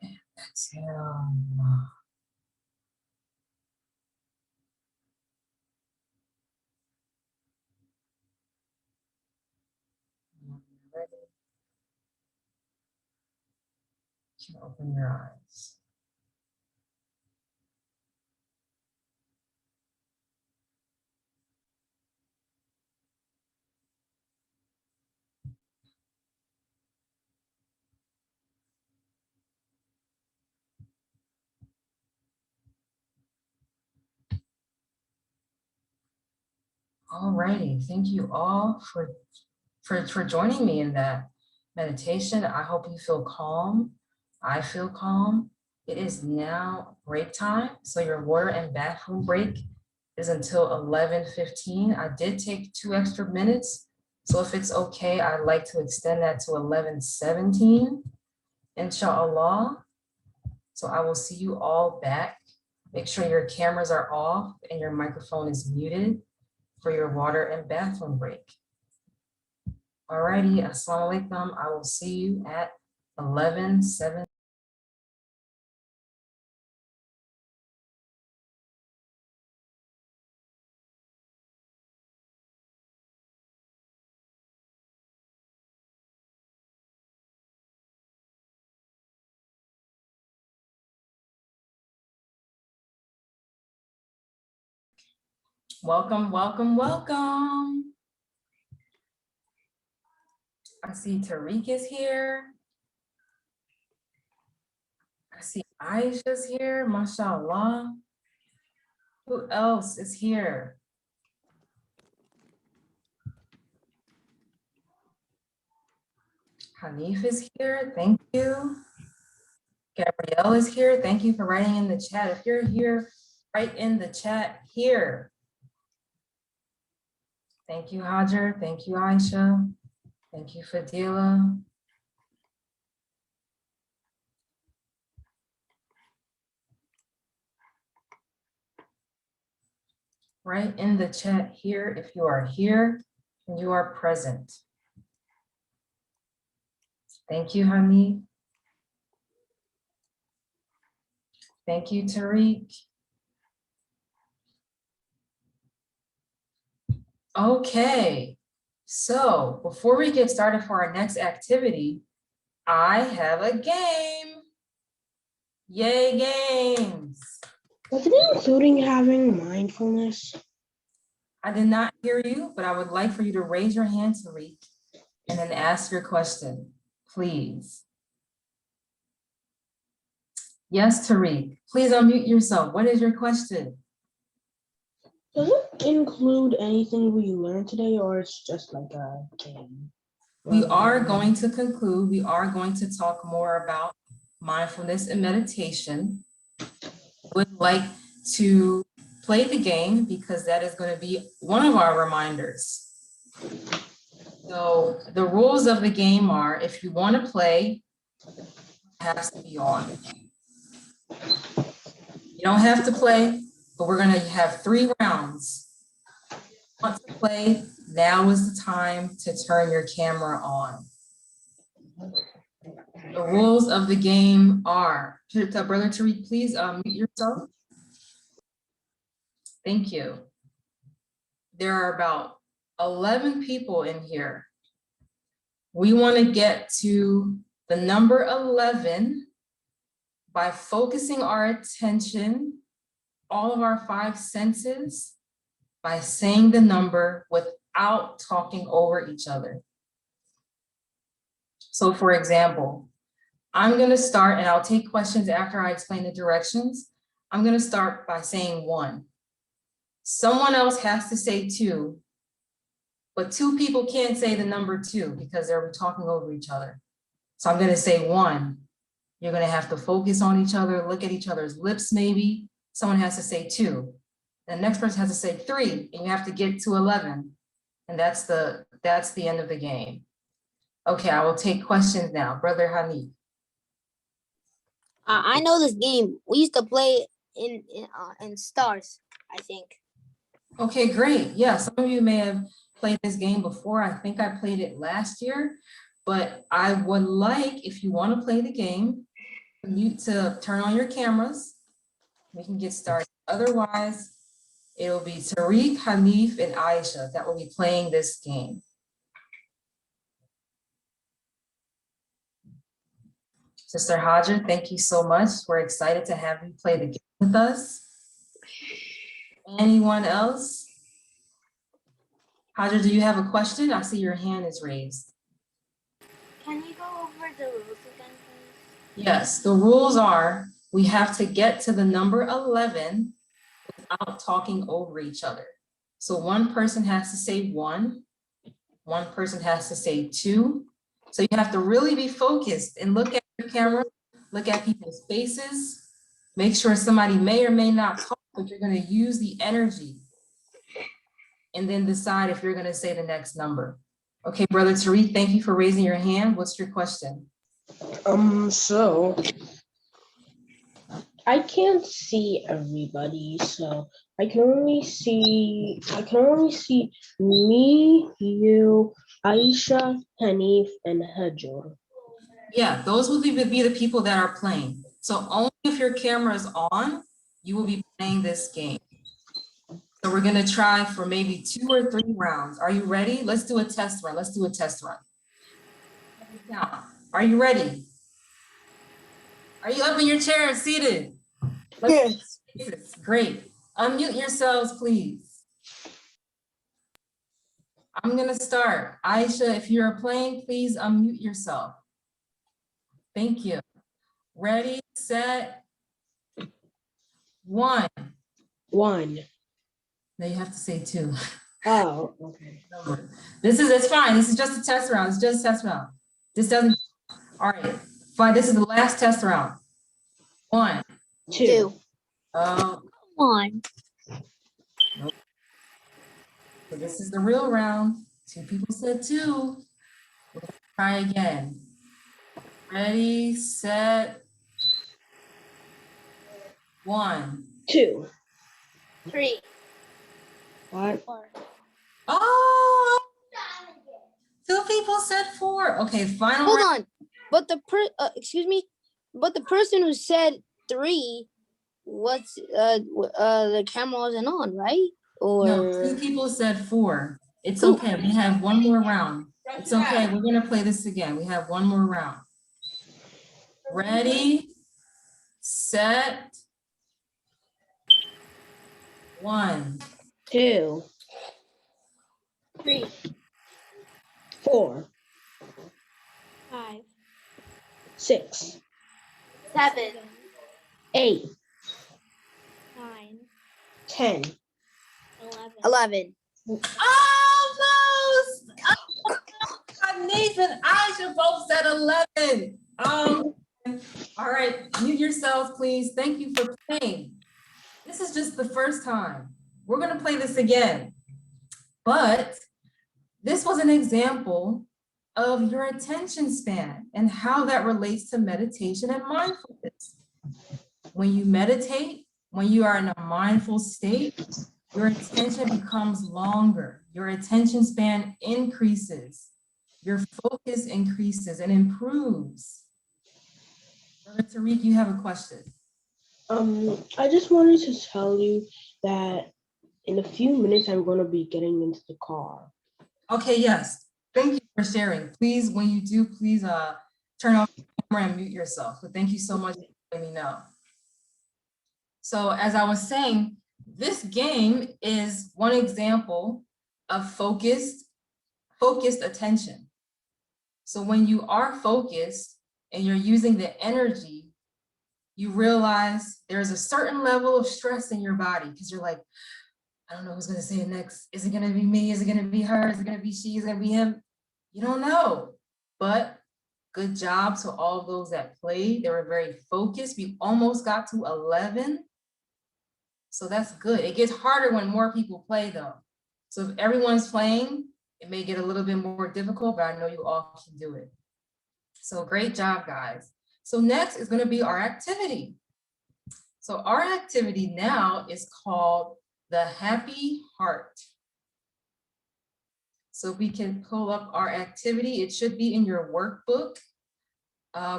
And exhale. You can open your eyes. All righty, thank you all for joining me in that meditation. I hope you feel calm. I feel calm. It is now break time, so your water and bathroom break is until 11:15. I did take 2 extra minutes, so if it's okay, I'd like to extend that to 11:17, inshallah. So I will see you all back. Make sure your cameras are off and your microphone is muted for your water and bathroom break. Alrighty, assalamu alaikum. I will see you at 11:07. Welcome, welcome, welcome. I see Tariq is here. I see Aisha's here, mashallah. Who else is here? Hanif is here, thank you. Gabrielle is here, thank you for writing in the chat. If you're here, write in the chat here. Thank you, Hajar, thank you, Aisha. Thank you, Fadila. Write in the chat here if you are here and you are present. Thank you, Hamid. Thank you, Tariq. Okay, so before we get started for our next activity, I have a game. Yay, games. Was it including having mindfulness? I did not hear you, but I would like for you to raise your hand, Tariq, and then ask your question, please. Yes, Tariq, please unmute yourself. What is your question? Does it include anything we learned today, or it's just like a game? We are going to conclude. We are going to talk more about mindfulness and meditation. Would like to play the game because that is going to be one of our reminders. So the rules of the game are, if you want to play, it has to be on. You don't have to play, but we're going to have 3 rounds. If you want to play, now is the time to turn your camera on. The rules of the game are, Brother Tariq, please mute yourself. Thank you. There are about 11 people in here. We want to get to the number 11 by focusing our attention, all of our 5 senses, by saying the number without talking over each other. So for example, I'm going to start, and I'll take questions after I explain the directions. I'm going to start by saying 1. Someone else has to say 2, but 2 people can't say the number 2 because they're talking over each other. So I'm going to say 1. You're going to have to focus on each other, look at each other's lips maybe. Someone has to say 2. The next person has to say 3, and you have to get to 11. And that's the end of the game. Okay, I will take questions now. Brother Hanif. I know this game. We used to play in Stars, I think. Okay, great. Yeah, some of you may have played this game before. I think I played it last year, but I would like, if you want to play the game, you to turn on your cameras. We can get started. Otherwise, it will be Tariq, Hanif, and Aisha that will be playing this game. Sister Hajar, thank you so much. We're excited to have you play the game with us. Anyone else? Hajar, do you have a question? I see your hand is raised. Can you go over the rules again, please? Yes, the rules are we have to get to the number 11 without talking over each other. So one person has to say one person has to say two. So you have to really be focused and look at your camera, look at people's faces, make sure somebody may or may not talk, but you're going to use the energy and then decide if you're going to say the next number. Okay, Brother Tariq, thank you for raising your hand. What's your question? So I can't see everybody, so I can only see me, you, Aisha, Hanif, and Hajar. Yeah, those will be the people that are playing. So only if your camera is on, you will be playing this game. So we're gonna try for maybe 2 or 3 rounds. Are you ready? Let's do a test run. Let's do a test run. Now, are you ready? Are you up in your chair and seated? Yes. Great. Unmute yourselves, please. I'm gonna start. Aisha, if you're playing, please unmute yourself. Thank you. Ready, set, 1. 1. Now you have to say 2. Oh, okay. It's fine. This is just a test round. It's just a test round. This doesn't, all right, fine. This is the last test round. 1. 2. Oh, Come on. so this is the real round. 2 people said 2. We'll try again. Ready, set, 1. 2. 3. What? 4. Oh, 2 people said 4. Okay, final Hold round. on. But excuse me. But the person who said 3 was the camera wasn't on, right? Or No, 2 people said 4. It's Ooh. okay. We have one more round. It's okay. We're gonna play this again. We have one more round. Ready, set, 1. 2. 3. 4. 5. 6. 7. 8. 9. 10. 11. Almost! Nathan, Aisha both said 11. All right, mute yourselves, please. Thank you for playing. This is just the first time. We're gonna play this again. But this was an example of your attention span and how that relates to meditation and mindfulness. When you meditate, when you are in a mindful state, your attention becomes longer. Your attention span increases. Your focus increases and improves. Brother Tariq, you have a question. I just wanted to tell you that in a few minutes I'm going to be getting into the car. Okay, yes. Thank you for sharing. Please, when you do, please turn off your camera and mute yourself. But thank you so much for letting me know. So as I was saying, this game is one example of focused attention. So when you are focused and you're using the energy, you realize there's a certain level of stress in your body because you're like, I don't know who's gonna say it next. Is it gonna be me? Is it gonna be her? Is it gonna be she? Is it gonna be him? You don't know, but good job to all those that played. They were very focused. We almost got to 11. So that's good. It gets harder when more people play though. So if everyone's playing, it may get a little bit more difficult, but I know you all can do it. So great job, guys. So next is gonna be our activity. So our activity now is called the Happy Heart. So we can pull up our activity. It should be in your workbook.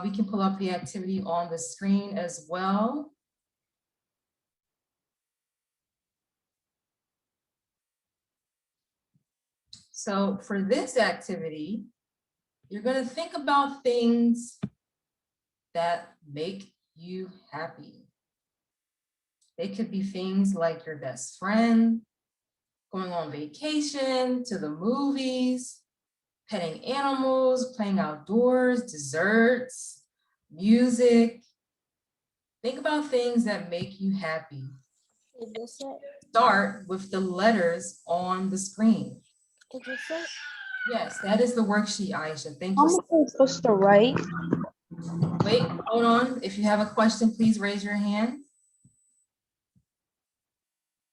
We can pull up the activity on the screen as well. So for this activity, you're going to think about things that make you happy. They could be things like your best friend, going on vacation, to the movies, petting animals, playing outdoors, desserts, music. Think about things that make you happy. Is this it? Start with the letters on the screen. Is this it? Yes, that is the worksheet, Aisha. Thank How you. much am I supposed to write? Wait, hold on. If you have a question, please raise your hand.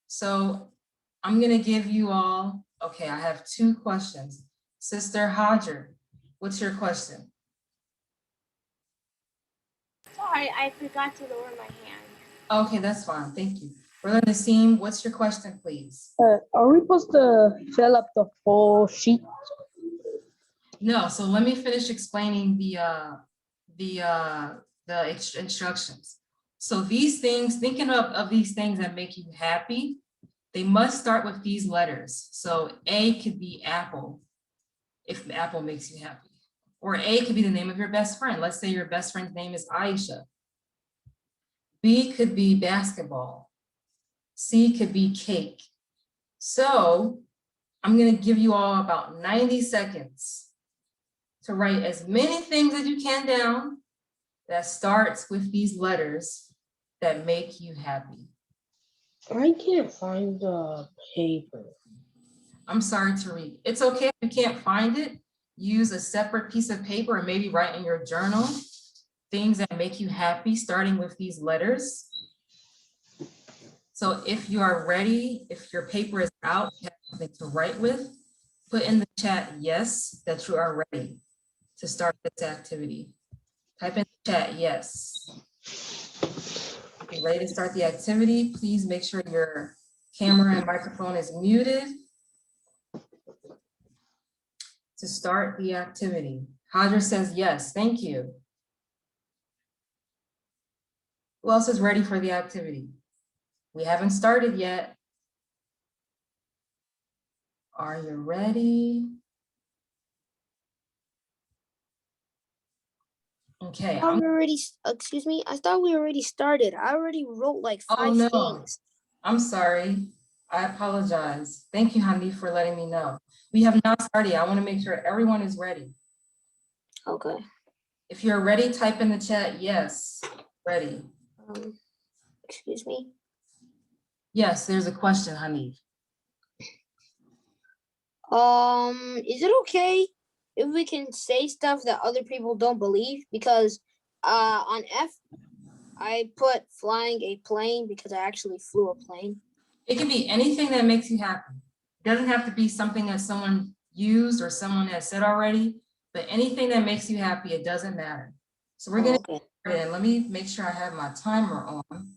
So I'm gonna give you all, okay, I have 2 questions. Sister Hodger, what's your question? Sorry, I forgot to lower my hand. Okay, that's fine. Thank you. Brother Nassim, what's your question, please? Are we supposed to fill up the whole sheet? No, so let me finish explaining instructions. So these things, thinking of these things that make you happy, they must start with these letters. So A could be apple, if apple makes you happy. Or A could be the name of your best friend. Let's say your best friend's name is Aisha. B could be basketball. C could be cake. So I'm gonna give you all about 90 seconds to write as many things as you can down that starts with these letters that make you happy. I can't find the paper. I'm sorry to read. It's okay if you can't find it. Use a separate piece of paper and maybe write in your journal things that make you happy, starting with these letters. So if you are ready, if your paper is out, you have something to write with, put in the chat yes, that you are ready to start this activity. Type in the chat yes. If you're ready to start the activity, please make sure your camera and microphone is muted to start the activity. Hodger says yes, thank you. Who else is ready for the activity? We haven't started yet. Are you ready? Okay. I already, excuse me, I thought we already started. I already wrote like Oh, 5 no. things. I'm sorry. I apologize. Thank you, Hanif, for letting me know. We have not started. I want to make sure everyone is ready. Okay. If you're ready, type in the chat, yes, ready. Excuse me. Yes, there's a question, Hanif. Is it okay if we can say stuff that other people don't believe? Because on F, I put flying a plane because I actually flew a plane. It can be anything that makes you happy. It doesn't have to be something that someone used or someone has said already, but anything that makes you happy, it doesn't matter. So we're gonna get started. Let me make sure I have my timer on.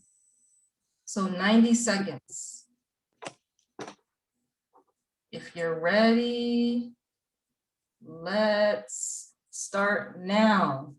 So 90 seconds. If you're ready, let's start now.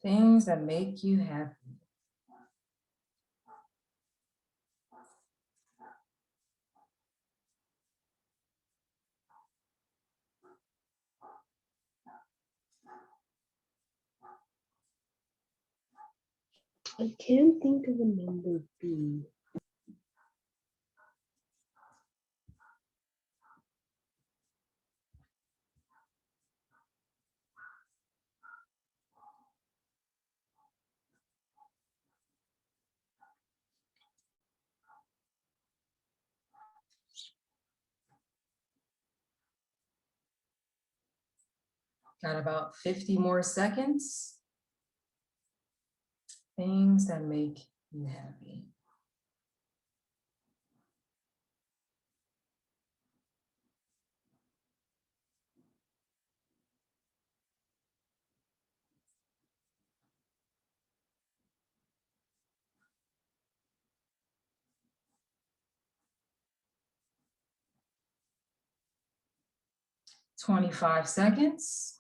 Things that make you happy. I can't think of a number B. Got about 50 more seconds. Things that make you happy. 25 seconds.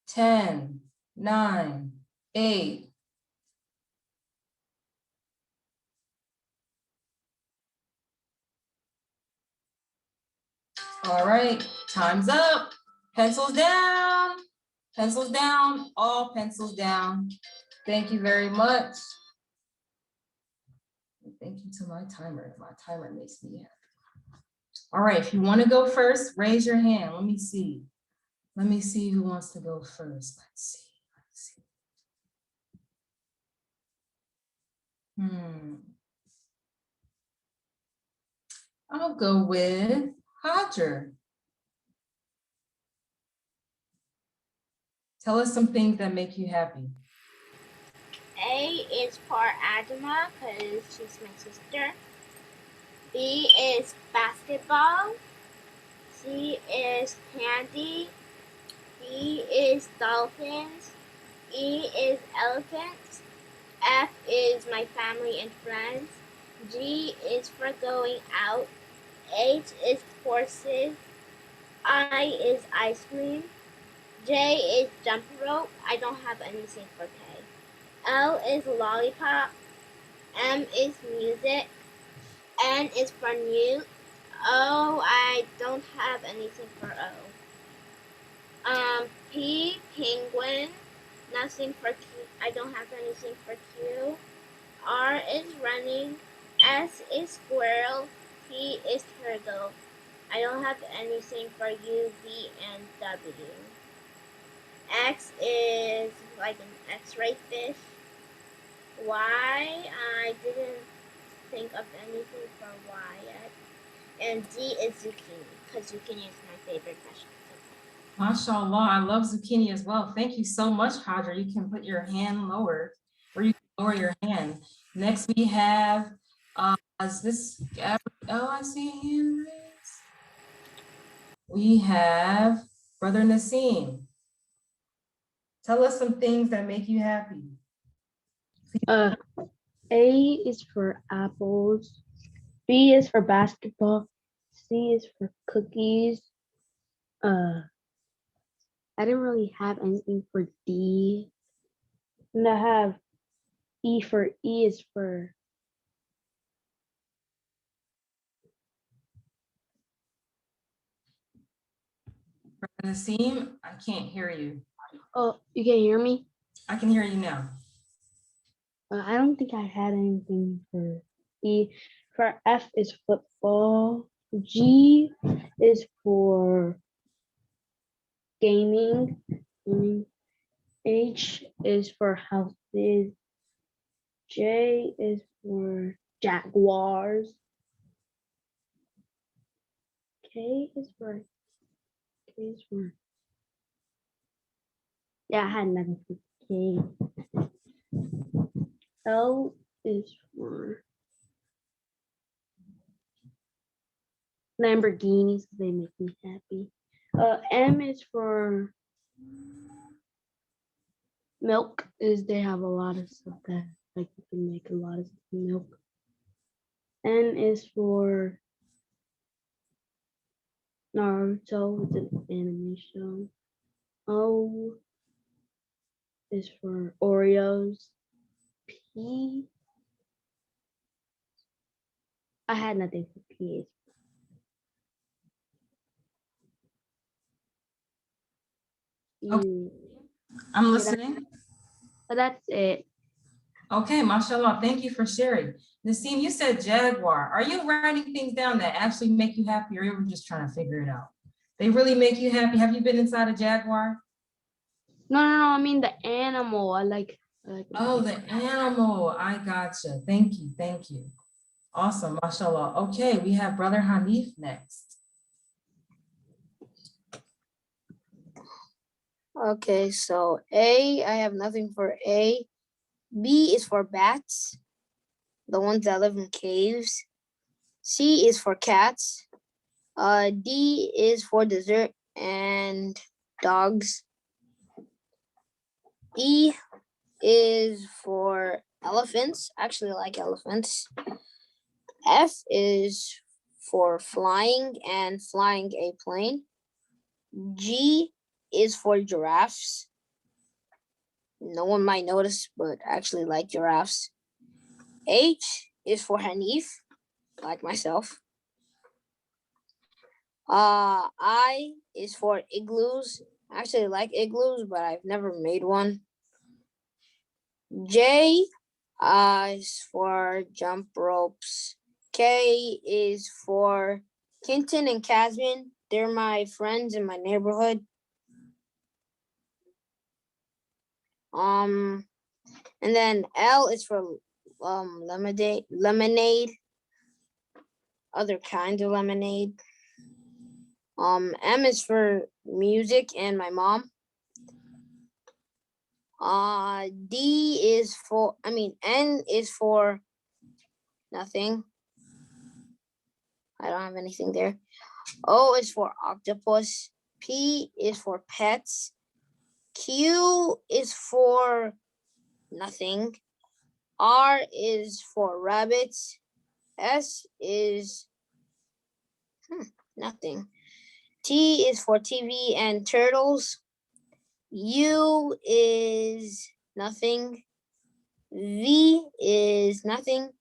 Ten, 9, 8. All right, time's up. Pencils down. Pencils down, all pencils down. Thank you very much. Thank you to my timer. My timer makes me happy. All right, if you want to go first, raise your hand. Let me see. Let me see who wants to go first. Let's see. I'll go with Hodger. Tell us some things that make you happy. A is for Adama because she's my sister. B is basketball. C is candy. D is dolphins. E is elephants. F is my family and friends. G is for going out. H is horses. I is ice cream. J is jump rope. I don't have anything for K. L is lollipop. M is music. N is for new. O, I don't have anything for O. P, penguin. Nothing for Q. I don't have anything for Q. R is running. S is squirrel. T is turtle. I don't have anything for U, V, and W. X is like an X-ray fish. Y, I didn't think of anything for Y yet. And Z is zucchini, because zucchini is my favorite vegetable. MashaAllah, I love zucchini as well. Thank you so much, Hodger. You can put your hand lower, or you can lower your hand. Next we have, is this, oh, I see a hand raised. We have Brother Nassim. Tell us some things that make you happy. A is for apples. B is for basketball. C is for cookies. I didn't really have anything for D. And I have E for E is for Brother Nassim, I can't hear you. oh, you can hear me? I can hear you now. I don't think I had anything for E. For F is football. G is for gaming. H is for houses. J is for jaguars. K is for yeah, I had nothing for K. L is for Lamborghinis. They make me happy. M is for milk. Is they have a lot of stuff that like you can make a lot of milk. N is for Naruto. It's an anime show. O is for Oreos. P. I had nothing for P. Okay. I'm listening. But that's it. Okay, mashallah, thank you for sharing. Nassim, you said jaguar. Are you writing things down that actually make you happy, or you were just trying to figure it out? They really make you happy? Have you been inside a jaguar? No, I mean the animal. I like Oh, the animal. I gotcha. Thank you. Awesome, mashallah. Okay, we have Brother Hanif next. Okay, so A, I have nothing for A. B is for bats, the ones that live in caves. C is for cats. D is for dessert, and dogs. E is for elephants. I actually like elephants. F is for flying and flying a plane. G is for giraffes. No one might notice, but I actually like giraffes. H is for Hanif, like myself. I is for igloos. I actually like igloos, but I've never made one. J is for jump ropes. K is for Kenton and Casman. They're my friends in my neighborhood. And then L is for lemonade, other kinds of lemonade. M is for music and my mom. N is for nothing. I don't have anything there. O is for octopus. P is for pets. Q is for nothing. R is for rabbits. S is nothing. T is for TV and turtles. U is nothing. V is nothing.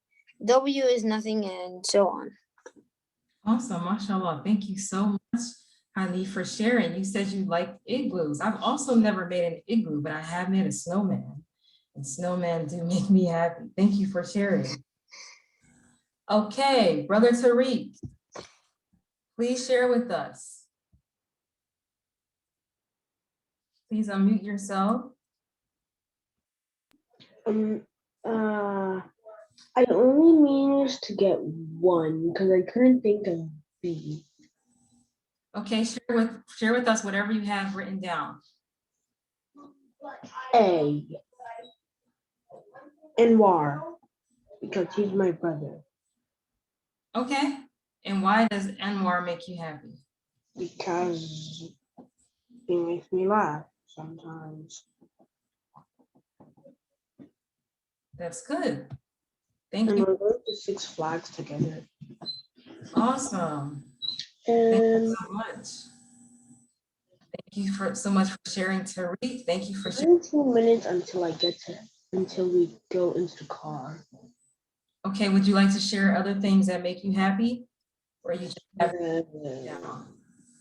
W is nothing, and so on. Awesome, mashallah. Thank you so much, Hani, for sharing. You said you like igloos. I've also never made an igloo, but I have made a snowman. And snowmen do make me happy. Thank you for sharing. Okay, Brother Tariq, please share with us. Please unmute yourself. I only managed to get one because I couldn't think of B. Okay, share with us whatever you have written down. A. Anwar, because he's my brother. Okay, and why does Anwar make you happy? Because he makes me laugh sometimes. That's good. Thank And you. we're going to Six Flags together. Awesome. Thank you And so much. Thank you so much for sharing, Tariq. Thank you for sharing. 17 minutes until we go into the car. Okay, would you like to share other things that make you happy? Or you just have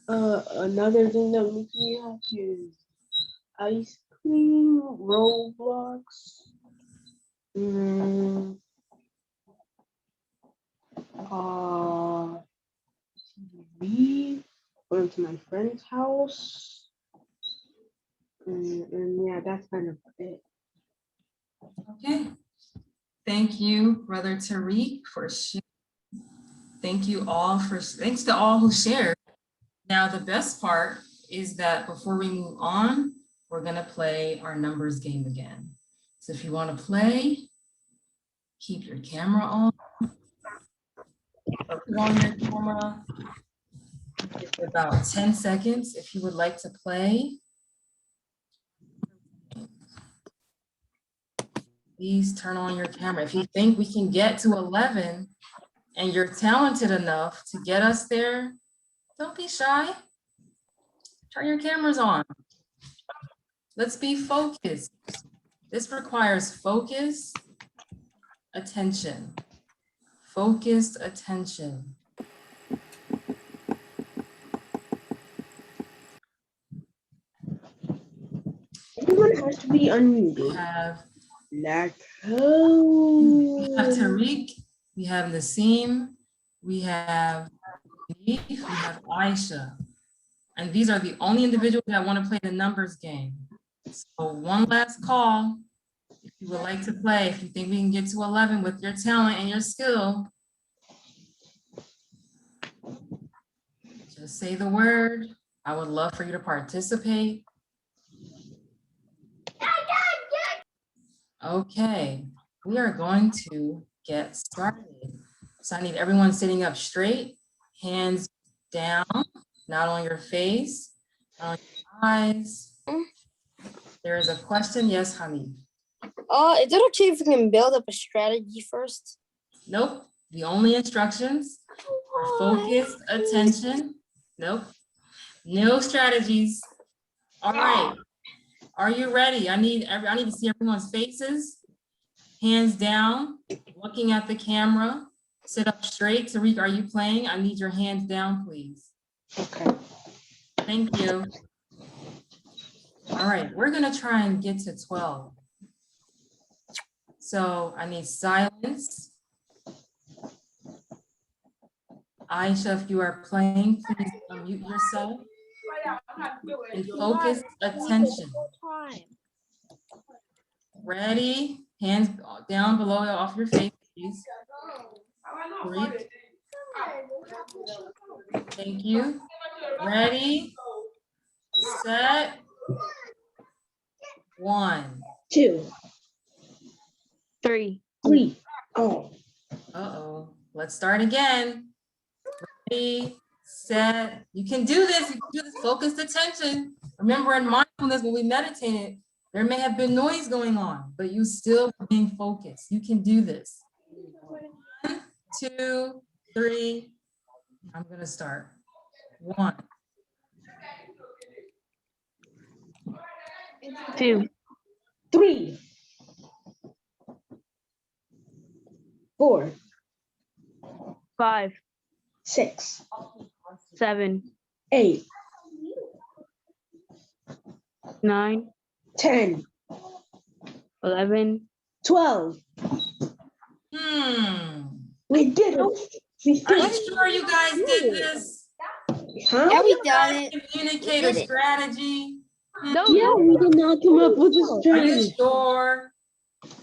Another thing that makes me happy is ice cream, Roblox. TV, going to my friend's house. And yeah, that's kind of it. Okay. Thank you, Brother Tariq, for sharing. Thanks to all who shared. Now, the best part is that before we move on, we're gonna play our numbers game again. So if you wanna play, keep your camera on. Or put on your camera. It's about 10 seconds if you would like to play. Please turn on your camera. If you think we can get to 11 and you're talented enough to get us there, don't be shy. Turn your cameras on. Let's be focused. This requires focus, attention. Focused attention. Everyone has to be unmuted. We have Tariq, we have Naseem, we have Hanif, we have Aisha. And these are the only individuals that want to play the numbers game. So one last call. If you would like to play, if you think we can get to 11 with your talent and your skill, just say the word. I would love for you to participate. Okay, we are going to get started. So I need everyone sitting up straight, hands down, not on your face. On your eyes. There is a question. Yes, honey. Is it okay if we can build up a strategy first? Nope. The only instructions are focused attention. Nope. No strategies. All right. Are you ready? I need to see everyone's faces. Hands down, looking at the camera. Sit up straight. Tariq, are you playing? I need your hands down, please. Okay. Thank you. All right, we're gonna try and get to 12. So I need silence. Aisha, if you are playing, please unmute yourself and focus attention. Ready? Hands down below off your face, please. Great. Thank you. Ready, set, 1. 2, 3. 3. Oh, Uh-oh. Let's start again. Ready, set. You can do this. You can do this. Focused attention. Remember, in mindfulness, when we meditated, there may have been noise going on, but you still being focused. You can do this. 1, 2, 3. I'm gonna start. 1. 2. 3. 4. 5. 6. 7. 8. 9. 10. 11. 12. We did it. We Are did you it. sure you guys did this? Huh? Yeah, we done it. Communicate We a did it. strategy? No. Yeah, we did not come up with a Are you strategy. sure?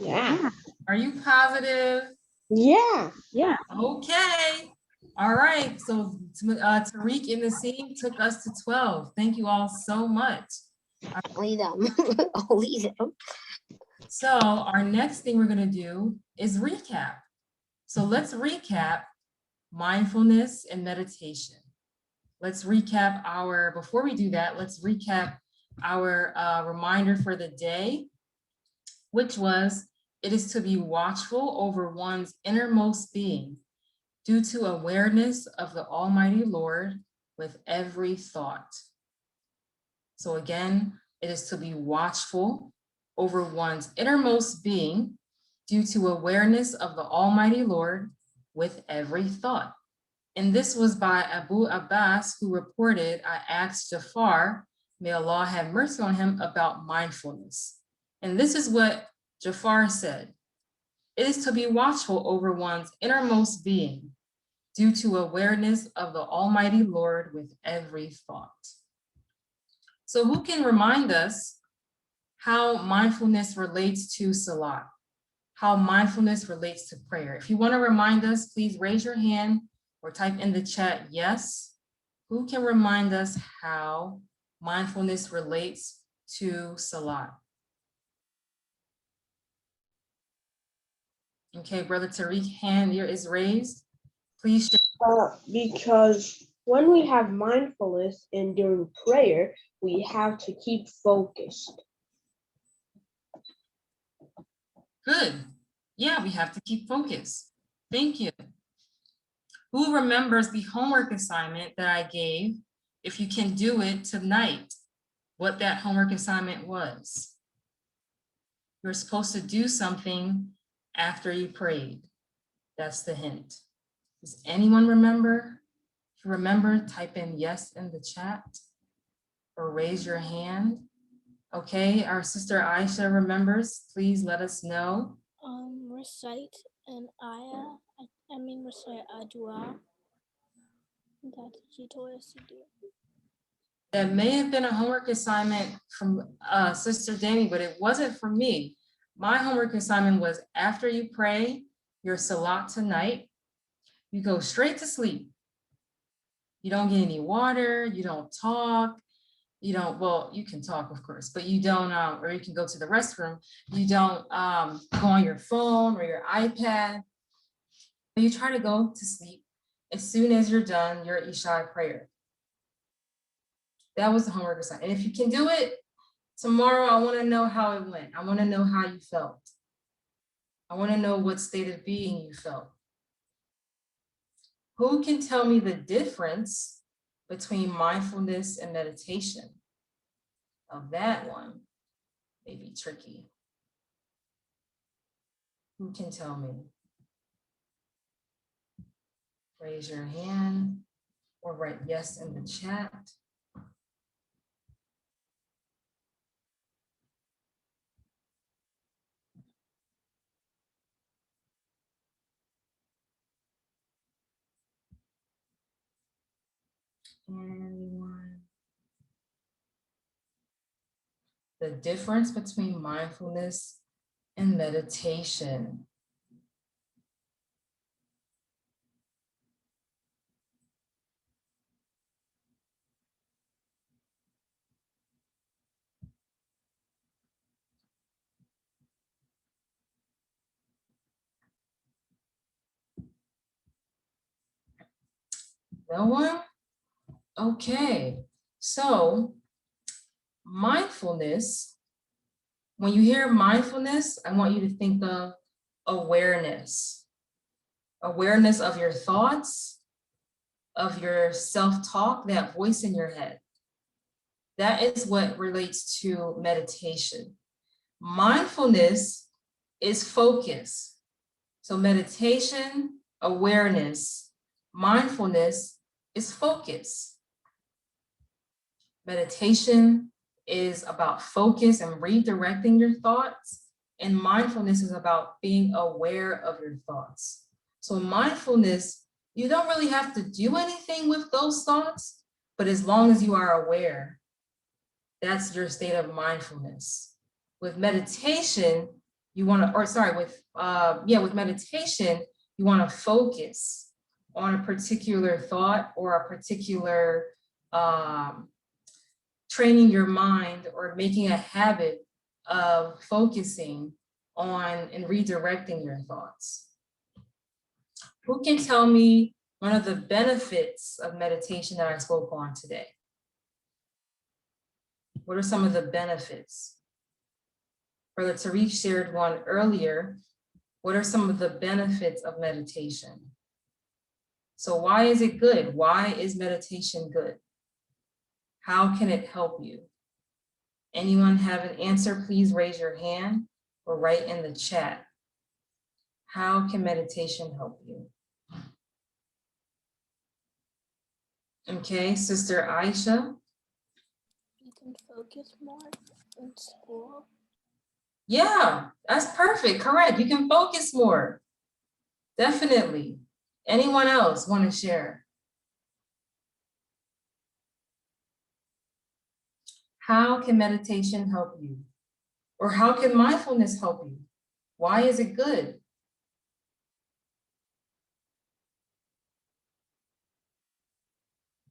Yeah. Are you positive? Yeah. Yeah. Okay. All right. So Tariq and Nassim took us to 12. Thank you all so much. Only them. Only them. So our next thing we're going to do is recap. So let's recap mindfulness and meditation. Let's recap before we do that, let's recap our reminder for the day, which was, it is to be watchful over one's innermost being due to awareness of the Almighty Lord with every thought. So again, it is to be watchful over one's innermost being due to awareness of the Almighty Lord with every thought. And this was by Abu Abbas, who reported, I asked Jafar, may Allah have mercy on him, about mindfulness. And this is what Jafar said. It is to be watchful over one's innermost being due to awareness of the Almighty Lord with every thought. So who can remind us how mindfulness relates to Salat? How mindfulness relates to prayer? If you want to remind us, please raise your hand or type in the chat, yes. Who can remind us how mindfulness relates to Salat? Okay, Brother Tariq, hand here is raised. Please share. Because when we have mindfulness and during prayer, we have to keep focused. Good. Yeah, we have to keep focused. Thank you. Who remembers the homework assignment that I gave? If you can do it tonight, what that homework assignment was. You're supposed to do something after you prayed. That's the hint. Does anyone remember? If you remember, type in yes in the chat or raise your hand. Okay, our sister Aisha remembers. Please let us know. Recite an ayah. Recite a dua. That she told us to do. That may have been a homework assignment from Sister Dami, but it wasn't for me. My homework assignment was after you pray your salat tonight, you go straight to sleep. You don't get any water, you don't talk, you don't, well, you can talk, of course, but you don't, or you can go to the restroom. You don't go on your phone or your iPad. You try to go to sleep as soon as you're done your Isha prayer. That was the homework assignment. And if you can do it tomorrow, I want to know how it went. I want to know how you felt. I want to know what state of being you felt. Who can tell me the difference between mindfulness and meditation? Of that one may be tricky. Who can tell me? Raise your hand or write yes in the chat. Anyone? The difference between mindfulness and meditation. No one? Okay, so mindfulness, when you hear mindfulness, I want you to think of awareness. Awareness of your thoughts, of your self-talk, that voice in your head. That is what relates to meditation. Mindfulness is focus. So meditation, awareness, mindfulness is focus. Meditation is about focus and redirecting your thoughts, and mindfulness is about being aware of your thoughts. So mindfulness, you don't really have to do anything with those thoughts, but as long as you are aware, that's your state of mindfulness. With meditation, you want to, with meditation, you want to focus on a particular thought or a particular training your mind or making a habit of focusing on and redirecting your thoughts. Who can tell me one of the benefits of meditation that I spoke on today? What are some of the benefits? Brother Tariq shared one earlier. What are some of the benefits of meditation? So why is it good? Why is meditation good? How can it help you? Anyone have an answer? Please raise your hand or write in the chat. How can meditation help you? Okay, Sister Aisha. You can focus more in school. Yeah, that's perfect. Correct. You can focus more. Definitely. Anyone else want to share? How can meditation help you? Or how can mindfulness help you? Why is it good?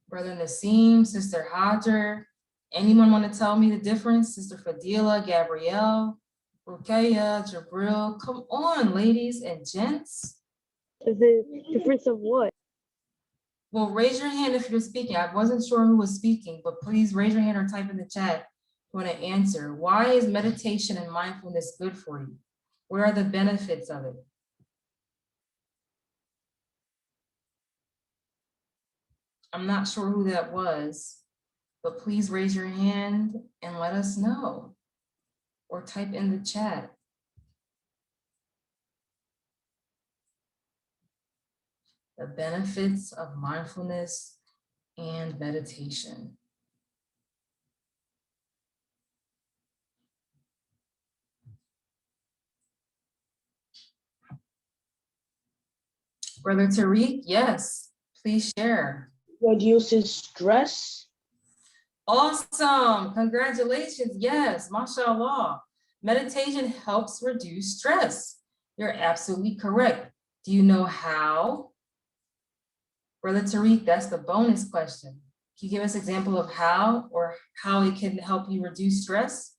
Brother Nassim, Sister Hajar, anyone want to tell me the difference? Sister Fadila, Gabrielle, Rukeya, Jabril, come on, ladies and gents. The difference of what? Well, raise your hand if you're speaking. I wasn't sure who was speaking, but please raise your hand or type in the chat if you want to answer. Why is meditation and mindfulness good for you? What are the benefits of it? I'm not sure who that was, but please raise your hand and let us know or type in the chat. The benefits of mindfulness and meditation. Brother Tariq, yes, please share. Reduces stress. Awesome, congratulations, yes, mashallah. Meditation helps reduce stress. You're absolutely correct. Do you know how? Brother Tariq, that's the bonus question. Can you give us an example of how or how it can help you reduce stress?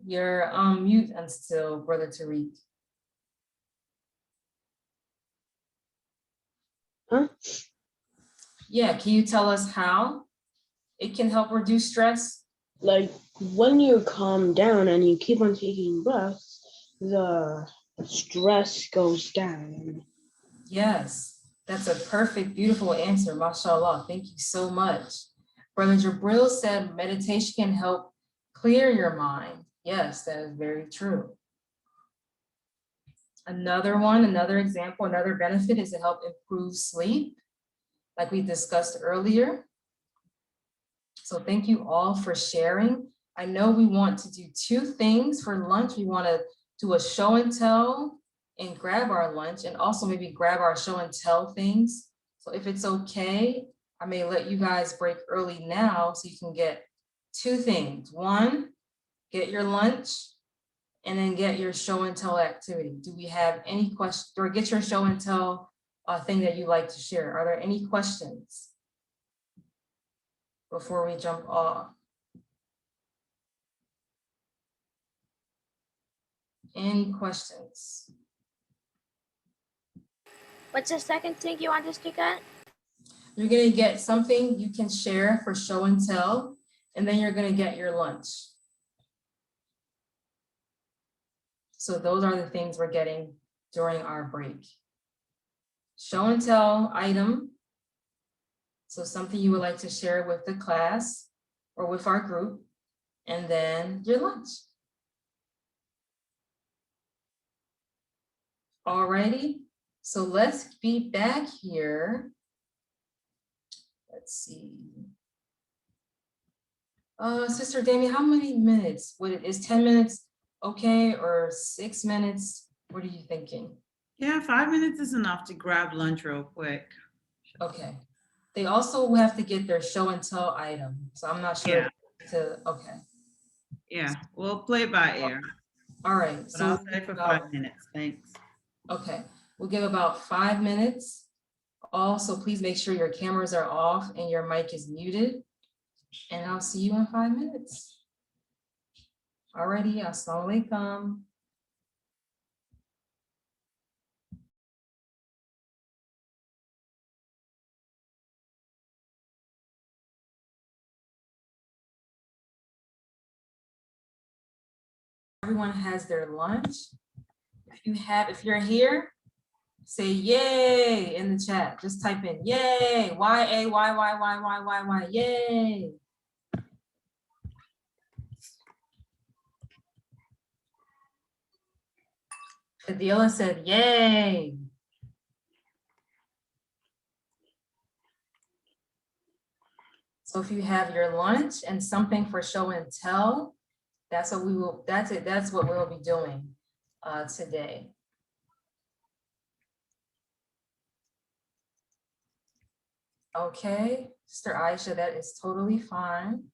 You're on mute still, Brother Tariq. Huh? Yeah, can you tell us how it can help reduce stress? Like when you calm down and you keep on taking breaths, the stress goes down. Yes, that's a perfect, beautiful answer. Mashallah. Thank you so much. Brother Jabril said meditation can help clear your mind. Yes, that is very true. Another one, another example, another benefit is to help improve sleep, like we discussed earlier. So thank you all for sharing. I know we want to do two things for lunch. We want to do a show and tell and grab our lunch, and also maybe grab our show and tell things. So if it's okay, I may let you guys break early now so you can get two things. One, get your lunch, and then get your show and tell activity. Do we have any questions, or get your show and tell thing that you'd like to share? Are there any questions before we jump off? Any questions? What's the second thing you want us to get? You're gonna get something you can share for show and tell, and then you're gonna get your lunch. So those are the things we're getting during our break. Show and tell item. So something you would like to share with the class or with our group, and then your lunch. Alrighty, so let's be back here. Let's see. Sister Dami, how many minutes? Is 10 minutes okay, or 6 minutes? What are you thinking? Yeah, 5 minutes is enough to grab lunch real quick. Okay. They also have to get their show and tell item. So I'm not sure. Yeah. Okay. Yeah, we'll play by ear. All right. So I'll say for 5 minutes. Thanks. Okay. We'll give about 5 minutes. Also, please make sure your cameras are off and your mic is muted. And I'll see you in 5 minutes. Alrighty. Assalamu alaikum. Everyone has their lunch. If you're here, say yay in the chat. Just type in yay, Y-A-Y-Y-Y-Y-Y-Y, yay. Adila said yay. So if you have your lunch and something for show and tell, that's what we'll be doing today. Okay, Sister Aisha, that is totally fine.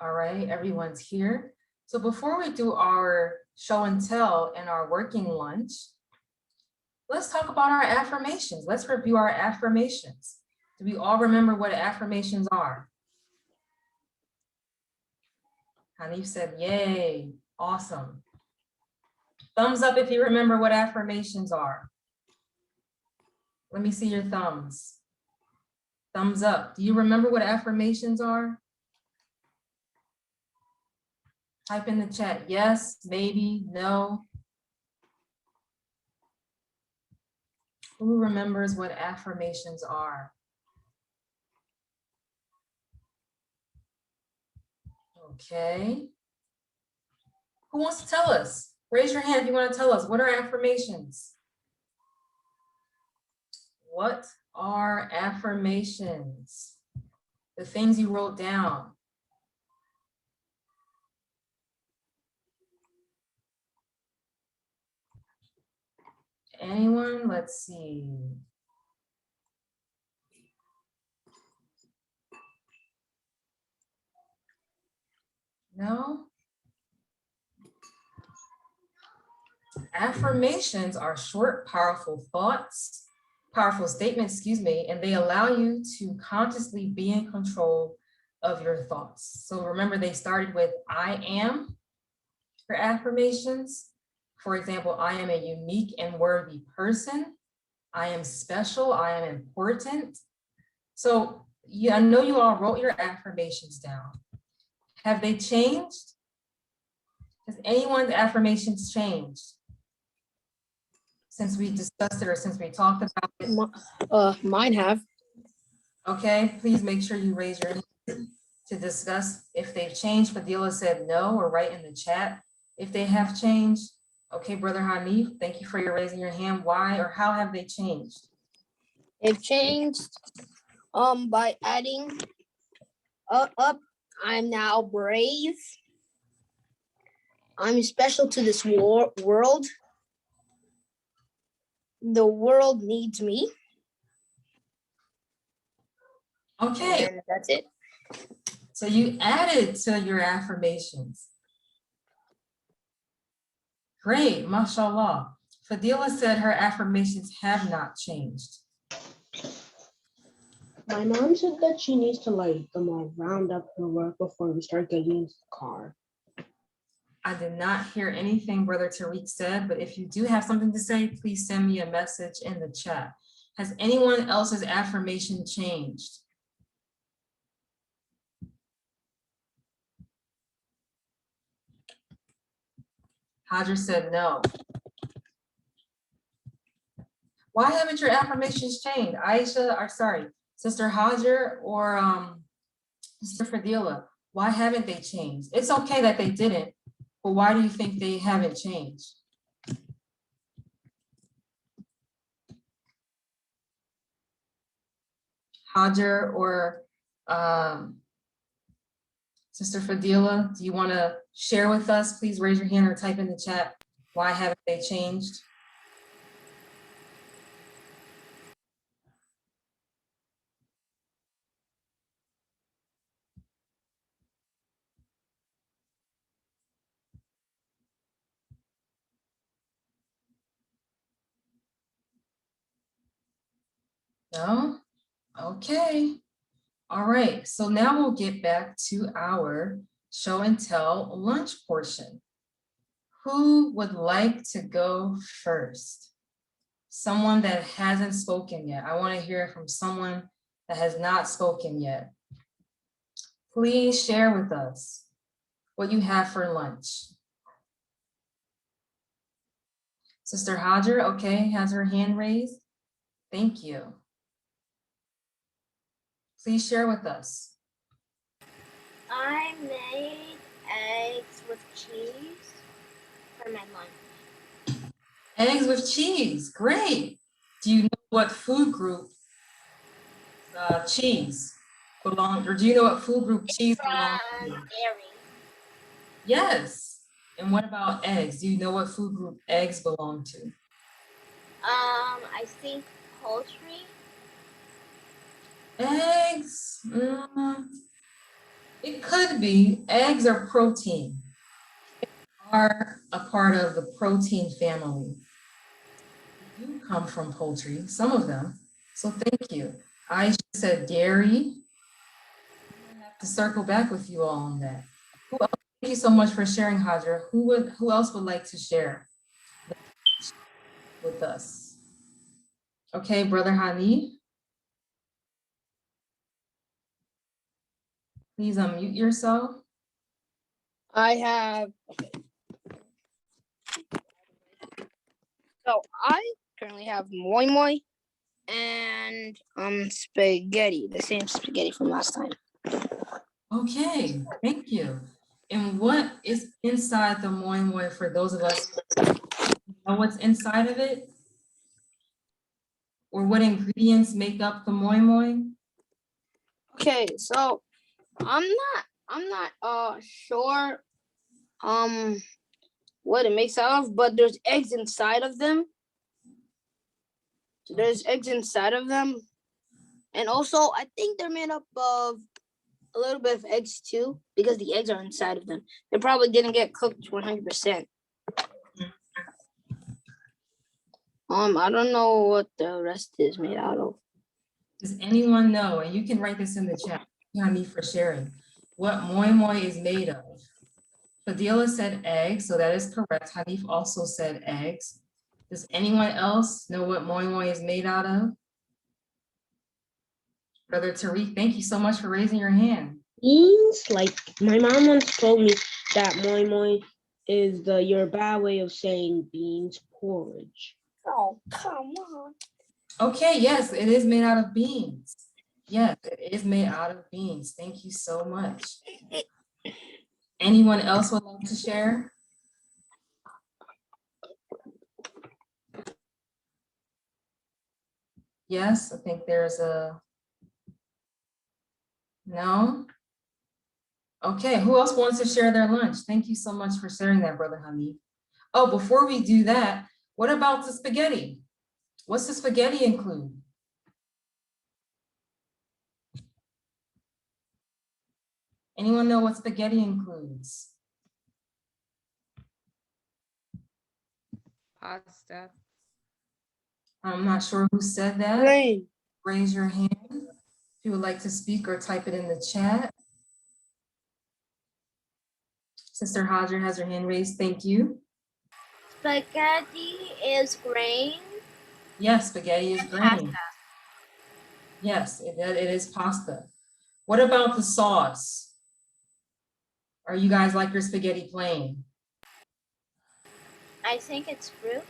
All right, everyone's here. So before we do our show and tell and our working lunch, let's talk about our affirmations. Let's review our affirmations. Do we all remember what affirmations are? Hanif said, yay, awesome. Thumbs up if you remember what affirmations are. Let me see your thumbs. Thumbs up. Do you remember what affirmations are? Type in the chat, yes, maybe, no. Who remembers what affirmations are? Okay. Who wants to tell us? Raise your hand if you want to tell us. What are affirmations? What are affirmations? The things you wrote down. Anyone? Let's see. No? Affirmations are short, powerful statements, and they allow you to consciously be in control of your thoughts. So remember, they started with I am for affirmations. For example, I am a unique and worthy person. I am special, I am important. So I know you all wrote your affirmations down. Have they changed? Has anyone's affirmations changed since we discussed it or since we talked about it? Mine have. Okay, please make sure you raise your hand to discuss if they've changed. Fadila said no, or write in the chat if they have changed. Okay, Brother Hanif, thank you for your raising your hand. Why or how have they changed? They've changed by adding up. I'm now brave. I'm special to this world. The world needs me. Okay, And that's it. so you added to your affirmations. Great, mashallah. Fadila said her affirmations have not changed. My mom said that she needs to like round up her work before we start getting into the car. I did not hear anything Brother Tariq said, but if you do have something to say, please send me a message in the chat. Has anyone else's affirmation changed? Hajar said no. Why haven't your affirmations changed? Aisha, or sorry, Sister Hajar or Sister Fadila, why haven't they changed? It's okay that they didn't, but why do you think they haven't changed? Hajar or Sister Fadila, do you want to share with us? Please raise your hand or type in the chat. Why haven't they changed? No? Okay. All right, so now we'll get back to our show and tell lunch portion. Who would like to go first? Someone that hasn't spoken yet. I want to hear from someone that has not spoken yet. Please share with us what you have for lunch. Sister Hajar, okay, has her hand raised. Thank you. Please share with us. I made eggs with cheese for my lunch. Eggs with cheese, great. Do you know what food group cheese belongs, or do you know what food group cheese belongs to? Dairy. Yes. And what about eggs? Do you know what food group eggs belong to? I think poultry. Eggs, it could be. Eggs are protein. They are a part of the protein family. They do come from poultry, some of them. So thank you. I said dairy. I have to circle back with you all on that. Who else? Thank you so much for sharing, Hajar. Who else would like to share with us? Okay, Brother Hanif. Please unmute yourself. I have. So I currently have moi moi and spaghetti, the same spaghetti from last time. Okay, thank you. And what is inside the moi moi for those of us who know what's inside of it? Or what ingredients make up the moi moi? Okay, so I'm not sure what it makes out of, but there's eggs inside of them. So there's eggs inside of them. And also I think they're made up of a little bit of eggs too, because the eggs are inside of them. They probably didn't get cooked 100%. I don't know what the rest is made out of. Does anyone know, and you can write this in the chat, Hanif, for sharing, what moi moi is made of? Fadila said eggs, so that is correct. Hanif also said eggs. Does anyone else know what moi moi is made out of? Brother Tariq, thank you so much for raising your hand. Beans, like my mom once told me that moi moi is the Yoruba way of saying beans porridge. Oh, come on. Okay, yes, it is made out of beans. Yes, it is made out of beans. Thank you so much. Anyone else would like to share? Yes, I think there's a, no? Okay, who else wants to share their lunch? Thank you so much for sharing that, Brother Hamid. Oh, before we do that, what about the spaghetti? What's the spaghetti include? Anyone know what spaghetti includes? Pasta. I'm not sure who said that. Plain. Raise your hand if you would like to speak or type it in the chat. Sister Hajar has her hand raised. Thank you. Spaghetti is grain. Yes, spaghetti is grain. Yes, it is pasta. What about the sauce? Are you guys like your spaghetti plain? I think it's fruit.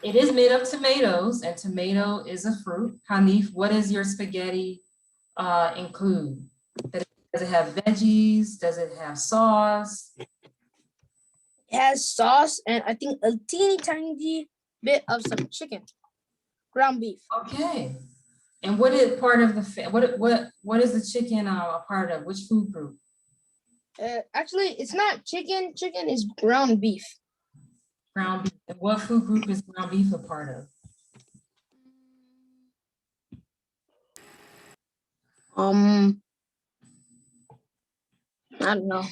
It is made of tomatoes, and tomato is a fruit. Hanif, what does your spaghetti include? Does it have veggies? Does it have sauce? It has sauce and I think a teeny tiny bit of some chicken, ground beef. Okay. And what is part of the what is the chicken a part of? Which food group? Actually, it's not chicken. Chicken is ground beef. Ground beef. And what food group is ground beef a part of? I don't know.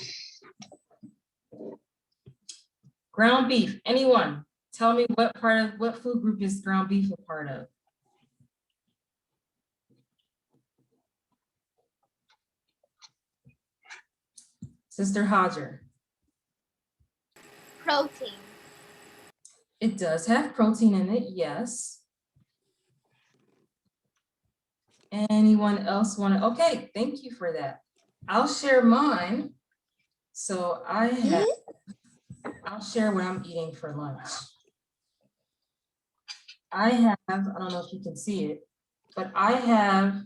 Ground beef. Anyone? Tell me what food group is ground beef a part of? Sister Hajar. Protein. It does have protein in it, yes. Anyone else want to? Okay, thank you for that. I'll share mine. So I'll share what I'm eating for lunch. I don't know if you can see it, but I have,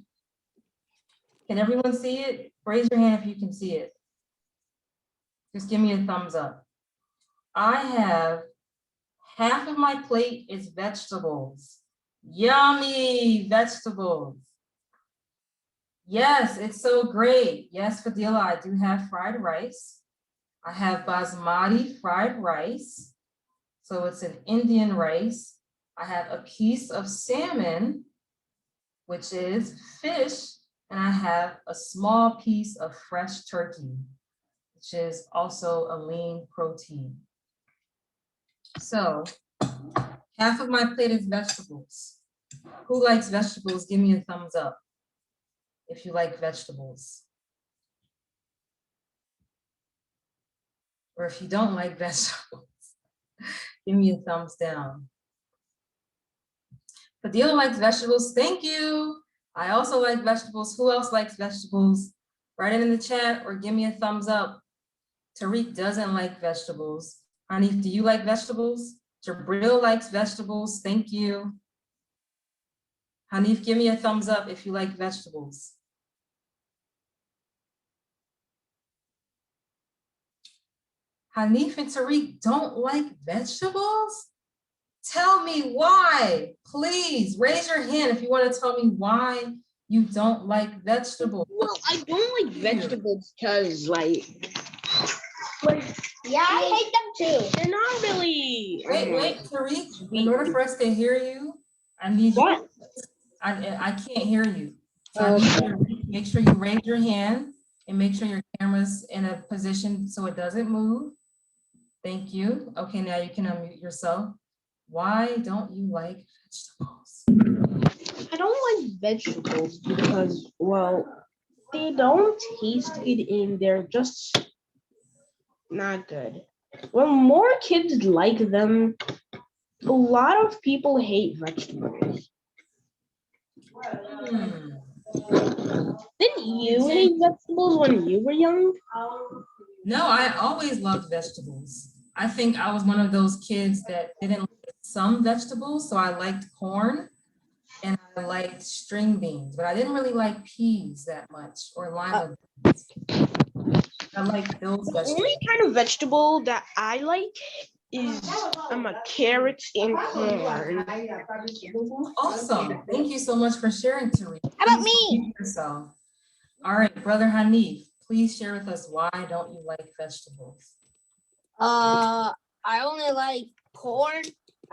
can everyone see it? Raise your hand if you can see it. Just give me a thumbs up. I have half of my plate is vegetables. Yummy vegetables. Yes, it's so great. Yes, Fadila, I do have fried rice. I have basmati fried rice. So it's an Indian rice. I have a piece of salmon, which is fish, and I have a small piece of fresh turkey, which is also a lean protein. So half of my plate is vegetables. Who likes vegetables? Give me a thumbs up if you like vegetables. Or if you don't like vegetables, give me a thumbs down. Fadila likes vegetables. Thank you. I also like vegetables. Who else likes vegetables? Write it in the chat or give me a thumbs up. Tariq doesn't like vegetables. Hanif, do you like vegetables? Jabril likes vegetables. Thank you. Hanif, give me a thumbs up if you like vegetables. Hanif and Tariq don't like vegetables? Tell me why. Please raise your hand if you want to tell me why you don't like vegetables. Well, I don't like vegetables because Yeah, I hate them too. they're not really. Wait, Tariq, in order for us to hear you, I need you. What? I can't hear you. So I need you to make sure you raise your hand and make sure your camera's in a position so it doesn't move. Thank you. Okay, now you can unmute yourself. Why don't you like vegetables? I don't like vegetables because, well, they don't taste good and they're just not good. Well, more kids like them, A lot of people hate vegetables. Hmm. Didn't you hate vegetables when you were young? No, I always loved vegetables. I think I was one of those kids that didn't like some vegetables, so I liked corn and I liked string beans, but I didn't really like peas that much or lima beans. I like those The vegetables. only kind of vegetable that I like is carrots and corn. Awesome. Thank you so much for sharing, Teresa. How about Please me? unmute yourself. All right, Brother Hanif, please share with us why don't you like vegetables? I only like corn.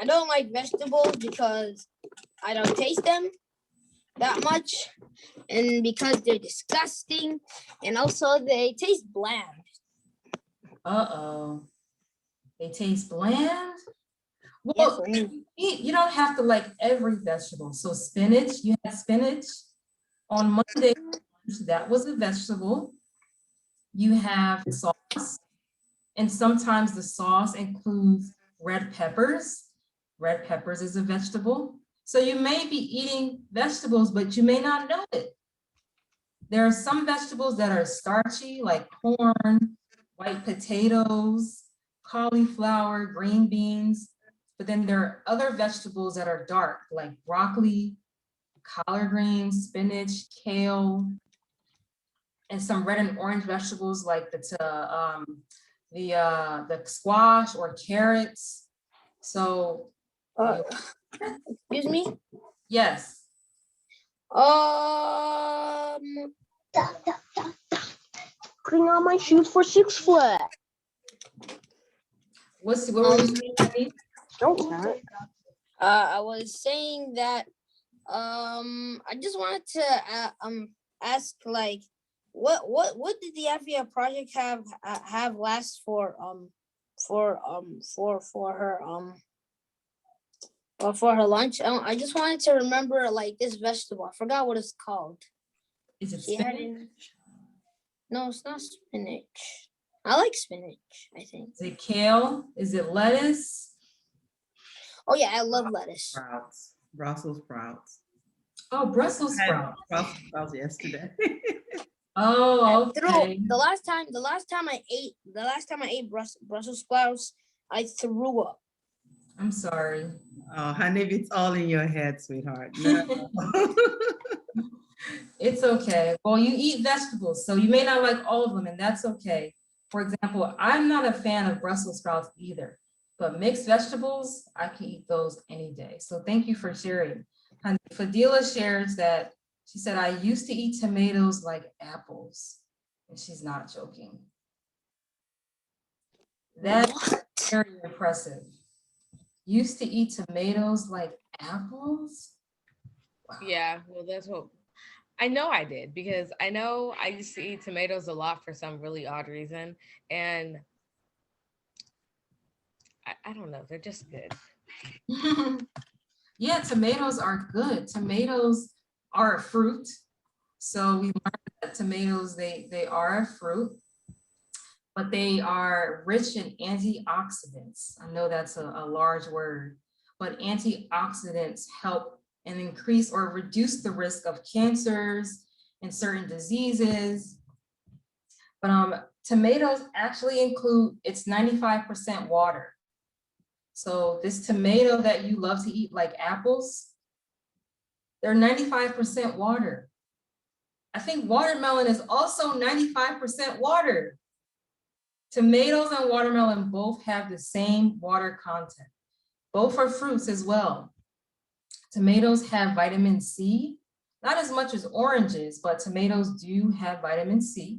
I don't like vegetables because I don't taste them that much, and because they're disgusting, and also they taste bland. Uh-oh. They taste bland? Yeah, Well, for me. you don't have to like every vegetable. So spinach, you had spinach on Monday, that was a vegetable. You have sauce, and sometimes the sauce includes red peppers. Red peppers is a vegetable. So you may be eating vegetables, but you may not know it. There are some vegetables that are starchy, like corn, white potatoes, cauliflower, green beans. But then there are other vegetables that are dark, like broccoli, collard greens, spinach, kale, and some red and orange vegetables like the squash or carrots. So, Excuse me. yes. Putting on my shoes for 6 Flags. What were you saying, Annie? Don't that. I was saying that I just wanted to ask, like, what did the FEA project have last for her lunch? I just wanted to remember, like, this vegetable. I forgot what it's called. Is it She had spinach? No, it's not spinach. I like spinach, I think. Is it kale? Is it lettuce? Oh yeah, I love lettuce. Sprouts, Brussels sprouts. Oh, Brussels I had sprouts. Brussels sprouts yesterday. Oh, Threw- okay. The last time I ate Brussels sprouts, I threw up. I'm sorry. Oh, honey, it's all in your head, sweetheart. No. It's okay. Well, you eat vegetables, so you may not like all of them, and that's okay. For example, I'm not a fan of Brussels sprouts either, but mixed vegetables, I can eat those any day. So thank you for sharing. And Fadila shares that she said, I used to eat tomatoes like apples, and she's not joking. That's very impressive. Used to eat tomatoes like apples? Yeah, well, that's what I know I did, because I know I used to eat tomatoes a lot for some really odd reason. And I don't know, they're just good. Yeah, tomatoes are good. Tomatoes are a fruit. So we learned that tomatoes, they are a fruit, but they are rich in antioxidants. I know that's a large word, but antioxidants help and increase or reduce the risk of cancers and certain diseases. But tomatoes actually include, it's 95% water. So this tomato that you love to eat like apples, they're 95% water. I think watermelon is also 95% water. Tomatoes and watermelon both have the same water content. Both are fruits as well. Tomatoes have vitamin C, not as much as oranges, but tomatoes do have vitamin C.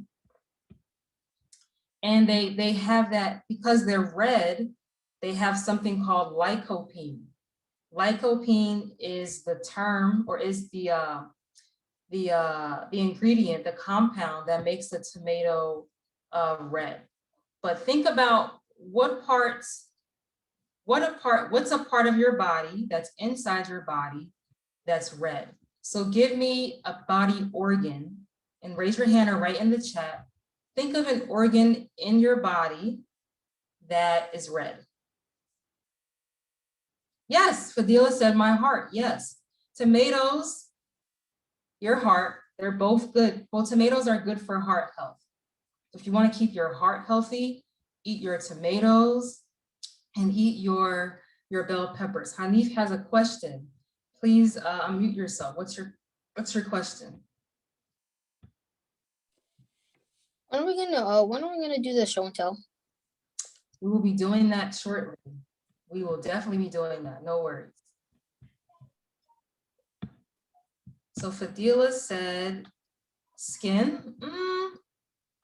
And they have that, because they're red, they have something called lycopene. Lycopene is the term, or is the ingredient, the compound that makes the tomato red. But think about what's a part of your body that's inside your body that's red. So give me a body organ and raise your hand or write in the chat. Think of an organ in your body that is red. Yes, Fadila said my heart, yes. Tomatoes, your heart, they're both good. Well, tomatoes are good for heart health. If you want to keep your heart healthy, eat your tomatoes and eat your bell peppers. Hanif has a question. Please unmute yourself. What's your question? When are we gonna do the show and tell? We will be doing that shortly. We will definitely be doing that, no worries. So Fadila said skin.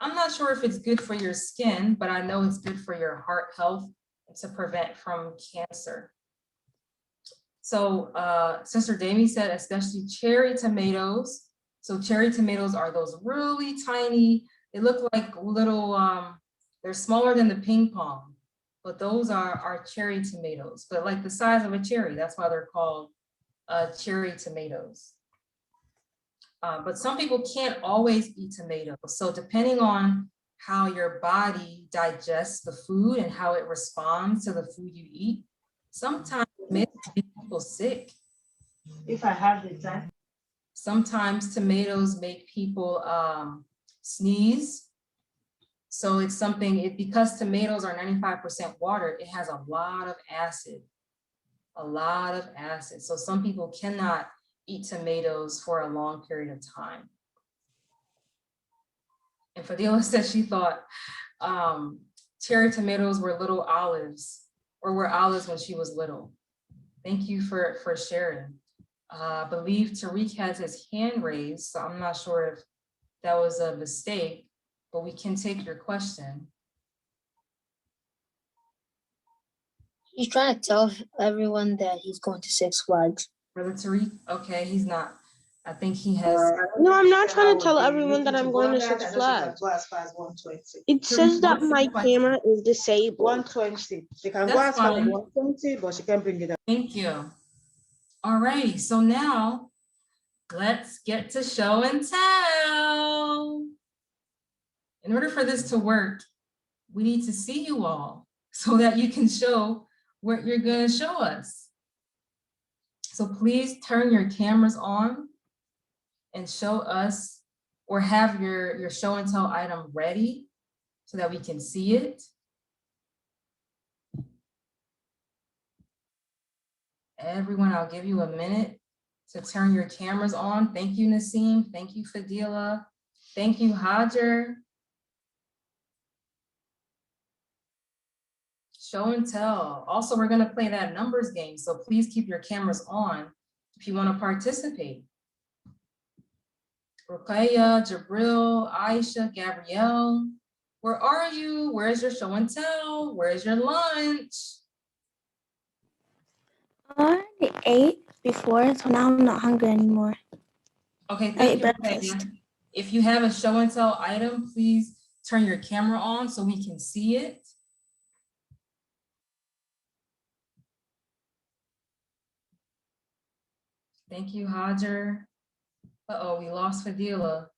I'm not sure if it's good for your skin, but I know it's good for your heart health and to prevent from cancer. So Sister Damie said, especially cherry tomatoes. So cherry tomatoes are those really tiny, they look like little, they're smaller than the ping pong, but those are cherry tomatoes, but like the size of a cherry. That's why they're called cherry tomatoes. But some people can't always eat tomatoes. So depending on how your body digests the food and how it responds to the food you eat, sometimes it makes people sick. If I have the time. Sometimes tomatoes make people sneeze. So it's something, because tomatoes are 95% water, it has a lot of acid, So some people cannot eat tomatoes for a long period of time. And Fadila said she thought cherry tomatoes were little olives, or were olives when she was little. Thank you for sharing. I believe Tariq has his hand raised, so I'm not sure if that was a mistake, but we can take your question. He's trying to tell everyone that he's going to Six Flags. Brother Tariq, okay, he's not. I think he has. No, I'm not trying to tell everyone that I'm going to Six Flags. It says that my camera is disabled. 120. She can go That's as far as fine. 120, but she can bring it up. Thank you. All righty, so now let's get to show and tell. In order for this to work, we need to see you all so that you can show what you're going to show us. So please turn your cameras on and show us, or have your show and tell item ready so that we can see it. Everyone, I'll give you a minute to turn your cameras on. Thank you, Naseem. Thank you, Fadila. Thank you, Hajar. Show and tell. Also, we're gonna play that numbers game, so please keep your cameras on if you wanna participate. Ruqayya, Jabril, Aisha, Gabrielle, where are you? Where's your show and tell? Where's your lunch? I ate before, so now I'm not hungry anymore. Okay, I thank ate you, breakfast. Ruqayya. If you have a show and tell item, please turn your camera on so we can see it. Thank you, Hajar. Uh-oh, we lost Fadila.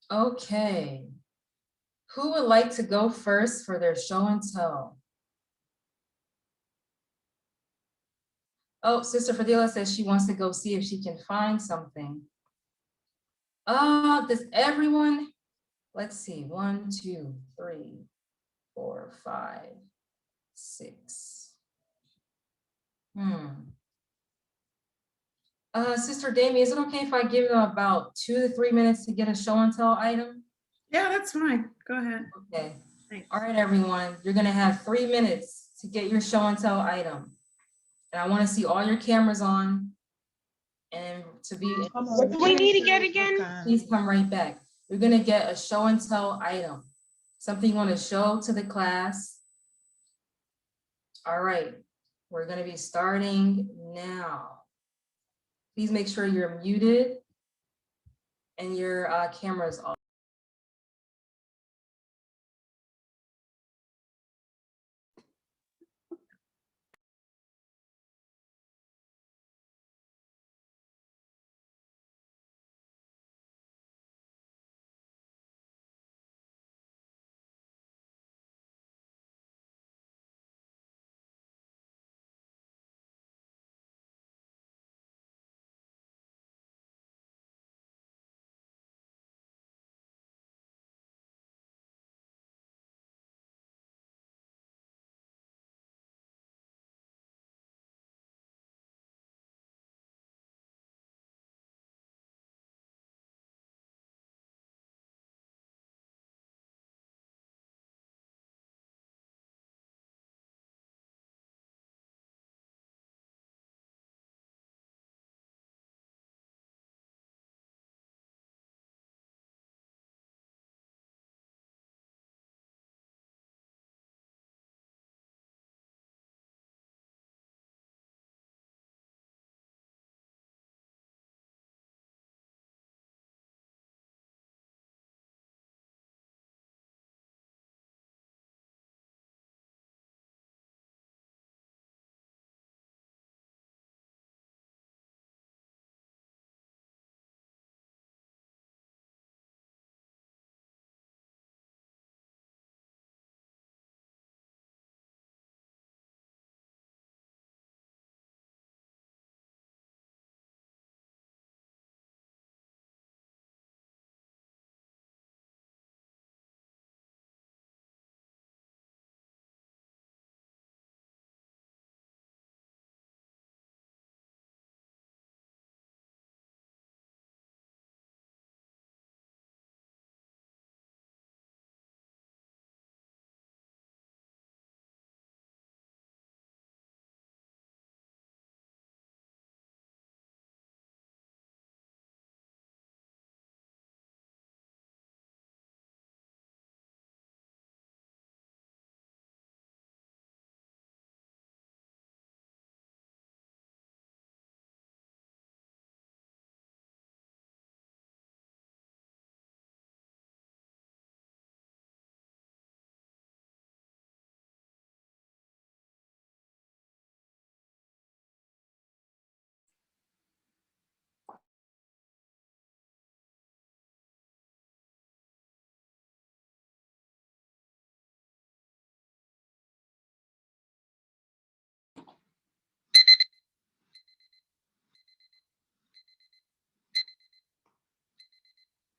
Okay. Who would like to go first for their show and tell? Oh, Sister Fadila says she wants to go see if she can find something. Does everyone? Let's see, 1, 2, 3, 4, 5, 6. Sister Damie, is it okay if I give them about 2 to 3 minutes to get a show and tell item? Yeah, that's fine. Go ahead. Okay. Thanks. All right, everyone, you're gonna have 3 minutes to get your show and tell item. And I wanna see all your cameras on. And to be. What do we need to get again? Please come right back. You're gonna get a show and tell item. Something you wanna show to the class. All right, we're gonna be starting now. Please make sure you're muted and your camera's off.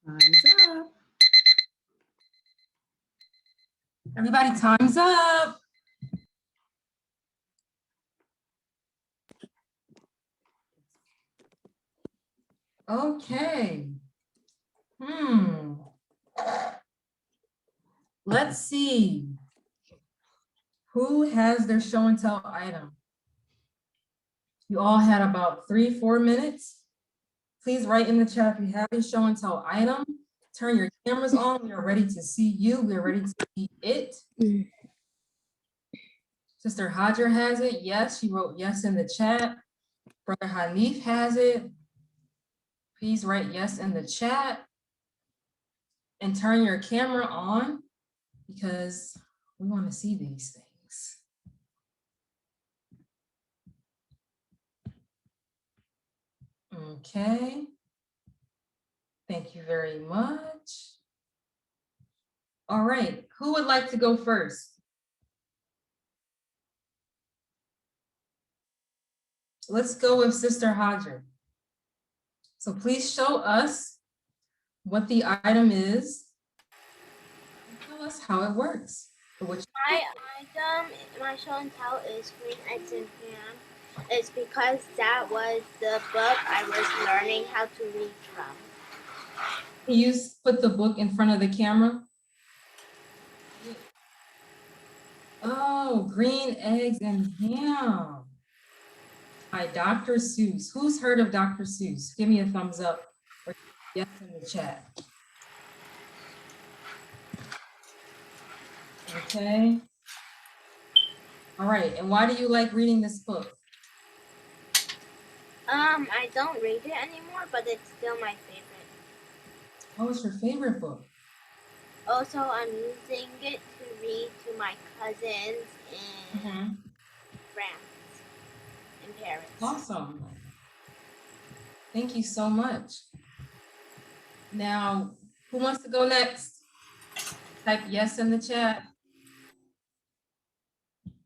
Time's up. Everybody, time's up. Okay. Let's see. Who has their show and tell item? You all had about 3-4 minutes. Please write in the chat if you have your show and tell item. Turn your cameras on. We are ready to see you. We are ready to see it. Sister Hajar has it. Yes, she wrote yes in the chat. Brother Hanif has it. Please write yes in the chat. And turn your camera on because we want to see these things. Okay. Thank you very much. All right, who would like to go first? Let's go with Sister Hajar. So please show us what the item is. And tell us how it works. My item, my show and tell is Green Eggs and Ham. It's because that was the book I was learning how to read from. Can you put the book in front of the camera? Oh, Green Eggs and Ham by Dr. Seuss. Who's heard of Dr. Seuss? Give me a thumbs up or yes in the chat. Okay. All right, and why do you like reading this book? I don't read it anymore, but it's still my favorite. What was your favorite book? Also, I'm using it to read to my cousins in France and Paris. Awesome. Thank you so much. Now, who wants to go next? Type yes in the chat.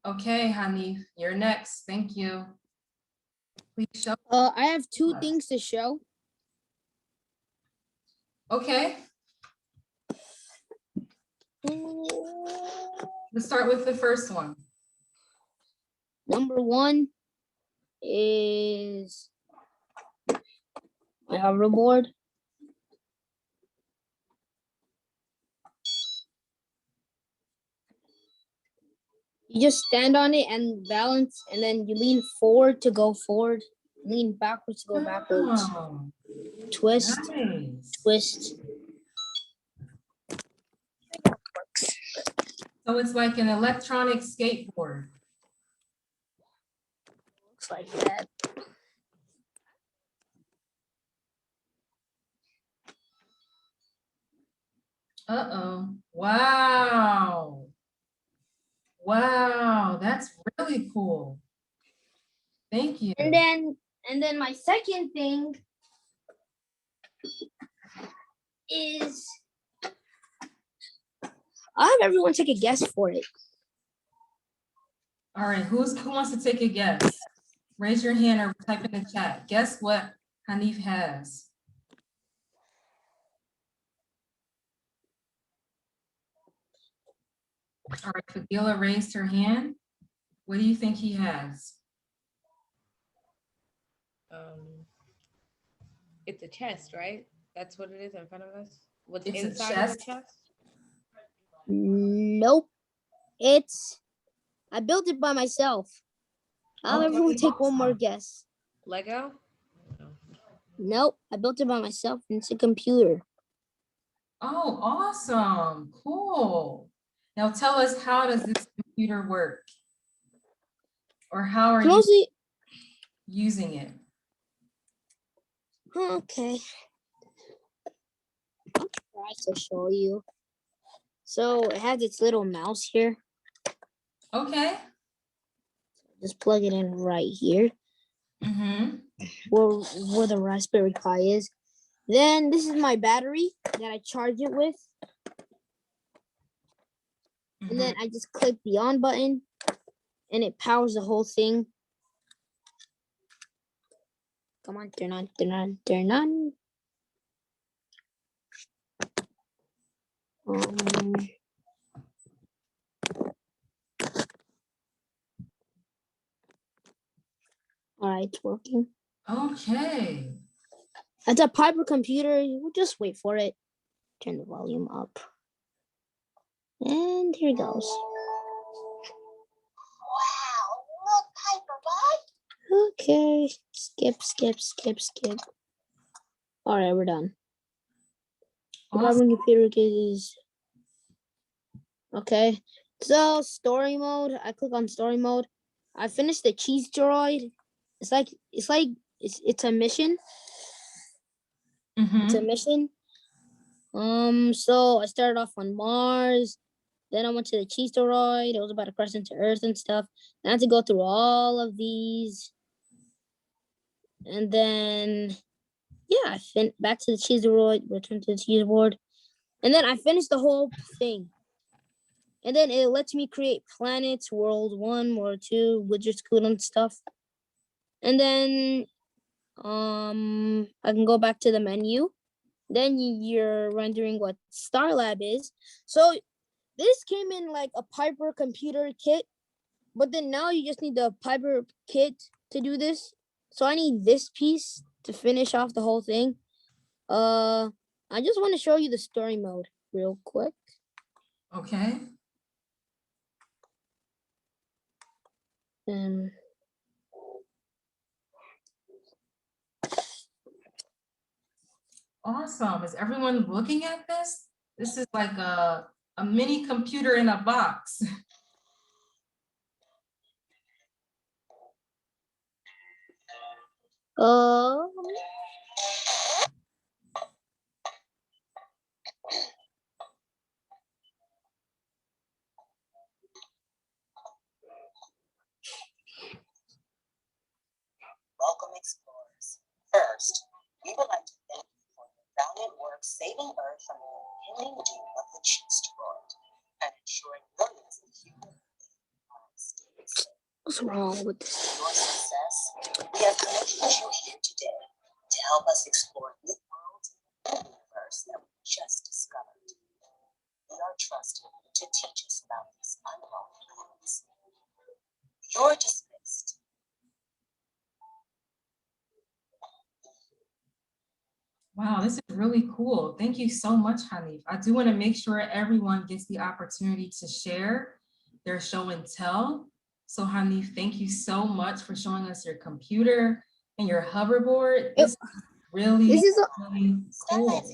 Okay, Hanif, you're next. Thank you. Please show. I have two things to show. Okay. Let's start with the first one. Number one is my hoverboard. You just stand on it and balance, and then you lean forward to go forward, lean backwards to go backwards. Oh, Twist, nice. twist. So it's like an electronic skateboard. Looks like that. Uh-oh. Wow. Wow, that's really cool. Thank you. And then my second thing is I'll have everyone take a guess for it. All right, who wants to take a guess? Raise your hand or type in the chat. Guess what Hanif has. All right, Fadila raised her hand. What do you think he has? It's a chest, right? That's what it is in front of us. What's It's a inside of the chest? chest? Nope. I built it by myself. I'll have Okay, everyone take one more awesome. guess. Lego? Nope, I built it by myself. It's a computer. Oh, awesome. Cool. Now tell us, how does this computer work? Or how are you Mostly, using it? okay. Try to show you. So it has its little mouse here. Okay. Just plug it in right here, where the Raspberry Pi is. Then this is my battery that I charge it with. And then I just click the on button and it powers the whole thing. Come on, turn on, turn on, turn on. Um, all right, it's working. Okay. It's a Piper computer. We'll just wait for it. Turn the volume up. And here it goes. Wow, look, Piper, bud. Okay. Skip. All right, we're done. The Awesome. Piper computer is okay. So story mode. I click on story mode. I finished the cheese droid. It's a mission. It's a Mhm. mission. So I started off on Mars. Then I went to the cheese droid. It was about to crash into Earth and stuff. I had to go through all of these. And then, yeah, I back to the cheese droid, returned to the cheese board. And then I finished the whole thing. And then it lets me create planets, World 1, World 2, Wizard School and stuff. And then I can go back to the menu. Then you're rendering what Star Lab is. So this came in like a Piper computer kit, but then now you just need the Piper kit to do this. So I need this piece to finish off the whole thing. I just want to show you the story mode real quick. Okay. Awesome. Is everyone looking at this? This is like a mini computer in a box. Welcome, explorers. First, we would like to thank you for your valiant work saving Earth from the impending doom of the cheese droid and ensuring millions of human lives stay safe. What's wrong with this? For your success, we have commissioned you here today to help us explore new worlds and the universe that we just discovered. We are trusted to teach us about these unknown planets. You're dismissed. Wow, this is really cool. Thank you so much, Hanif. I do want to make sure everyone gets the opportunity to share their show and tell. So Hanif, thank you so much for showing us your computer and your hoverboard. This is really cool.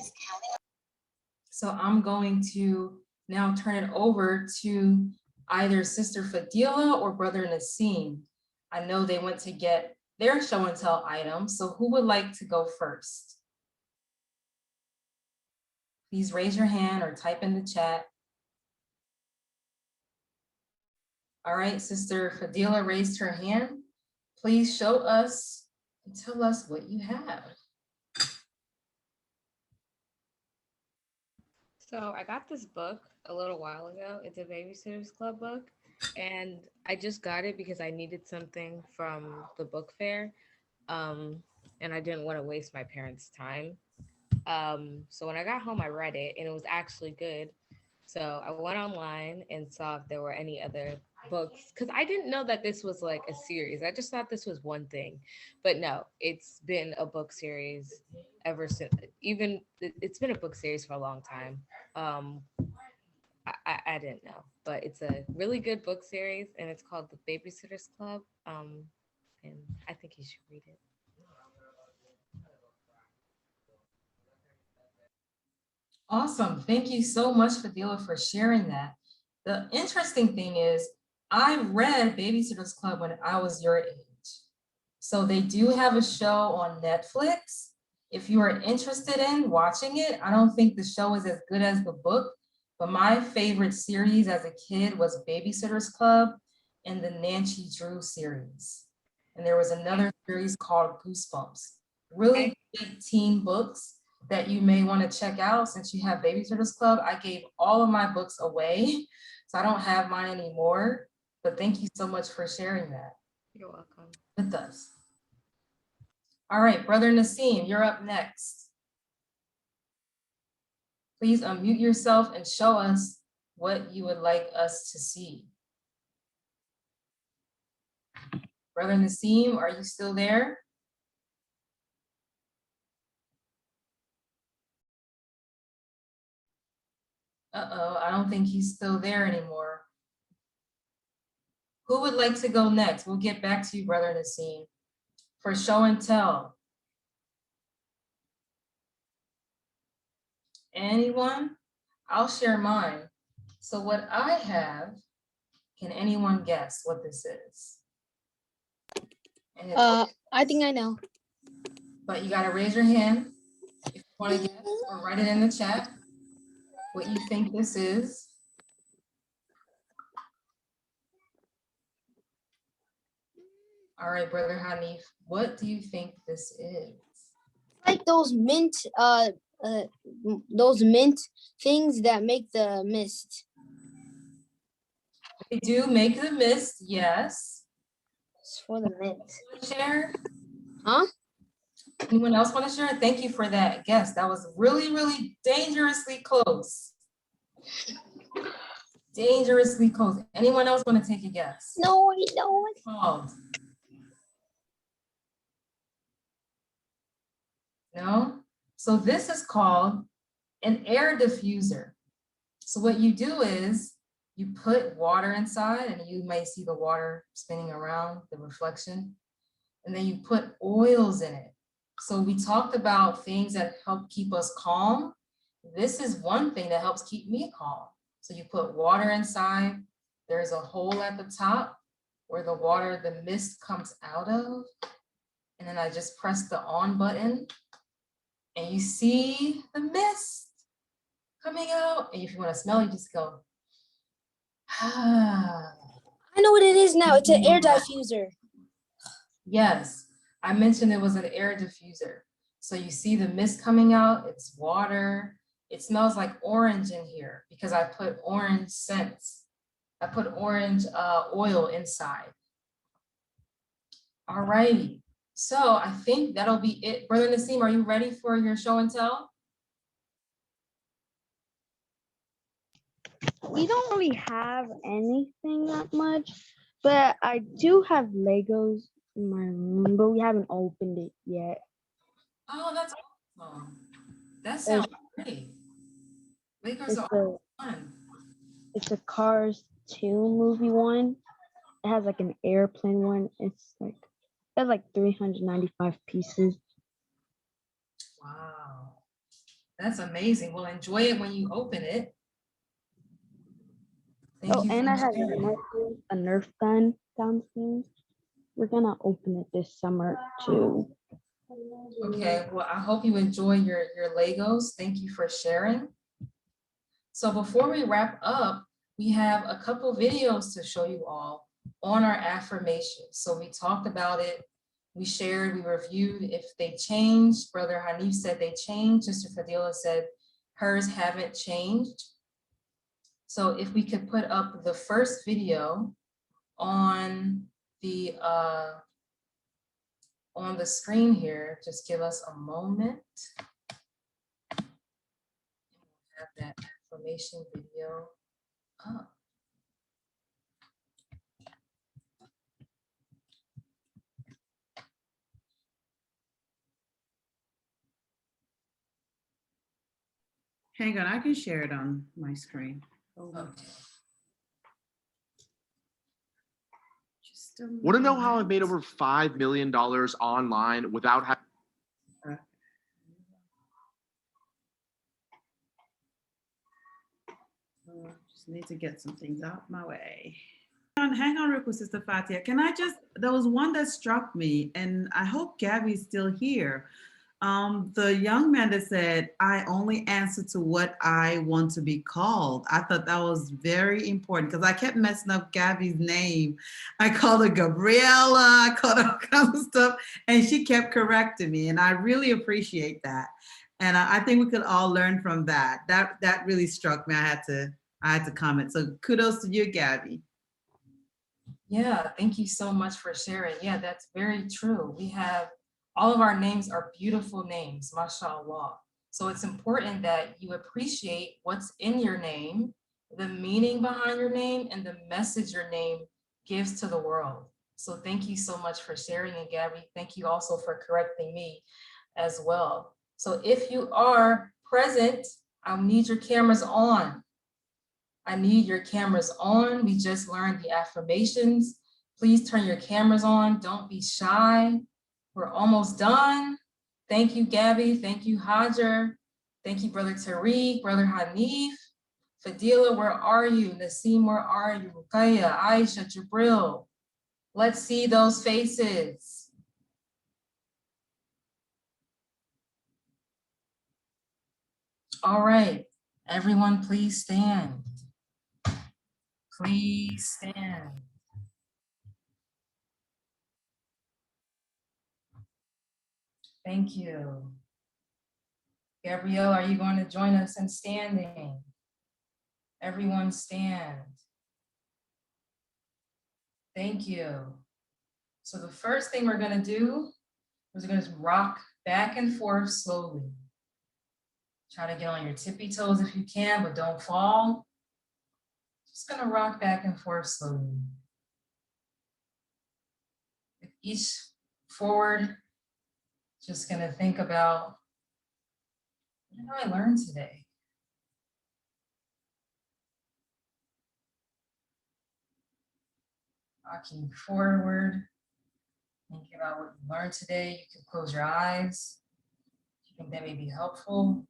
So I'm going to now turn it over to either Sister Fadila or Brother Nassim. I know they went to get their show and tell item. So who would like to go first? Please raise your hand or type in the chat. All right, Sister Fadila raised her hand. Please show us and tell us what you have. So I got this book a little while ago. It's a Babysitter's Club book. And I just got it because I needed something from the book fair. And I didn't want to waste my parents' time. So when I got home, I read it and it was actually good. So I went online and saw if there were any other books because I didn't know that this was like a series. I just thought this was one thing, but no, it's been a book series ever since. Even it's been a book series for a long time. I didn't know, but it's a really good book series and it's called The Babysitter's Club. And I think you should read it. Awesome. Thank you so much, Fadila, for sharing that. The interesting thing is I read Babysitter's Club when I was your age. So they do have a show on Netflix. If you are interested in watching it, I don't think the show is as good as the book, but my favorite series as a kid was Babysitter's Club and the Nancy Drew series. And there was another series called Goosebumps. Really big teen books that you may want to check out since you have Babysitter's Club. I gave all of my books away, so I don't have mine anymore, but thank you so much for sharing that. You're welcome. With us. All right, Brother Nassim, you're up next. please unmute yourself and show us what you would like us to see. Brother Naseem, are you still there? Uh-oh, I don't think he's still there anymore. Who would like to go next? We'll get back to you, Brother Naseem. For show and tell. Anyone? I'll share mine. So what I have, can anyone guess what this is? And I think I know. but you gotta raise your hand if you wanna guess, or write it in the chat what you think this is. All right, Brother Hanif, what do you think this is? Like those mint things that make the mist. They do make the mist, yes. It's for the mint. Share? Huh? Anyone else want to share? Thank you for that guess. That was really, really dangerously close. Dangerously close. Anyone else want to take a guess? No, no. Called. No? So this is called an air diffuser. So what you do is you put water inside, and you may see the water spinning around, the reflection, and then you put oils in it. So we talked about things that help keep us calm. This is one thing that helps keep me calm. So you put water inside, there's a hole at the top where the water, the mist comes out of, and then I just press the on button, and you see the mist coming out. And if you want to smell, you just go, ah. I know what it is now. It's an air diffuser. Yes, I mentioned it was an air diffuser. So you see the mist coming out, it's water. It smells like orange in here because I put orange scents. I put orange oil inside. All righty, so I think that'll be it. Brother Naseem, are you ready for your show and tell? We don't really have anything that much, but I do have Legos in my room, but we haven't opened it yet. Oh, that's awesome. That sounds great. Lakers are fun. It's a Cars 2 movie one. It has like an airplane one. It has like 395 pieces. Wow, that's amazing. Well, enjoy it when you open it. Thank you And for I have sharing. a Nerf gun downstairs. We're gonna open it this summer too. Okay, well, I hope you enjoy your Legos. Thank you for sharing. So before we wrap up, we have a couple videos to show you all on our affirmations. So we talked about it, we shared, we reviewed if they changed. Brother Hanif said they changed. Sister Fadila said hers haven't changed. So if we could put up the first video on the screen here, just give us a moment. Have that affirmation video up. Hang on, I can share it on my screen. Okay. Just a Want to know how I moment. made over $5 million online without having? Just need to get some things out my way. Hang on real quick, Sister Fatia. Can I just, there was one that struck me, and I hope Gabby's still here. The young man that said, I only answer to what I want to be called. I thought that was very important because I kept messing up Gabby's name. I called her Gabriella, I called her all kinds of stuff, and she kept correcting me, and I really appreciate that. And I think we could all learn from that. That really struck me. I had to comment. So kudos to you, Gabby. Yeah, thank you so much for sharing. Yeah, that's very true. We have, all of our names are beautiful names, mashallah. So it's important that you appreciate what's in your name, the meaning behind your name, and the message your name gives to the world. So thank you so much for sharing, and Gabby, thank you also for correcting me as well. So if you are present, I'll need your cameras on. I need your cameras on. We just learned the affirmations. Please turn your cameras on. Don't be shy. We're almost done. Thank you, Gabby. Thank you, Hajar. Thank you, Brother Tariq, Brother Hanif. Fadila, where are you? Naseem, where are you? Rukaya, Aisha, Jabril. Let's see those faces. All right, everyone, please stand. Please stand. Thank you. Gabrielle, are you going to join us in standing? Everyone stand. Thank you. So the first thing we're going to do is we're going to rock back and forth slowly. Try to get on your tippy toes if you can, but don't fall. Just going to rock back and forth slowly. With each forward, just going to think about, what did I learn today? Rocking forward, thinking about what you learned today. You can close your eyes. If you think that may be helpful.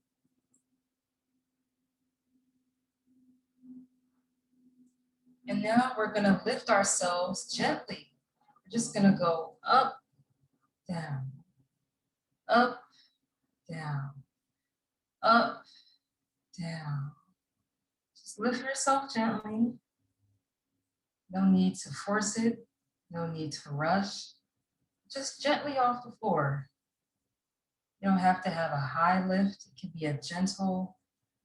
And now we're going to lift ourselves gently. We're just going to go up, down, up, down, up, down. Just lift yourself gently. No need to force it. No need to rush. Just gently off the floor. You don't have to have a high lift. It can be a gentle,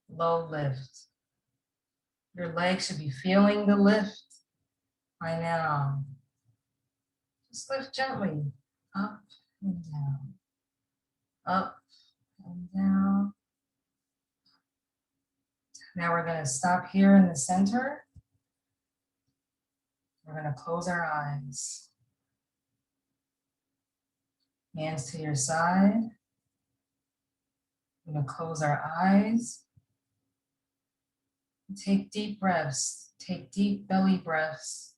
low lift. Your legs should be feeling the lift by now. Just lift gently, up and down, up and down. Now we're going to stop here in the center. We're going to close our eyes. Hands to your side. We're going to close our eyes. Take deep breaths. Take deep belly breaths.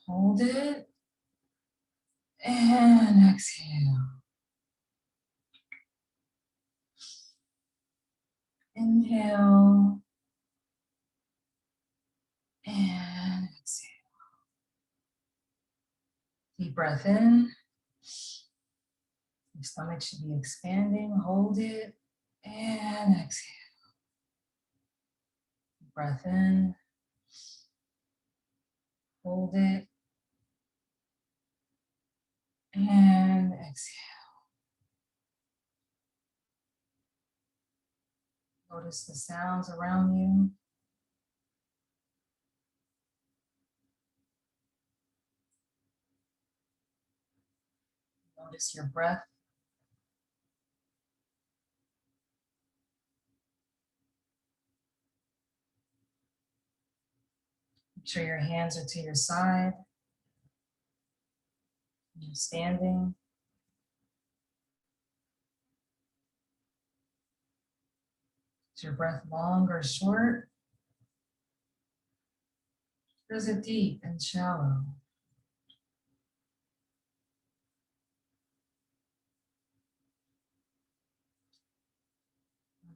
Hold it. And exhale. Inhale. And exhale. Deep breath in. Your stomach should be expanding. Hold it. And exhale. Breath in. Hold it. And exhale. Notice the sounds around you. Notice your breath. Make sure your hands are to your side. You're standing. Is your breath long or short? Or is it deep and shallow?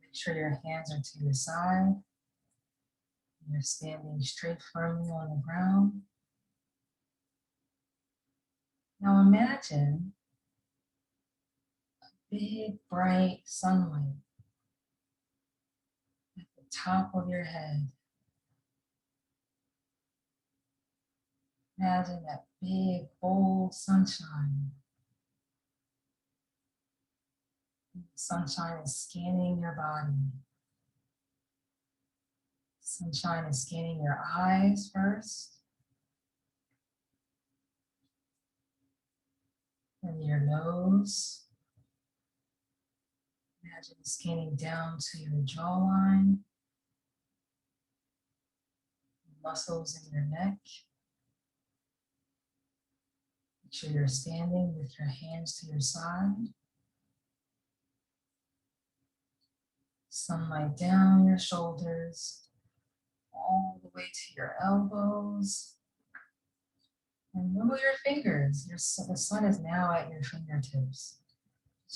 Make sure your hands are to your side. You're standing straight firmly on the ground. Now imagine a big, bright sunlight at the top of your head. Imagine that big, bold sunshine. The sunshine is scanning your body. Sunshine is scanning your eyes first. And your nose. Imagine scanning down to your jawline, muscles in your neck. Make sure you're standing with your hands to your side. Sunlight down your shoulders, all the way to your elbows. And wiggle your fingers. The sun is now at your fingertips.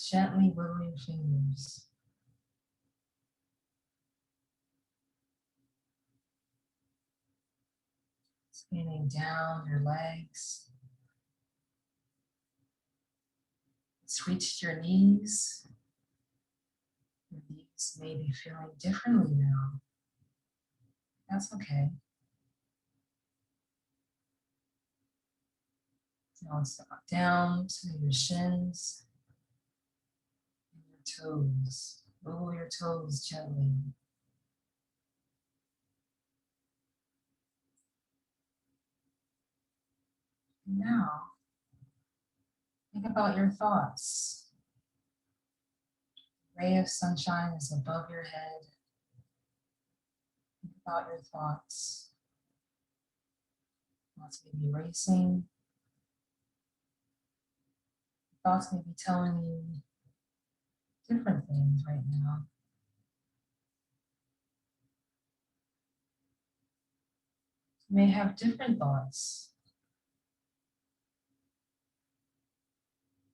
Gently wiggle your fingers. Scanning down your legs. Let's reach your knees. Your knees may be feeling differently now. That's okay. Now let's down to your shins and your toes. Wiggle your toes gently. Now, think about your thoughts. A ray of sunshine is above your head. Think about your thoughts. Thoughts may be racing. Thoughts may be telling you different things right now. You may have different thoughts.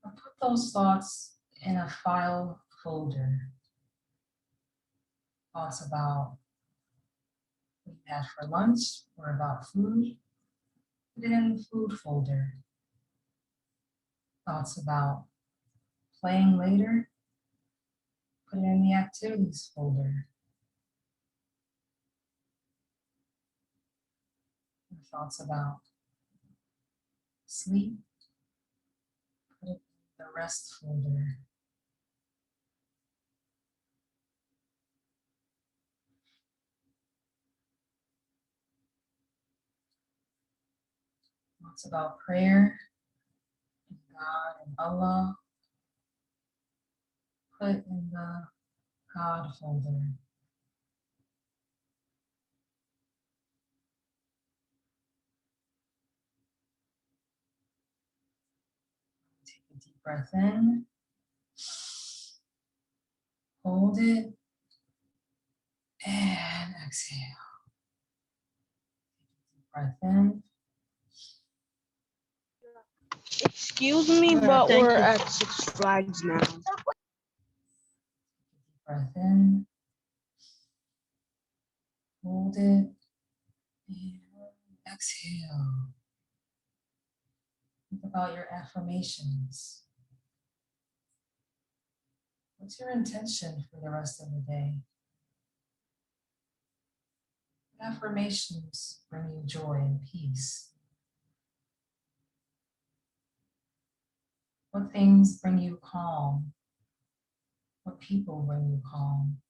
But put those thoughts in a file folder. Thoughts about what you had for lunch or about food, put it in the food folder. Thoughts about playing later, put it in the activities folder. Thoughts about sleep, put it in the rest folder. Thoughts about prayer, and God and Allah, put in the God folder. Take a deep breath in, hold it, and exhale. Take a deep breath in. Excuse me, but we're at Six Flags now. Deep breath in, hold it, and exhale. Think about your affirmations. What's your intention for the rest of the day? What affirmations bring you joy and peace? What things bring you calm? What people bring you calm?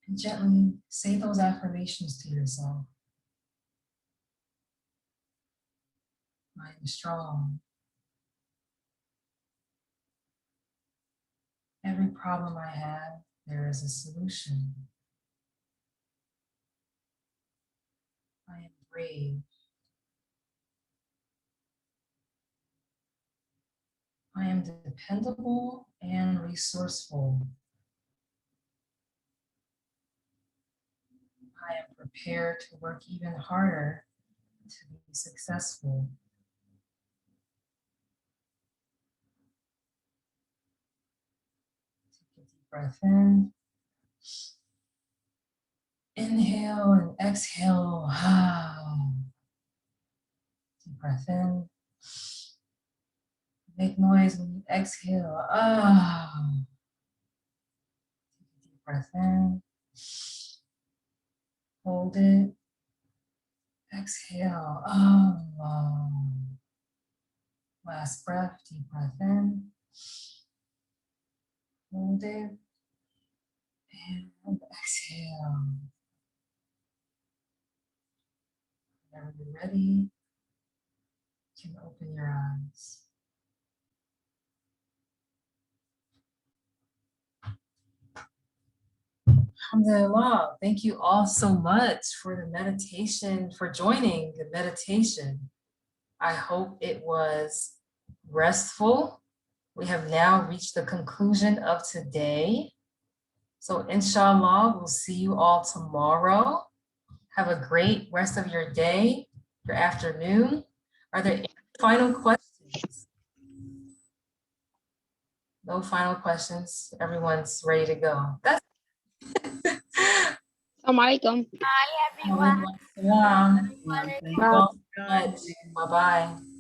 And gently say those affirmations to yourself. I am strong. Every problem I have, there is a solution. I am brave. I am dependable and resourceful. I am prepared to work even harder to be successful. Take a deep breath in. Inhale and exhale. Deep breath in. Make noise when you exhale. Take a deep breath in. Hold it. Exhale. Last breath. Deep breath in. Hold it. And exhale. Whenever you're ready, you can open your eyes. Alhamdulillah. Thank you all so much for the meditation, for joining the meditation. I hope it was restful. We have now reached the conclusion of today. So inshallah, we'll see you all tomorrow. Have a great rest of your day, your afternoon. Are there any final questions? No final questions. Everyone's ready to go. That's Assalamualaikum. Bye, everyone. Salam. Everyone is Thank you all so much. Bye-bye.